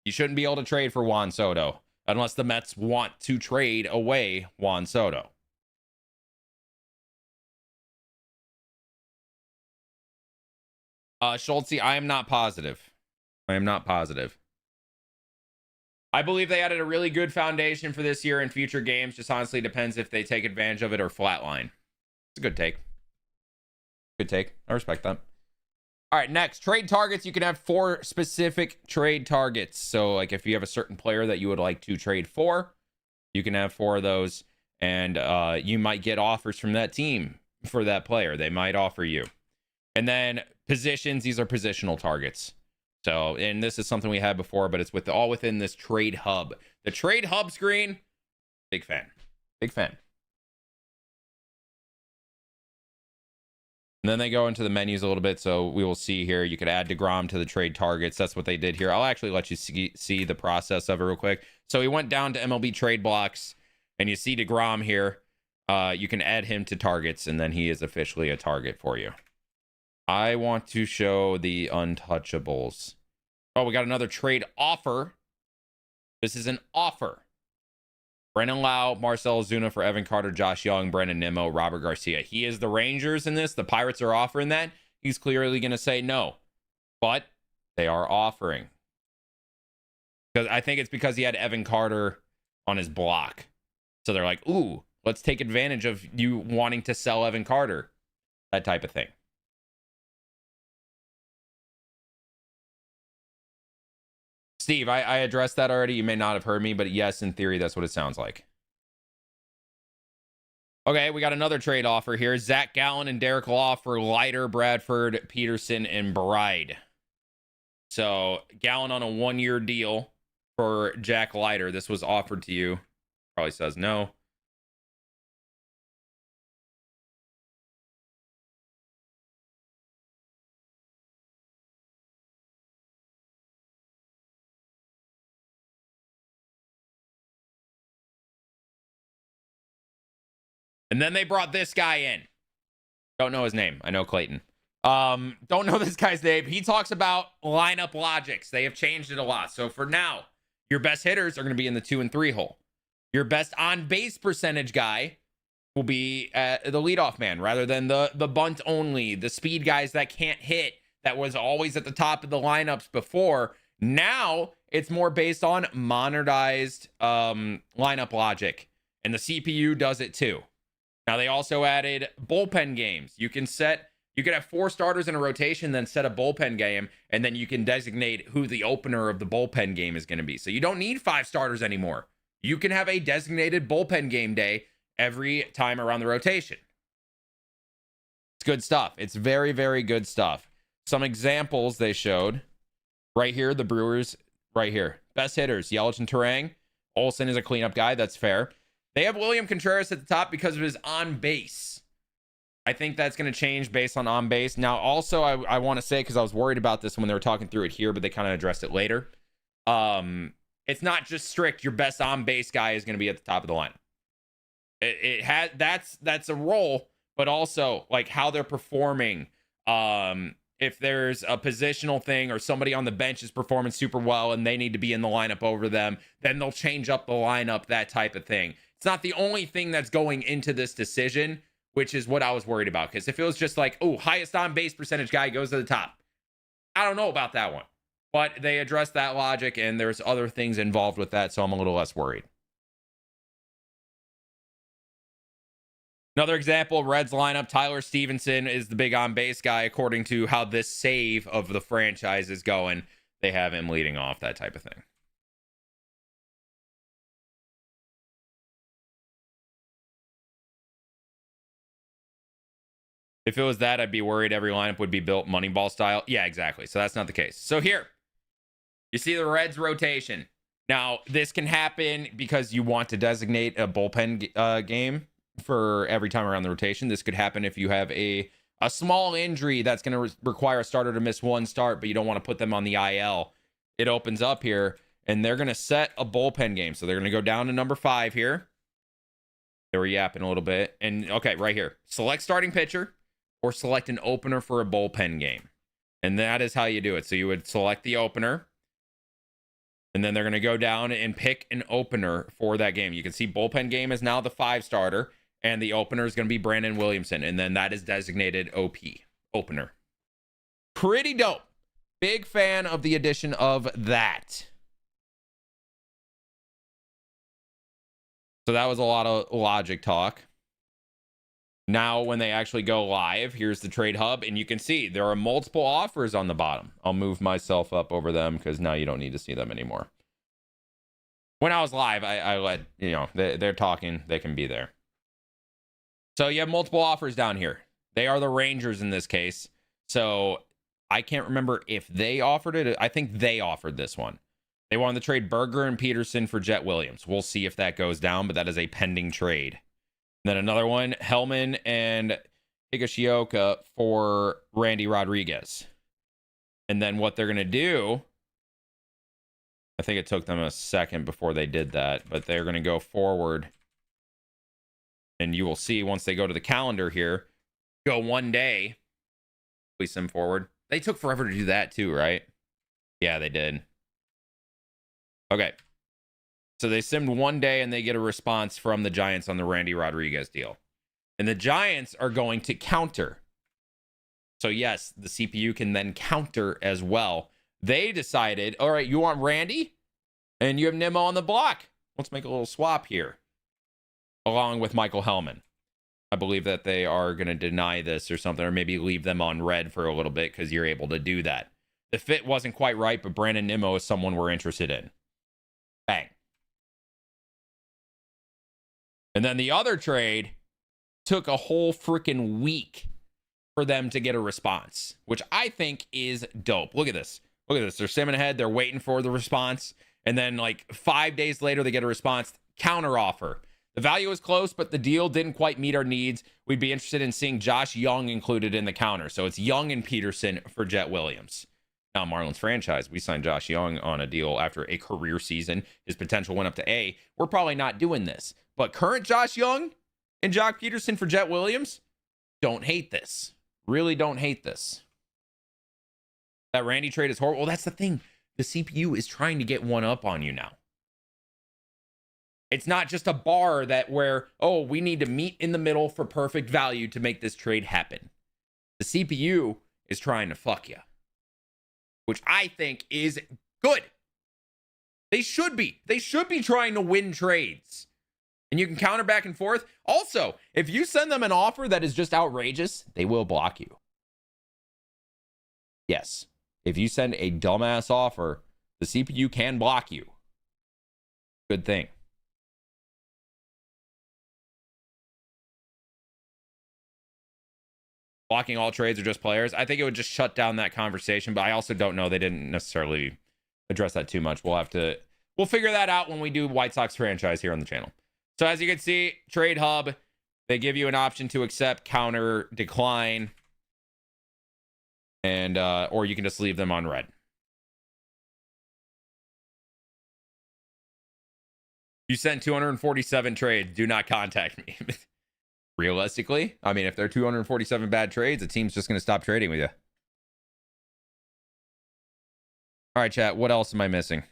You shouldn't be able to trade for Juan Soto unless the Mets want to trade away Juan Soto. Schultze, I am not positive. I believe they added a really good foundation for this year and future games. Just honestly depends if they take advantage of it or flatline. It's a good take. Good take. I respect that. All right, next. Trade targets. You can have 4 specific trade targets. So, like, if you have a certain player that you would like to trade for, you can have 4 of those. And you might get offers from that team for that player. They might offer you. And then positions. These are positional targets. So, and this is something we had before, but it's all within this trade hub. The trade hub screen, big fan. Big fan. And then they go into the menus a little bit, so we will see here. You could add DeGrom to the trade targets. That's what they did here. I'll actually let you see the process of it real quick. So we went down to MLB trade blocks, and you see DeGrom here. You can add him to targets, and then he is officially a target for you. I want to show the untouchables. Oh, we got another trade offer. This is an offer. Brennan Lau, Marcell Ozuna for Evan Carter, Josh Young, Brendan Nimmo, Robert Garcia. He is the Rangers in this. The Pirates are offering that. He's clearly going to say no. But they are offering. Because I think it's because he had Evan Carter on his block. So they're like, ooh, Let's take advantage of you wanting to sell Evan Carter. That type of thing. Steve, I addressed that already. You may not have heard me, but yes, in theory, that's what it sounds like. Okay, we got another trade offer here. Zach Gallen and Derek Law for Leiter, Bradford, Peterson, and Bride. So Gallen on a 1-year deal for Jack Leiter. This was offered to you. Probably says no. And then they brought this guy in. Don't know his name. I know Clayton. Don't know this guy's name. He talks about lineup logics. They have changed it a lot. So for now, your best hitters are going to be in the 2 and 3 hole. Your best on-base percentage guy will be the leadoff man rather than the bunt only, the speed guys that can't hit that was always at the top of the lineups before. Now it's more based on monetized lineup logic, and the CPU does it too. Now they also added bullpen games. You could have 4 starters in a rotation, then set a bullpen game, and then you can designate who the opener of the bullpen game is going to be. So you don't need 5 starters anymore. You can have a designated bullpen game day every time around the rotation. It's good stuff. It's very, very good stuff. Some examples they showed. Right here, the Brewers, right here. Best hitters, Yelich and Turang. Olsen is a cleanup guy. That's fair. They have William Contreras at the top because of his on-base. I think that's going to change based on base. Now, also, I want to say, because I was worried about this when they were talking through it here, but they kind of addressed it later. It's not just strict. Your best on-base guy is going to be at the top of the line. It has that's a role, but also like how they're performing. If there's a positional thing or somebody on the bench is performing super well and they need to be in the lineup over them, then they'll change up the lineup, that type of thing. It's not the only thing that's going into this decision, which is what I was worried about. Because if it was just like, oh, highest on-base percentage guy goes to the top, I don't know about that one. But they addressed that logic, and there's other things involved with that, so I'm a little less worried. Another example, Reds lineup, Tyler Stevenson is the big on-base guy, according to how this save of the franchise is going. They have him leading off, that type of thing. If it was that, I'd be worried every lineup would be built Moneyball style. Yeah, exactly. So that's not the case. So here, you see the Reds rotation. Now, this can happen because you want to designate a bullpen game for every time around the rotation. This could happen if you have a small injury that's going to require a starter to miss 1 start, but you don't want to put them on the IL. It opens up here, and they're going to set a bullpen game. So they're going to go down to number 5 here. They were yapping a little bit. And, okay, right here. Select starting pitcher or select an opener for a bullpen game. And that is how you do it. So you would select the opener, and then they're going to go down and pick an opener for that game. You can see bullpen game is now the 5 starter, and the opener is going to be Brandon Williamson. And then that is designated OP, opener. Pretty dope. Big fan of the addition of that. So that was a lot of logic talk. Now, when they actually go live, here's the trade hub, and you can see there are multiple offers on the bottom. I'll move myself up over them because now you don't need to see them anymore. When I was live, I let, they're talking, they can be there. So you have multiple offers down here. They are the Rangers in this case. So I can't remember if they offered it. I think they offered this one. They wanted to trade Berger and Peterson for Jet Williams. We'll see if that goes down, but that is a pending trade. Then another one, Hellman and Higashioka for Randy Rodriguez. And then what they're going to do, I think it took them a second before they did that, but they're going to go forward. And you will see once they go to the calendar here, go 1 day, please them forward. They took forever to do that too, right? Yeah, they did. Okay. So they simmed 1 day and they get a response from the Giants on the Randy Rodriguez deal. And the Giants are going to counter. So yes, the CPU can then counter as well. They decided, all right, you want Randy? And you have Nimmo on the block. Let's make a little swap here. along with Michael Hellman. I believe that they are going to deny this or something, or maybe leave them on red for a little bit because you're able to do that. The fit wasn't quite right, but Brandon Nimmo is someone we're interested in. Bang. And then the other trade took a whole freaking week for them to get a response, which I think is dope. Look at this. Look at this. They're simming ahead. They're waiting for the response. And then like 5 days later, they get a response. Counter offer. The value is close, but the deal didn't quite meet our needs. We'd be interested in seeing Josh Young included in the counter. So it's Young and Peterson for Jet Williams. Now, Marlins franchise, we signed Josh Young on a deal after a career season. His potential went up to A. We're probably not doing this. But current Josh Young and Jock Peterson for Jet Williams, don't hate this. Really don't hate this. That Randy trade is horrible. Well, that's the thing. The CPU is trying to get one up on you now. It's not just a bar that where, oh, we need to meet in the middle for perfect value to make this trade happen. The CPU is trying to fuck you, which I think is good. They should be. They should be trying to win trades. And you can counter back and forth. Also, if you send them an offer that is just outrageous, they will block you. Yes. If you send a dumbass offer, the CPU can block you. Good thing. Blocking all trades or just players, I think it would just shut down that conversation, but I also don't know. They didn't necessarily address that too much. We'll figure that out when we do White Sox franchise here on the channel. So as you can see, Trade Hub, they give you an option to accept, counter, decline, and or you can just leave them on red. You sent 247 trades, do not contact me. Realistically, I mean, if there are 247 bad trades, the team's just going to stop trading with you. All right, chat, what else am I missing?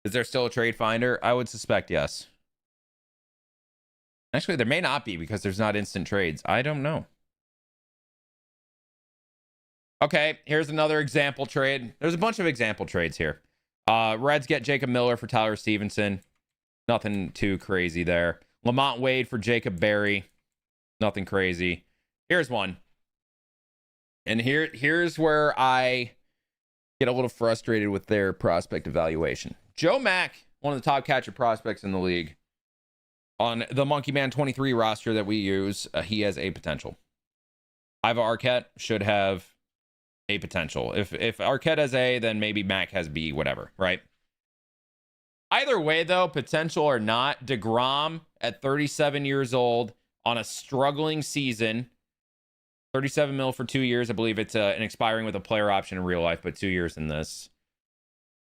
Is there still a trade finder? I would suspect yes. Actually, there may not be because there's not instant trades. I don't know. Okay, here's another example trade. There's a bunch of example trades here. Reds get Jacob Miller for Tyler Stevenson. Nothing too crazy there. Lamont Wade for Jacob Berry. Nothing crazy. Here's one. And here's where I get a little frustrated with their prospect evaluation. Joe Mack, one of the top catcher prospects in the league. On the Monkey Man 23 roster that we use, he has a potential. Iva Arquette should have a potential. If Arquette has A, then maybe Mack has B, whatever, right? Either way, though, potential or not, DeGrom at 37 years old on a struggling season, 37 mil for 2 years. I believe it's an expiring with a player option in real life, but 2 years in this.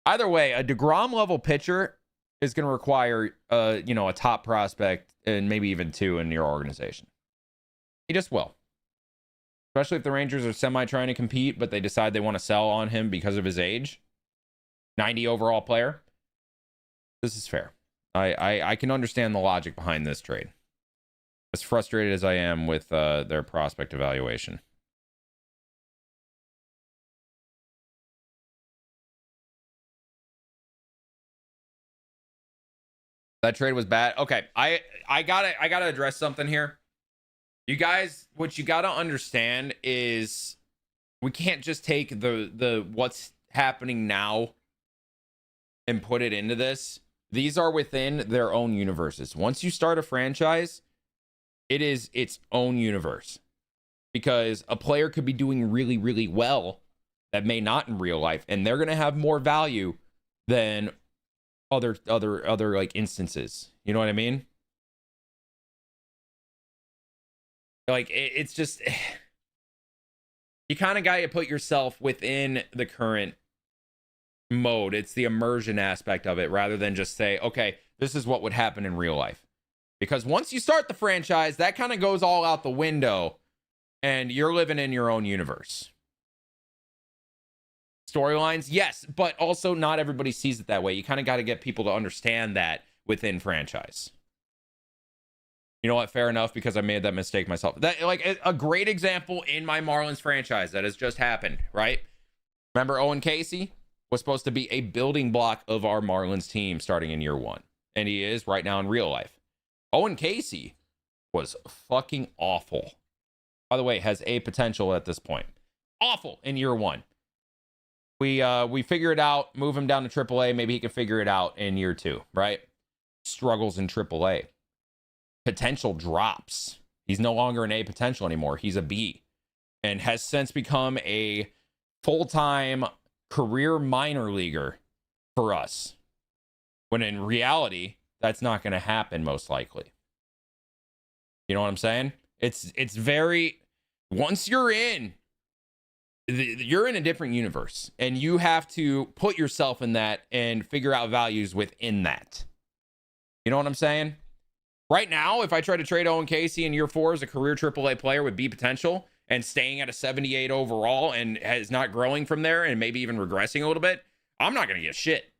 Either way, a DeGrom level pitcher is going to require, a top prospect and maybe even two in your organization. He just will. Especially if the Rangers are semi trying to compete, but they decide they want to sell on him because of his age. 90 overall player. This is fair. I can understand the logic behind this trade. As frustrated as I am with their prospect evaluation. That trade was bad. Okay, I gotta address something here. You guys, what you gotta understand is we can't just take the what's happening now and put it into this. These are within their own universes. Once you start a franchise, it is its own universe. Because a player could be doing really, really well that may not in real life, and they're going to have more value than other like instances. You know what I mean? Like it's just you kind of got to put yourself within the current mode. It's the immersion aspect of it rather than just say, okay, this is what would happen in real life. Because once you start the franchise, that kind of goes all out the window and you're living in your own universe. Storylines, yes, but also not everybody sees it that way. You kind of got to get people to understand that within franchise. You know what? Fair enough, because I made that mistake myself. That like a great example in my Marlins franchise that has just happened, right? Remember Owen Casey? was supposed to be a building block of our Marlins team starting in year 1. And he is right now in real life. Owen Casey was fucking awful. By the way, has a potential at this point. Awful in year 1. We figure it out, move him down to AAA. Maybe he can figure it out in year 2, right? Struggles in AAA. Potential drops. He's no longer an A potential anymore. He's a B. And has since become a full-time career minor leaguer for us. When in reality, that's not going to happen most likely. You know what I'm saying? It's very, once you're in a different universe, and you have to put yourself in that and figure out values within that. You know what I'm saying? Right now, if I try to trade Owen Casey in year 4 as a career AAA player with B potential and staying at a 78 overall and is not growing from there and maybe even regressing a little bit, I'm not going to get shit.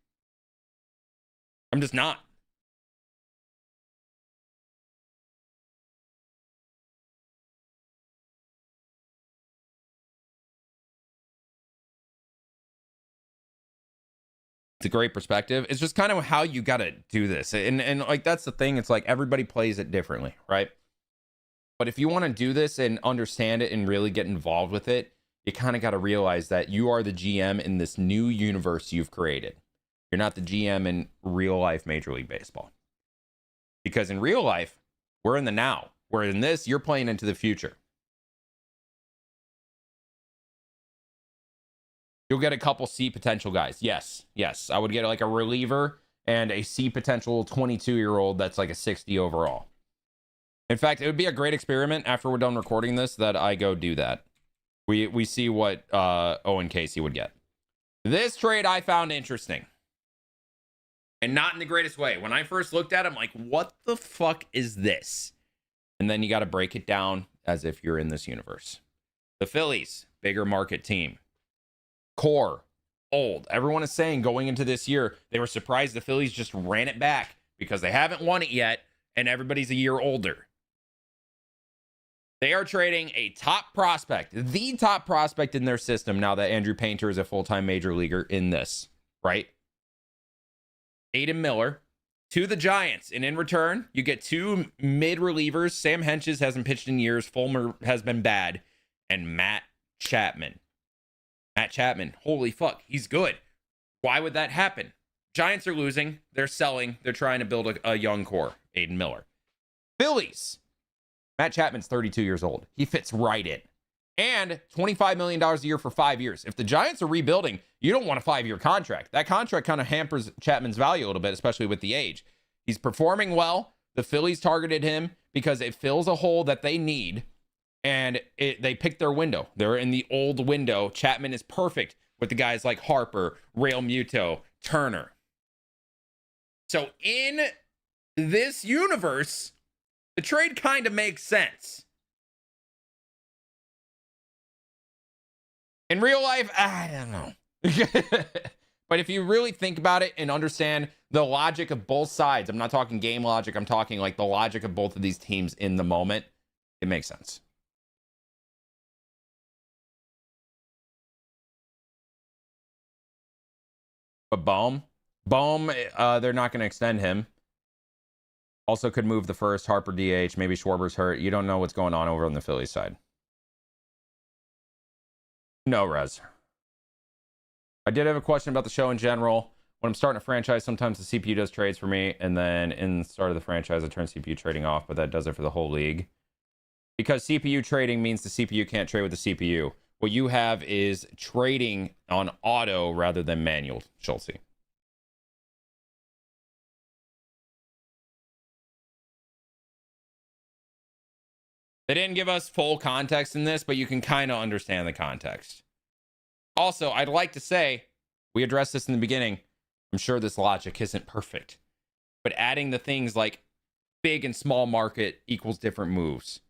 I'm just not. It's a great perspective. It's just kind of how you got to do this. And like, that's the thing. It's like everybody plays it differently, right? But if you want to do this and understand it and really get involved with it, you kind of got to realize that you are the GM in this new universe you've created. You're not the GM in real life Major League Baseball. Because in real life, we're in the now. Where in this, you're playing into the future. You'll get a couple C potential guys. Yes. I would get like a reliever and a C potential 22-year-old that's like a 60 overall. In fact, it would be a great experiment after we're done recording this that I go do that. We see what Owen Casey would get. This trade I found interesting. And not in the greatest way. When I first looked at it, I'm like, what the fuck is this? And then you got to break it down as if you're in this universe. The Phillies, bigger market team. Core, old. Everyone is saying going into this year, they were surprised the Phillies just ran it back because they haven't won it yet and everybody's a year older. They are trading a top prospect, the top prospect in their system now that Andrew Painter is a full-time major leaguer in this, right? Aiden Miller to the Giants. And in return, you get 2 mid relievers. Sam Henches hasn't pitched in years. Fulmer has been bad. And Matt Chapman. Matt Chapman, holy fuck, he's good. Why would that happen? Giants are losing. They're selling. They're trying to build a young core. Aiden Miller. Phillies. Matt Chapman's 32 years old. He fits right in. And $25 million a year for 5 years. If the Giants are rebuilding, you don't want a 5-year contract. That contract kind of hampers Chapman's value a little bit, especially with the age. He's performing well. The Phillies targeted him because it fills a hole that they need. And they picked their window. They're in the old window. Chapman is perfect with the guys like Harper, Real Muto, Turner. So in this universe, the trade kind of makes sense. In real life, I don't know. But if you really think about it and understand the logic of both sides, I'm not talking game logic. I'm talking like the logic of both of these teams in the moment. It makes sense. But Bohm, they're not going to extend him. Also could move the first. Harper DH. Maybe Schwarber's hurt. You don't know what's going on over on the Phillies side. No, Rez. I did have a question about the show in general. When I'm starting a franchise, sometimes the CPU does trades for me, and then in the start of the franchise, I turn CPU trading off, but that does it for the whole league. Because CPU trading means the CPU can't trade with the CPU. What you have is trading on auto rather than manual, Schultze. They didn't give us full context in this, but you can kind of understand the context. Also, I'd like to say, we addressed this in the beginning. I'm sure this logic isn't perfect. But adding the things like big and small market equals different moves.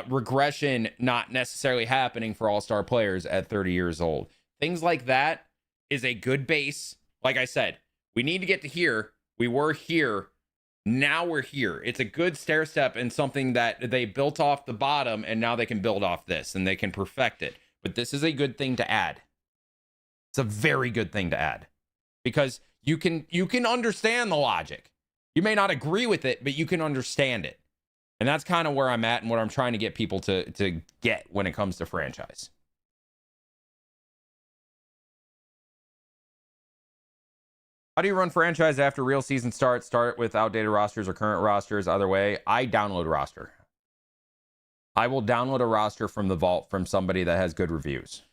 Regression not necessarily happening for all-star players at 30 years old. Things like that is a good base. Like I said, we need to get to here. We were here. Now we're here. It's a good stair step and something that they built off the bottom, and now they can build off this and they can perfect it. But this is a good thing to add. It's a very good thing to add because you can understand the logic. You may not agree with it, but you can understand it. And that's kind of where I'm at and what I'm trying to get people to get when it comes to franchise. How do you run franchise after real season starts? Start with outdated rosters or current rosters? Either way, I download roster. I will download a roster from the vault from somebody that has good reviews.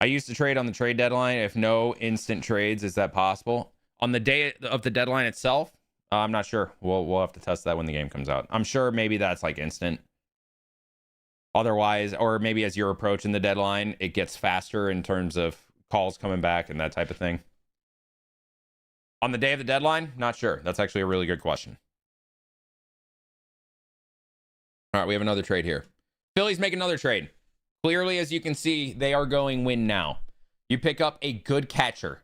I used to trade on the trade deadline. If no instant trades, is that possible? On the day of the deadline itself, I'm not sure. We'll have to test that when the game comes out. I'm sure maybe that's like instant. Otherwise, or maybe as you're approaching the deadline, it gets faster in terms of calls coming back and that type of thing. On the day of the deadline, not sure. That's actually a really good question. All right, we have another trade here. Phillies make another trade. Clearly, as you can see, they are going win now. You pick up a good catcher.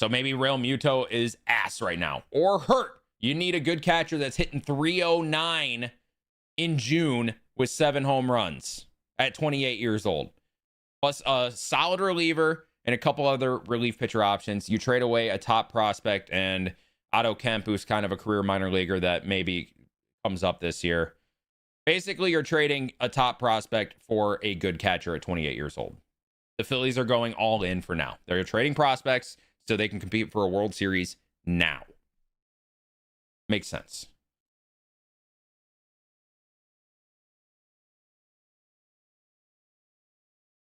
So maybe Real Muto is ass right now or hurt. You need a good catcher that's hitting 309 in June with 7 home runs at 28 years old. Plus a solid reliever and a couple other relief pitcher options. You trade away a top prospect and Otto Kemp, who's kind of a career minor leaguer that maybe comes up this year. Basically, you're trading a top prospect for a good catcher at 28 years old. The Phillies are going all in for now. They're trading prospects so they can compete for a World Series now. Makes sense.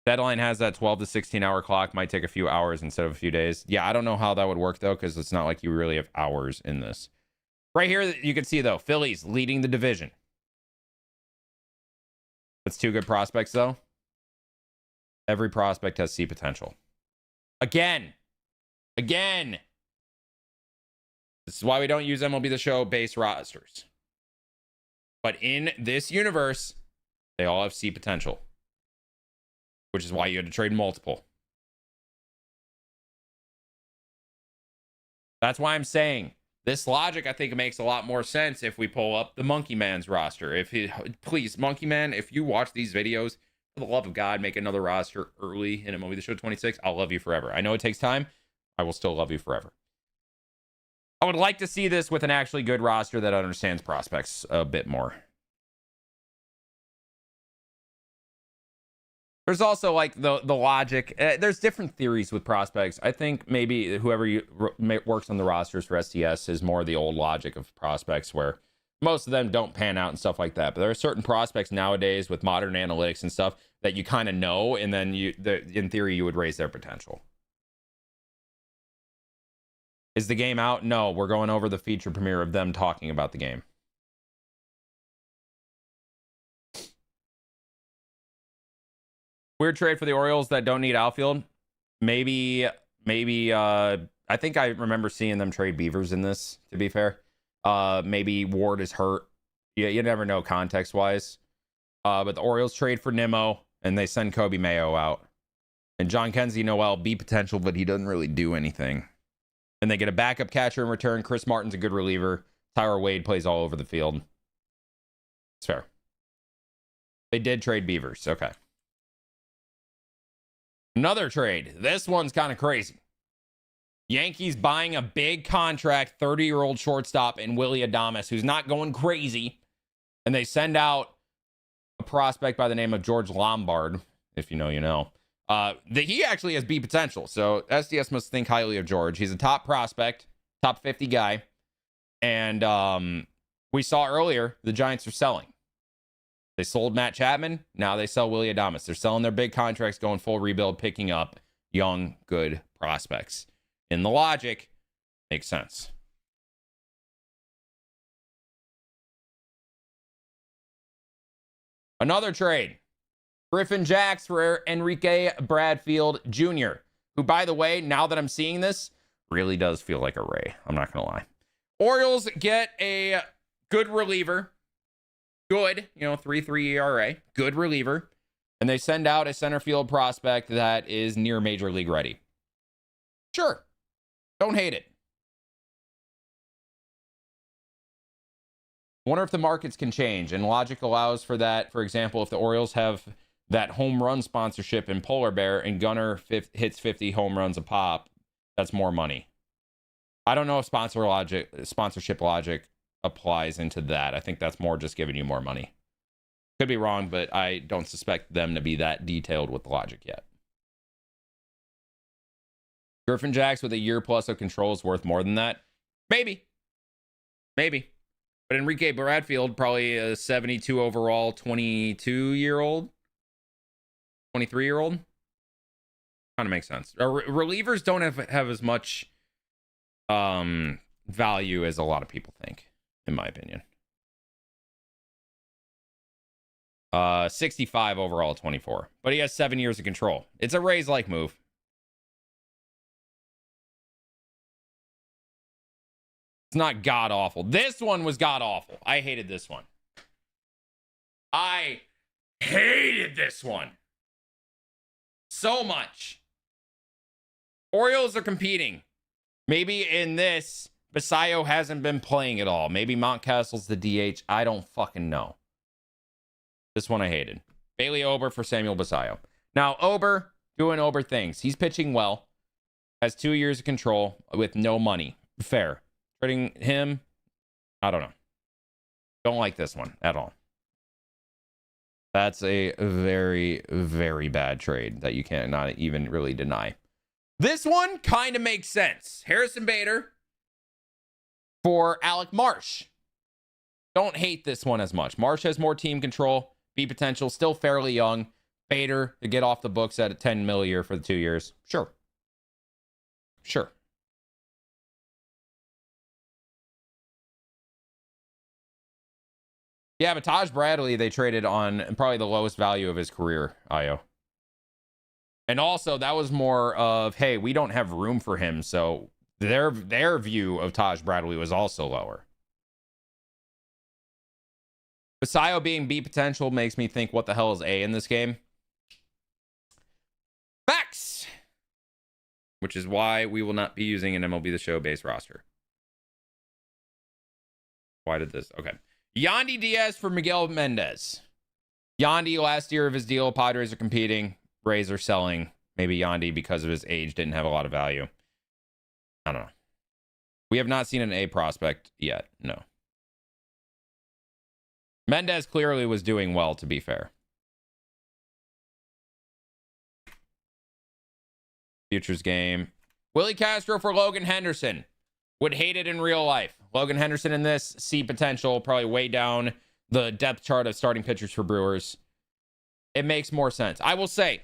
Deadline has that 12 to 16 hour clock. Might take a few hours instead of a few days. Yeah, I don't know how that would work, though, because it's not like you really have hours in this. Right here, you can see, though, Phillies leading the division. That's 2 good prospects, though. Every prospect has C potential. Again. This is why we don't use MLB The Show base rosters. But in this universe, they all have C potential. Which is why you had to trade multiple. That's why I'm saying this logic, I think, makes a lot more sense if we pull up the Monkey Man's roster. Please, Monkey Man, if you watch these videos, for the love of God, make another roster early in MLB The Show 26. I'll love you forever. I know it takes time. I will still love you forever. I would like to see this with an actually good roster that understands prospects a bit more. There's also like the logic. There's different theories with prospects. I think maybe whoever works on the rosters for STS is more the old logic of prospects where most of them don't pan out and stuff like that. But there are certain prospects nowadays with modern analytics and stuff that you kind of know, and then in theory, you would raise their potential. Is the game out? No, we're going over the feature premiere of them talking about the game. Weird trade for the Orioles that don't need outfield. Maybe. I think I remember seeing them trade Beavers in this, to be fair. Maybe Ward is hurt. Yeah, you never know context-wise. But the Orioles trade for Nimmo, and they send Kobe Mayo out. And John Kenzie Noel, B potential, but he doesn't really do anything. And they get a backup catcher in return. Chris Martin's a good reliever. Tyler Wade plays all over the field. It's fair. They did trade Beavers. Okay. Another trade. This one's kind of crazy. Yankees buying a big contract, 30-year-old shortstop in Willy Adames, who's not going crazy. And they send out a prospect by the name of George Lombard. If you know, you know. He actually has B potential. So SDS must think highly of George. He's a top prospect, top 50 guy. And we saw earlier the Giants are selling. They sold Matt Chapman. Now they sell Willy Adames. They're selling their big contracts, going full rebuild, picking up young, good prospects. In the logic, makes sense. Another trade. Griffin Jacks for Enrique Bradfield Jr., who, by the way, now that I'm seeing this, really does feel like a Ray. I'm not going to lie. Orioles get a good reliever. Good, 3.3 ERA. Good reliever. And they send out a center field prospect that is near major league ready. Sure. Don't hate it. Wonder if the markets can change, and logic allows for that. For example, if the Orioles have that home run sponsorship in Polar Bear and Gunnar hits 50 home runs a pop, that's more money. I don't know if sponsorship logic applies into that. I think that's more just giving you more money. Could be wrong, but I don't suspect them to be that detailed with logic yet. Griffin Jacks with a year plus of control is worth more than that. Maybe. But Enrique Bradfield, probably a 72 overall, 22-year-old, 23-year-old. Kind of makes sense. Relievers don't have as much value as a lot of people think, in my opinion. 65 overall, 24. But he has 7 years of control. It's a Rays-like move. It's not god-awful. This one was god-awful. I hated this one. I hated this one. So much. Orioles are competing. Maybe in this, Basayo hasn't been playing at all. Maybe Mountcastle's the DH. I don't fucking know. This one I hated. Bailey Ober for Samuel Basayo. Now, Ober doing Ober things. He's pitching well. Has 2 years of control with no money. Fair. Trading him, I don't know. Don't like this one at all. That's a very, very bad trade that you cannot even really deny. This one kind of makes sense. Harrison Bader for Alec Marsh. Don't hate this one as much. Marsh has more team control, B potential, still fairly young. Bader to get off the books at a $10 million a year for the 2 years. Sure. Yeah, but Taj Bradley, they traded on probably the lowest value of his career, IO. And also, that was more of, hey, we don't have room for him, so their view of Taj Bradley was also lower. Basayo being B potential makes me think, what the hell is A in this game? Facts! Which is why we will not be using an MLB The Show base roster. Why did this? Okay. Yandy Diaz for Miguel Mendez. Yandy, last year of his deal, Padres are competing. Rays are selling. Maybe Yandy, because of his age, didn't have a lot of value. I don't know. We have not seen an A prospect yet. No. Mendez clearly was doing well, to be fair. Futures game. Willie Castro for Logan Henderson. Would hate it in real life. Logan Henderson in this, C potential, probably way down the depth chart of starting pitchers for Brewers. It makes more sense. I will say,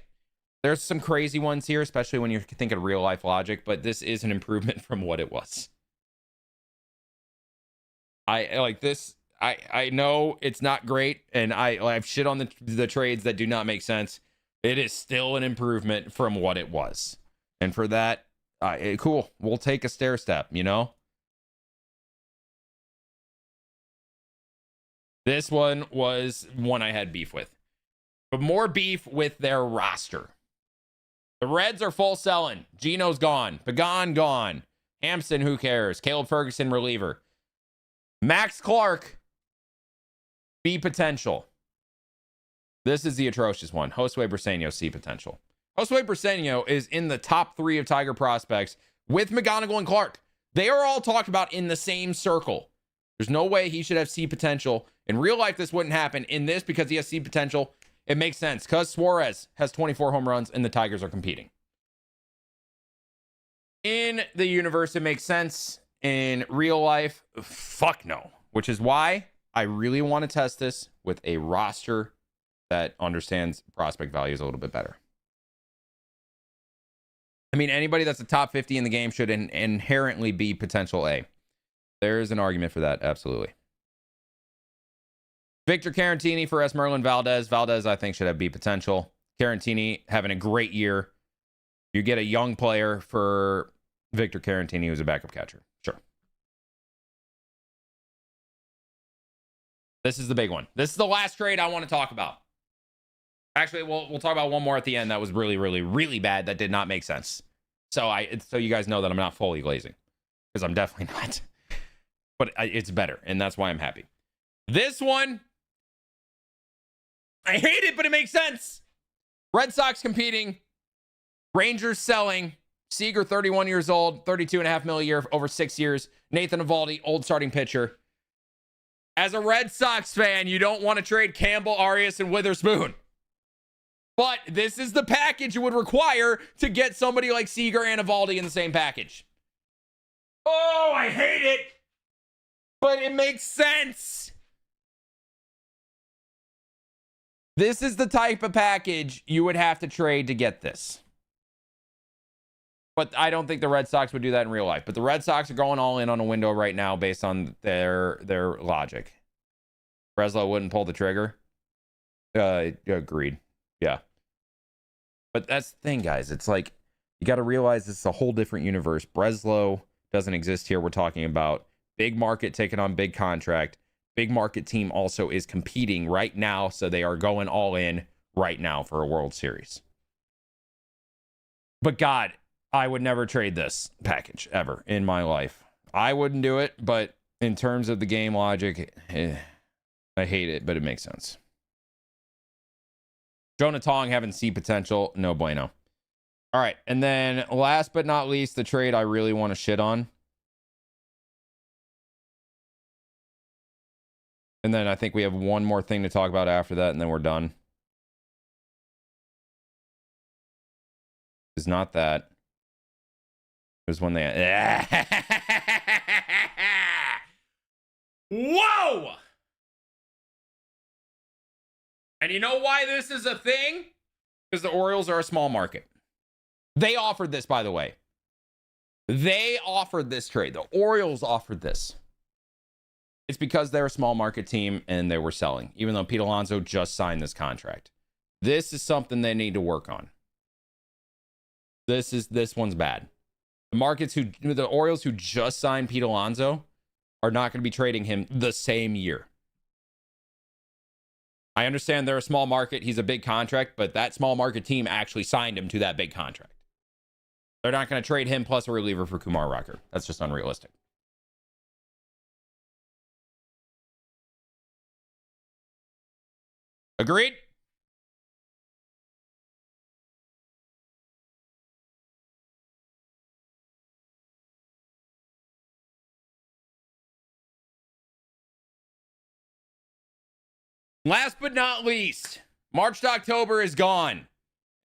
there's some crazy ones here, especially when you're thinking real life logic, but this is an improvement from what it was. I like this. I know it's not great, and I've shit on the trades that do not make sense. It is still an improvement from what it was. And for that, cool. We'll take a stair step, you know? This one was one I had beef with. But more beef with their roster. The Reds are full selling. Gino's gone. Pagan gone. Hampson, who cares? Caleb Ferguson, reliever. Max Clark, B potential. This is the atrocious one. Josue Briseño, C potential. Josue Briseño is in the top 3 of Tiger prospects with McGonigal and Clark. They are all talked about in the same circle. There's no way he should have C potential. In real life, this wouldn't happen. In this, because he has C potential, it makes sense. Because Suarez has 24 home runs and the Tigers are competing. In the universe, it makes sense. In real life, fuck no. Which is why I really want to test this with a roster that understands prospect values a little bit better. I mean, anybody that's a top 50 in the game should inherently be potential A. There is an argument for that, absolutely. Victor Carantini for Esmeralyn Valdez. Valdez, I think, should have B potential. Carantini having a great year. You get a young player for Victor Carantini, who's a backup catcher. Sure. This is the big one. This is the last trade I want to talk about. Actually, we'll talk about one more at the end that was really, really, really bad that did not make sense. So you guys know that I'm not fully glazing, because I'm definitely not. But it's better, and that's why I'm happy. This one, I hate it, but it makes sense. Red Sox competing, Rangers selling, Seager 31 years old, 32.5 million a year over 6 years. Nathan Eovaldi, old starting pitcher. As a Red Sox fan, you don't want to trade Campbell, Arias, and Witherspoon. But this is the package it would require to get somebody like Seager and Eovaldi in the same package. Oh, I hate it. But it makes sense. This is the type of package you would have to trade to get this. But I don't think the Red Sox would do that in real life. But the Red Sox are going all in on a window right now based on their logic. Breslow wouldn't pull the trigger. Agreed. Yeah. But that's the thing, guys. It's like, you got to realize this is a whole different universe. Breslow doesn't exist here. We're talking about big market taking on big contract. Big market team also is competing right now. So they are going all in right now for a World Series. But God, I would never trade this package ever in my life. I wouldn't do it, but in terms of the game logic, I hate it, but it makes sense. Jonah Tong having C potential, no bueno. All right, and then last but not least, the trade I really want to shit on. And then I think we have one more thing to talk about after that, and then we're done. It's not that. It was when they... Whoa! And you know why this is a thing? Because the Orioles are a small market. They offered this, by the way. They offered this trade. The Orioles offered this. It's because they're a small market team and they were selling, even though Pete Alonso just signed this contract. This is something they need to work on. This one's bad. The Orioles who just signed Pete Alonso are not going to be trading him the same year. I understand they're a small market. He's a big contract, but that small market team actually signed him to that big contract. They're not going to trade him plus a reliever for Kumar Rocker. That's just unrealistic. Agreed? Last but not least, March to October is gone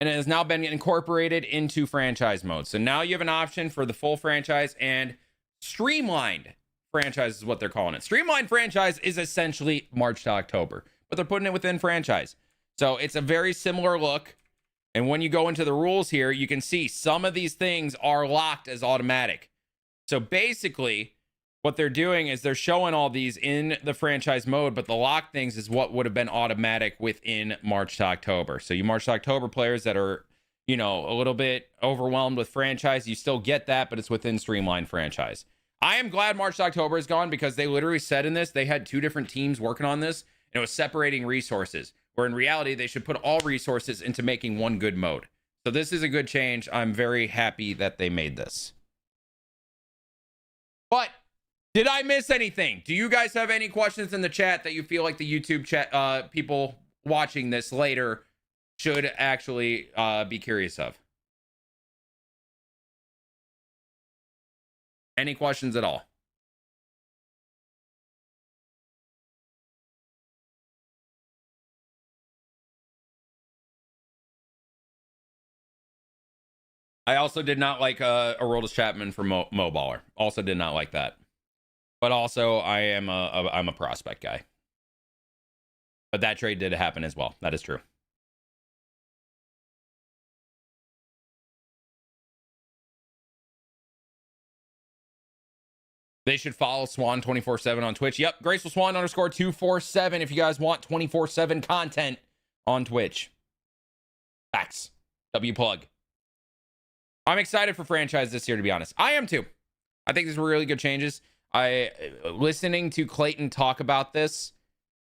and it has now been incorporated into franchise mode. So now you have an option for the full franchise and Streamlined franchise is what they're calling it. Streamlined franchise is essentially March to October, but they're putting it within franchise. So it's a very similar look. And when you go into the rules here, you can see some of these things are locked as automatic. So basically, what they're doing is they're showing all these in the franchise mode, but the lock things is what would have been automatic within March to October. So you March to October players that are, a little bit overwhelmed with franchise, you still get that, but it's within Streamlined franchise. I am glad March to October is gone because they literally said in this, they had two different teams working on this and it was separating resources, where in reality, they should put all resources into making one good mode. So this is a good change. I'm very happy that they made this. But did I miss anything? Do you guys have any questions in the chat that you feel like the YouTube chat people watching this later should actually be curious of? Any questions at all? I also did not like Aroldis Chapman for Mo Baller. Also did not like that. But also, I'm a prospect guy. But that trade did happen as well. That is true. They should follow Swan 24/7 on Twitch. Yep, Graceful Swan _247 if you guys want 24/7 content on Twitch. Facts. W plug. I'm excited for franchise this year, to be honest. I am too. I think these were really good changes. Listening to Clayton talk about this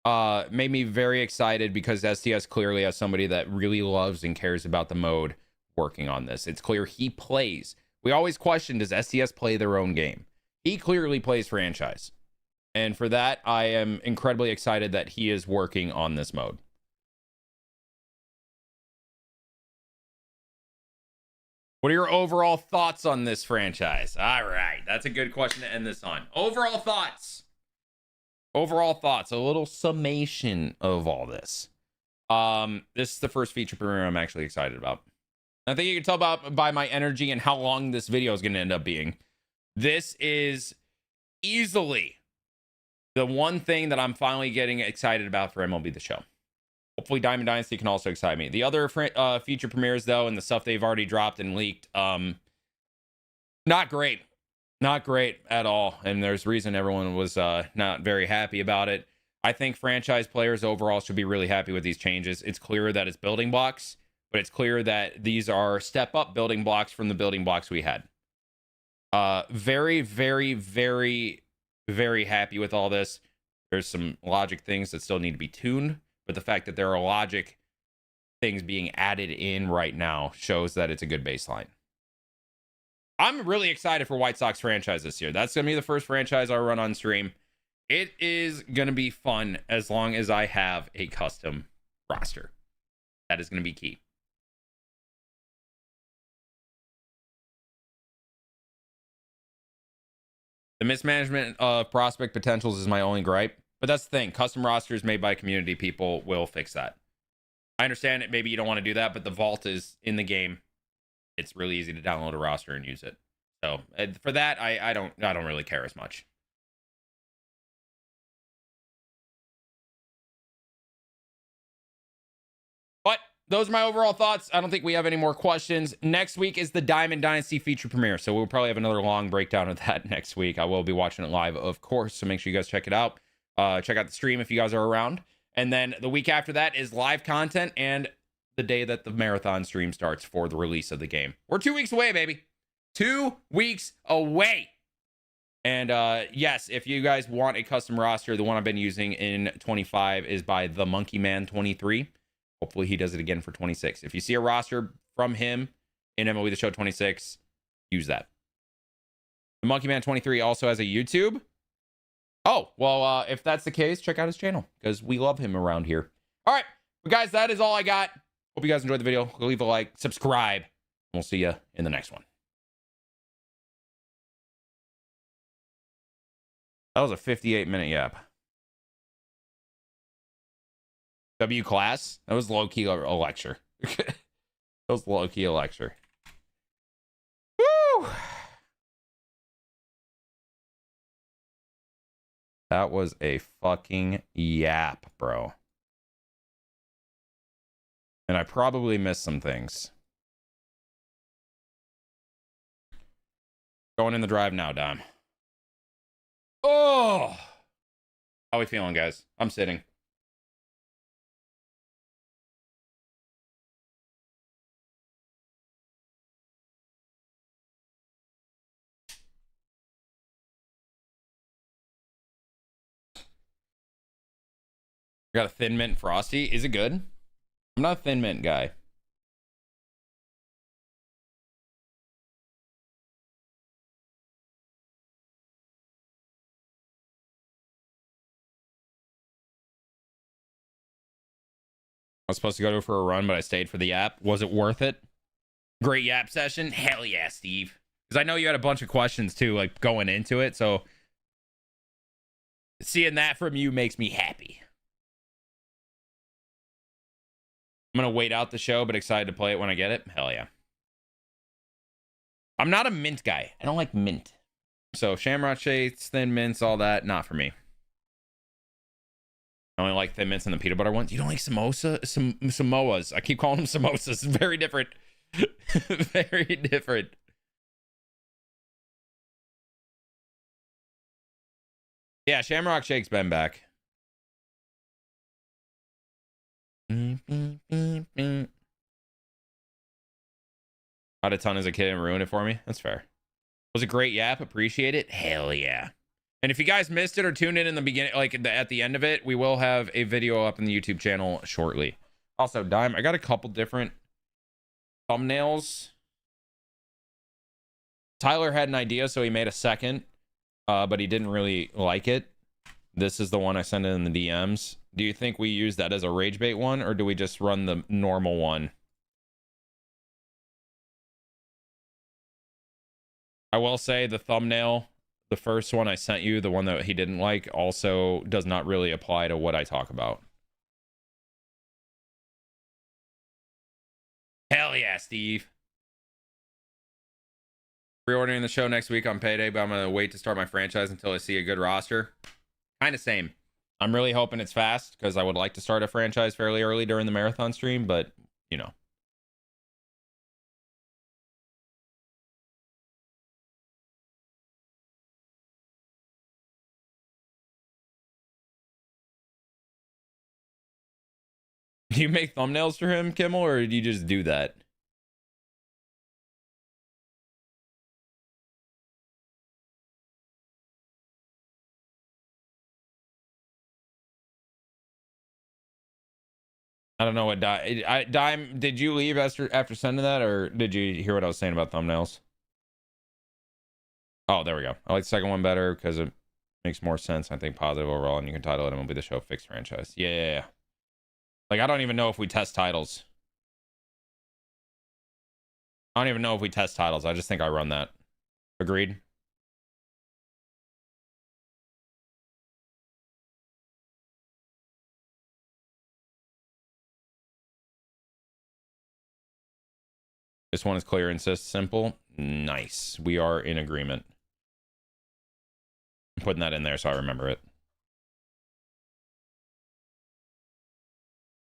made me very excited because STS clearly has somebody that really loves and cares about the mode working on this. It's clear he plays. We always question, does STS play their own game? He clearly plays franchise. And for that, I am incredibly excited that he is working on this mode. What are your overall thoughts on this franchise? All right, that's a good question to end this on. Overall thoughts. Overall thoughts. A little summation of all this. This is the first feature premiere I'm actually excited about. I think you can tell by my energy and how long this video is going to end up being. This is easily the one thing that I'm finally getting excited about for MLB The Show. Hopefully Diamond Dynasty can also excite me. The other feature premieres, though, and the stuff they've already dropped and leaked, not great. Not great at all. And there's reason everyone was not very happy about it. I think franchise players overall should be really happy with these changes. It's clear that it's building blocks, but it's clear that these are step-up building blocks from the building blocks we had. Very, very, very, very happy with all this. There's some logic things that still need to be tuned, but the fact that there are logic things being added in right now shows that it's a good baseline. I'm really excited for White Sox franchise this year. That's going to be the first franchise I run on stream. It is going to be fun as long as I have a custom roster. That is going to be key. The mismanagement of prospect potentials is my only gripe. But that's the thing. Custom rosters made by community people will fix that. I understand it. Maybe you don't want to do that, but the vault is in the game. It's really easy to download a roster and use it. So for that, I don't really care as much. But those are my overall thoughts. I don't think we have any more questions. Next week is the Diamond Dynasty feature premiere, so we'll probably have another long breakdown of that next week. I will be watching it live, of course, so make sure you guys check it out. Check out the stream if you guys are around. And then the week after that is live content and the day that the marathon stream starts for the release of the game. We're 2 weeks away, baby. 2 weeks away. And yes, if you guys want a custom roster, the one I've been using in 25 is by the Monkey Man 23. Hopefully he does it again for 26. If you see a roster from him in MLB The Show 26, use that. The Monkey Man 23 also has a YouTube. Oh, well, if that's the case, check out his channel because we love him around here. All right, but guys, that is all I got. Hope you guys enjoyed the video. Leave a like, subscribe, and we'll see you in the next one. That was a 58-minute yap. W class? That was low-key a lecture. That was low-key a lecture. Woo! That was a fucking yap, bro. And I probably missed some things. Going in the drive now, Dom. Oh! How we feeling, guys? I'm sitting. I got a Thin Mint Frosty. Is it good? I'm not a Thin Mint guy. I was supposed to go for a run, but I stayed for the yap. Was it worth it? Great yap session? Hell yeah, Steve. Because I know you had a bunch of questions too, like going into it. So seeing that from you makes me happy. I'm going to wait out the show, but excited to play it when I get it. Hell yeah. I'm not a mint guy. I don't like mint. So Shamrock Shakes, Thin Mints, all that, not for me. I only like Thin Mints and the peanut butter ones. You don't like Samoas. I keep calling them samosas. Very different. Very different. Yeah, Shamrock Shake's been back. Had a ton as a kid and ruined it for me. That's fair. Was a great yap. Appreciate it. Hell yeah. And if you guys missed it or tuned in the beginning, like at the end of it, we will have a video up in the YouTube channel shortly. Also, Dime, I got a couple different thumbnails. Tyler had an idea, so he made a second, but he didn't really like it. This is the one I sent in the DMs. Do you think we use that as a rage bait one, or do we just run the normal one? I will say the thumbnail, the first one I sent you, the one that he didn't like, also does not really apply to what I talk about. Hell yeah, Steve. Pre-ordering the show next week on payday, but I'm going to wait to start my franchise until I see a good roster. Kind of same. I'm really hoping it's fast because I would like to start a franchise fairly early during the marathon stream, but, you know. Do you make thumbnails for him, Kimmel, or do you just do that? I don't know what Dime, did you leave after sending that, or did you hear what I was saying about thumbnails? Oh, there we go. I like the second one better because it makes more sense. I think positive overall, and you can title it MLB The Show Fixed Franchise. Yeah. Like, I don't even know if we test titles. I don't even know if we test titles. I just think I run that. Agreed? This one is clear and simple. Nice. We are in agreement. I'm putting that in there so I remember it.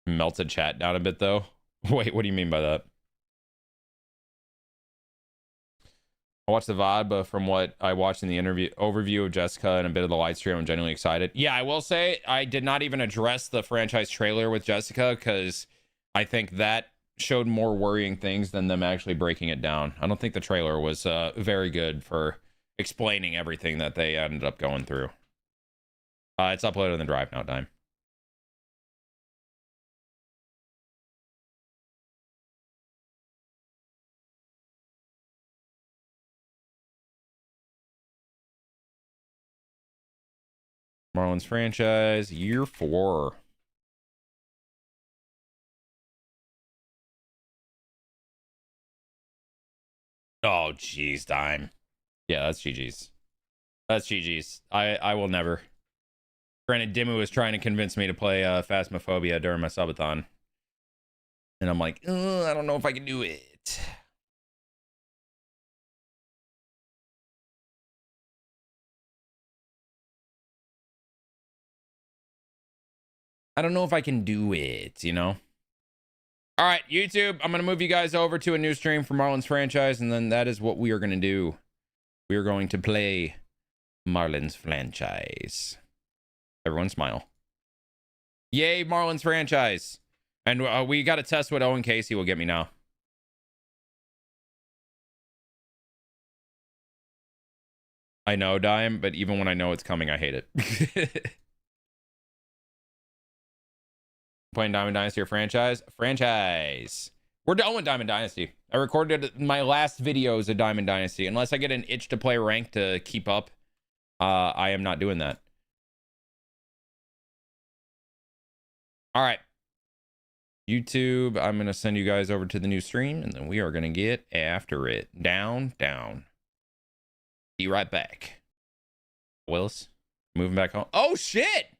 Melted chat down a bit, though. Wait, what do you mean by that? I watched the VOD, but from what I watched in the overview of Jessica and a bit of the live stream, I'm genuinely excited. Yeah, I will say I did not even address the franchise trailer with Jessica because I think that showed more worrying things than them actually breaking it down. I don't think the trailer was very good for explaining everything that they ended up going through. It's uploaded in the drive now, Dime. Marlins franchise, year 4. Oh, jeez, Dime. Yeah, that's GG's. That's GG's. I will never. Granted, Dimmu was trying to convince me to play Phasmophobia during my subathon. And I'm like, I don't know if I can do it. I don't know if I can do it, you know? All right, YouTube, I'm going to move you guys over to a new stream for Marlins franchise, and then that is what we are going to do. We are going to play Marlins franchise. Everyone smile. Yay, Marlins franchise. And we got to test what Owen Casey will get me now. I know, Dime, but even when I know it's coming, I hate it. Playing Diamond Dynasty or franchise? Franchise. We're done with Diamond Dynasty. I recorded my last videos of Diamond Dynasty. Unless I get an itch to play ranked to keep up, I am not doing that. All right. YouTube, I'm going to send you guys over to the new stream, and then we are going to get after it. Down. Be right back. Willis, moving back home. Oh, shit!